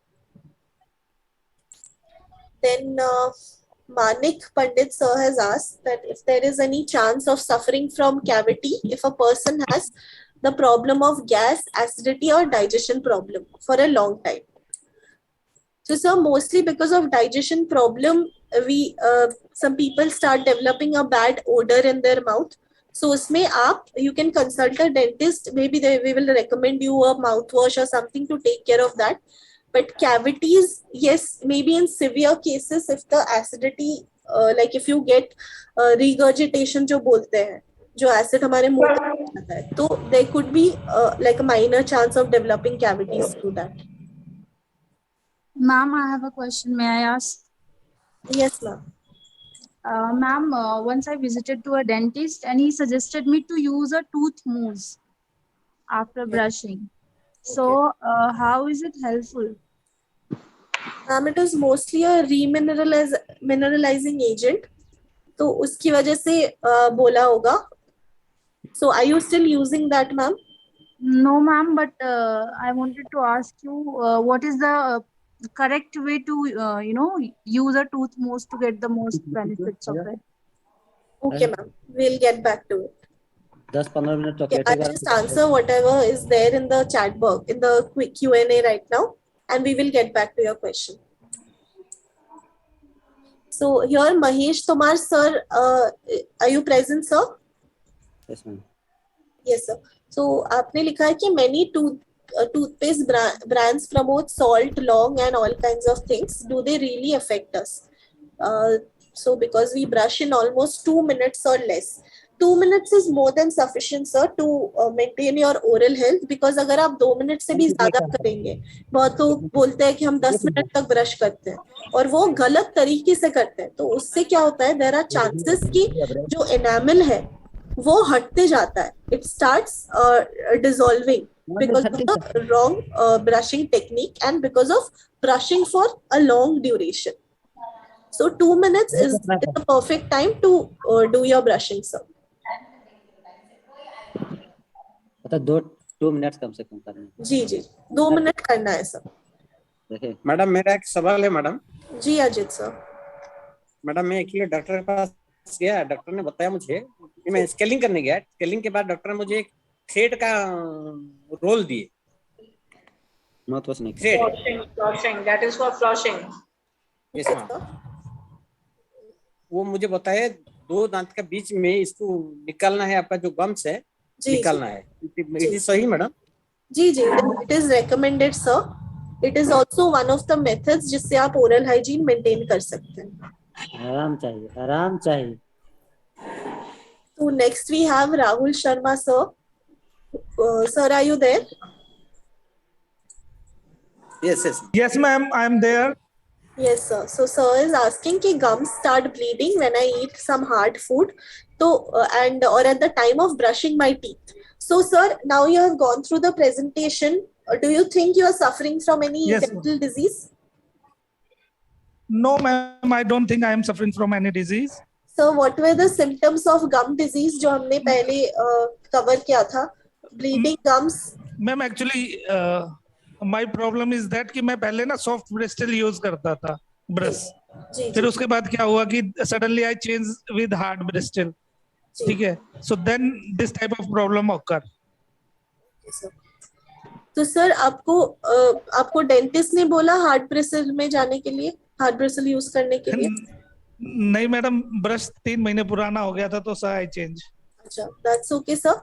Then Manik Pandit sir has asked that if there is any chance of suffering from cavity if a person has the problem of gas, acidity or digestion problem for a long time. So sir, mostly because of digestion problem, we some people start developing a bad odor in their mouth. So usme you can consult a dentist. Maybe we will recommend you a mouthwash or something to take care of that. But cavities, yes, maybe in severe cases, if the acidity, like if you get regurgitation, जो बोलते हैं, जो acid हमारे मुंह में आता है, तो there could be like a minor chance of developing cavities through that. Ma'am, I have a question. May I ask? Yes, ma'am. Ma'am, once I visited to a dentist and he suggested me to use a tooth mousse after brushing. So, how is it helpful? Ma'am, it is mostly a remineralizing agent. तो उसकी वजह से बोला होगा. So, are you still using that, ma'am? No, ma'am. But I wanted to ask you, what is the correct way to, use a tooth mousse to get the most benefits of it? Okay, ma'am. We'll get back to it. 10-15 minute Okay, chocolate I'll just answer whatever is there in the chat box, in the quick Q&A right now, and we will get back to your question. So here, Mahesh Tomar sir, are you present, sir? Yes, ma'am. Yes, sir. So आपने लिखा है कि many toothpaste brands promote salt, long, and all kinds of things. Do they really affect us? So because we brush in almost 2 minutes or less. 2 minutes is more than sufficient, sir, to maintain your oral health. Because अगर आप 2 minute से भी ज्यादा करेंगे, बहुत लोग बोलते हैं कि हम 10 मिनट तक ब्रश करते हैं और वो गलत तरीके से करते हैं, तो उससे क्या होता है, देयर आर चांसेस कि जो एनामल है वो हटते जाता है. It starts dissolving because of the wrong brushing technique and because of brushing for a long duration. So 2 minutes is the perfect time to do your brushing, sir. मतलब 2 minute कम से कम करना. जी जी 2 मिनट करना है सर. देखिए madam, मेरा एक सवाल है मैडम. जी अजित सर. मैडम, मैं एक्चुअली डॉक्टर के पास गया, डॉक्टर ने बताया मुझे कि मैं स्केलिंग करने गया. स्केलिंग के बाद डॉक्टर ने मुझे एक थ्रेड का रोल दिए. माउथ नहीं. Flossing, that is for flossing. Yes ma'am. वो मुझे बताया 2 दांत के बीच में इसको निकालना है, आपका जो गम्स है निकालना है. इट इज सही मैडम? जी जी, it is recommended sir. It is also one of the methods जिससे आप ओरल हाइजीन मेंटेन कर सकते हैं. आराम चाहिए, आराम चाहिए. So next we have Rahul Sharma sir. Sir, are you there? Yes ma'am, I am there. Yes sir. So sir is asking कि gums start bleeding when I eat some hard food, so and or at the time of brushing my teeth. So sir, now you have gone through the presentation. Do you think you are suffering from any dental disease? No ma'am, I don't think I am suffering from any disease. So what were the symptoms of gum disease जो हमने पहले cover किया था? Bleeding gums. Ma'am, actually my problem is that कि मैं पहले ना soft bristle use करता था ब्रश. फिर उसके बाद क्या हुआ कि suddenly I changed with hard bristle. ठीक है. So then this type of problem occur. तो सर आपको डेंटिस्ट ने बोला हार्ड ब्रिसल में जाने के लिए, हार्ड ब्रिसल यूज करने के लिए? नहीं मैडम, ब्रश 3 महीने पुराना हो गया था तो सर आई चेंज. अच्छा, that's okay sir.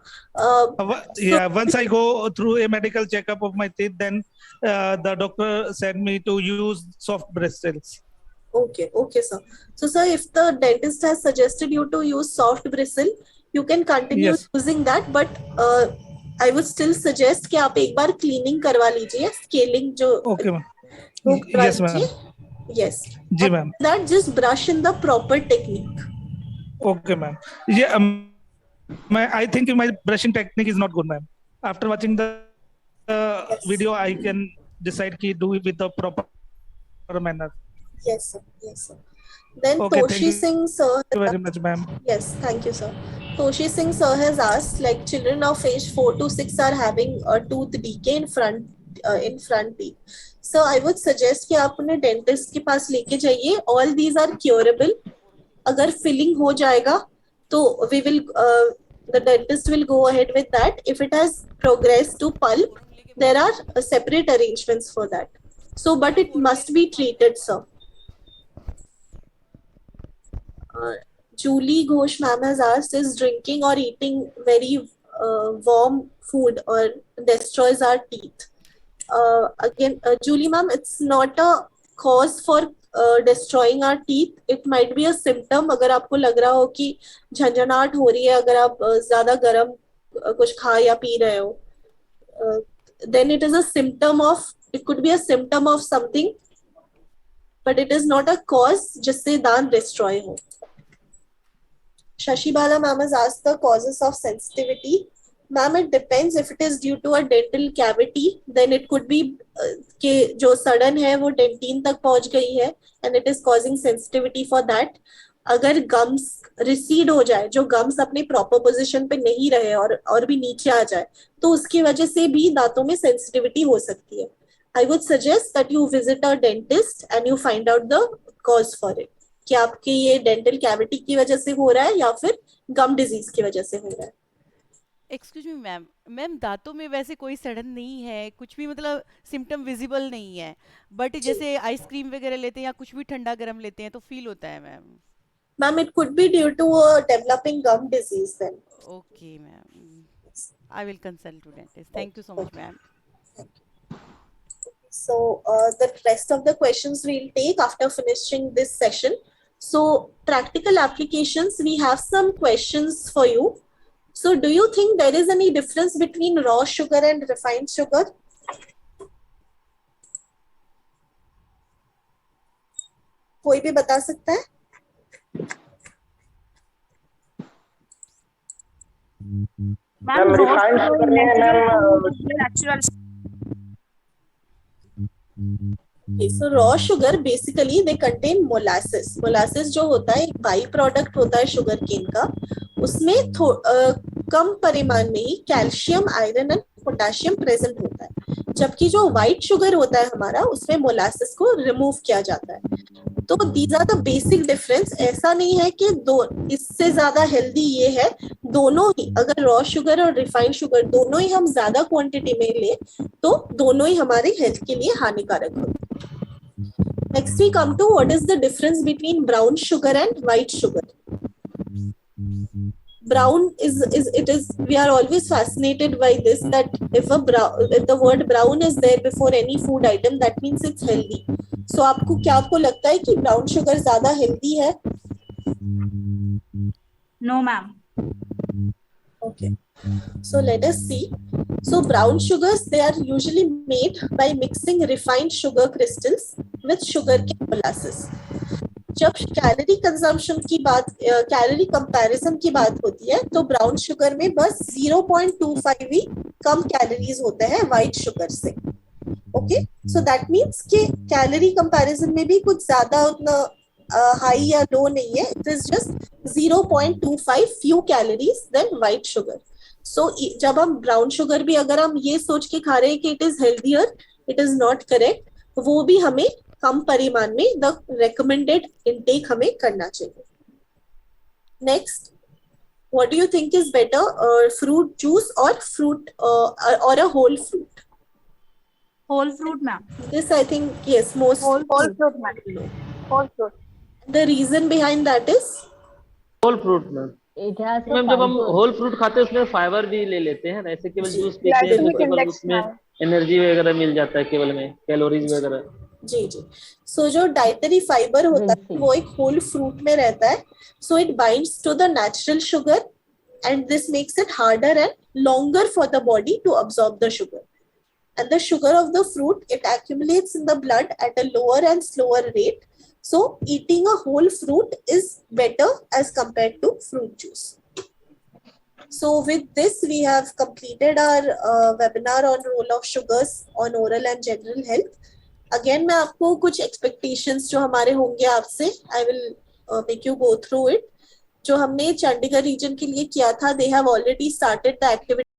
Yeah, once I go through a medical checkup of my teeth, then the doctor said me to use soft bristles. Okay sir. So sir, if the dentist has suggested you to use soft bristle, you can continue using that, but I would still suggest कि आप एक बार cleaning करवा लीजिए, scaling जो. Okay ma'am. Yes ma'am. Yes. जी ma'am. That just brush in the proper technique. Okay ma'am. Yeah, I think my brushing technique is not good ma'am. After watching the video, I can decide to do it with the proper manner. Yes sir. Yes sir. Then Toshi Singh sir. Thank you very much ma'am. Yes, thank you sir. Toshi Singh sir has asked, like children of age 4 to 6 are having a tooth decay in front teeth. So I would suggest कि आप उन्हें dentist के पास लेके जाइए. All these are curable. अगर filling हो जाएगा तो the dentist will go ahead with that. If it has progressed to pulp, there are separate arrangements for that. So, but it must be treated, sir. Julie Ghosh ma'am has asked, is drinking or eating very warm food or destroys our teeth? Again, Julie ma'am, it's not a cause for destroying our teeth. It might be a symptom. अगर आपको लग रहा हो कि झंझनाहट हो रही है, अगर आप ज़्यादा गर्म कुछ खा या पी रहे हो, then it is a symptom of, it could be a symptom of something, but it is not a cause जिससे दांत destroy हो. Shashi Bala ma'am has asked the causes of sensitivity. Ma'am, it depends. If it is due to a dental cavity, then it could be कि जो सड़न है वो dentin तक पहुंच गई है and it is causing sensitivity for that. अगर gums recede हो जाए, जो gums अपने proper position पे नहीं रहे और भी नीचे आ जाए, तो उसकी वजह से भी दांतों में sensitivity हो सकती है. I would suggest that you visit a dentist and you find out the cause for it. कि आपके ये dental cavity की वजह से हो रहा है या फिर gum disease की वजह से हो रहा है. एक्सक्यूज मी मैम, मैम दांतों में वैसे कोई सड़न नहीं है, कुछ भी मतलब सिम्टम विजिबल नहीं है, बट जैसे आइसक्रीम वगैरह लेते हैं या कुछ भी ठंडा गर्म लेते हैं तो फील होता है ma'am. Ma'am, it could be due to a developing gum disease then. Okay ma'am, I will consult to dentist. Thank you so much ma'am. So the rest of the questions we'll take after finishing this session. So practical applications, we have some questions for you. So do you think there is any difference between raw sugar and refined sugar? कोई भी बता सकता है? Ma'am refined sugar में natural. Okay, so raw sugar basically they contain molasses. Molasses जो होता है एक बाई प्रोडक्ट होता है शुगर केन का, उसमें कम परिमाण में ही calcium, iron and potassium present होता है, जबकि जो व्हाइट शुगर होता है हमारा उसमें मोलासेस को रिमूव किया जाता है। तो these are the basic difference. ऐसा नहीं है कि दो इससे ज्यादा हेल्दी ये है, दोनों ही, अगर रॉ शुगर और रिफाइंड शुगर दोनों ही हम ज्यादा क्वांटिटी में ले तो दोनों ही हमारे हेल्थ के लिए हानिकारक होते हैं। Next we come to what is the difference between brown sugar and white sugar. Brown is we are always fascinated by this, that if the word brown is there before any food item, that means it's healthy. So आपको लगता है कि brown sugar ज्यादा healthy है? No ma'am. Okay, so let us see. So brown sugars, they are usually made by mixing refined sugar crystals with sugarcane molasses. जब calorie consumption की बात, calorie comparison की बात होती है तो ब्राउन शुगर में बस 0.25 ही कम कैलोरीज होते हैं व्हाइट शुगर से। ओके, सो दैट मींस कि कैलोरी कंपैरिजन में भी कुछ ज्यादा उतना हाई या लो नहीं है, it is just 0.25 few calories than white sugar. So जब हम ब्राउन शुगर भी अगर हम ये सोच के खा रहे हैं कि it is healthier, it is not correct. वो भी हमें कम परिमाण में द रेकमेंडेड इनटेक हमें करना चाहिए। Next, what do you think is better, fruit juice और फ्रूट और a whole fruit? Whole fruit ma'am. This I think yes, most whole fruit ma'am. Whole fruit. The reason behind that is whole fruit ma'am. Ma'am जब हम whole fruit खाते हैं उसमें fibre भी ले लेते हैं, ऐसे केवल जूस पीते हैं तो केवल उसमें एनर्जी वगैरह मिल जाता है केवल में, कैलोरीज वगैरह। जी जी। सो जो डाइटरी फाइबर होता है वो एक होल फ्रूट में रहता है, so it binds to the natural sugar and this makes it harder and longer for the body to absorb the sugar. And the sugar of the fruit, it accumulates in the blood at a lower and slower rate. So eating a whole fruit is better as compared to fruit juice. So with this, we have completed our webinar on role of sugars on oral and general health. Again, मैं आपको कुछ expectations जो हमारे होंगे आपसे, I will make you go through it. जो हमने Chandigarh reason के लिए किया था, they have already started the activity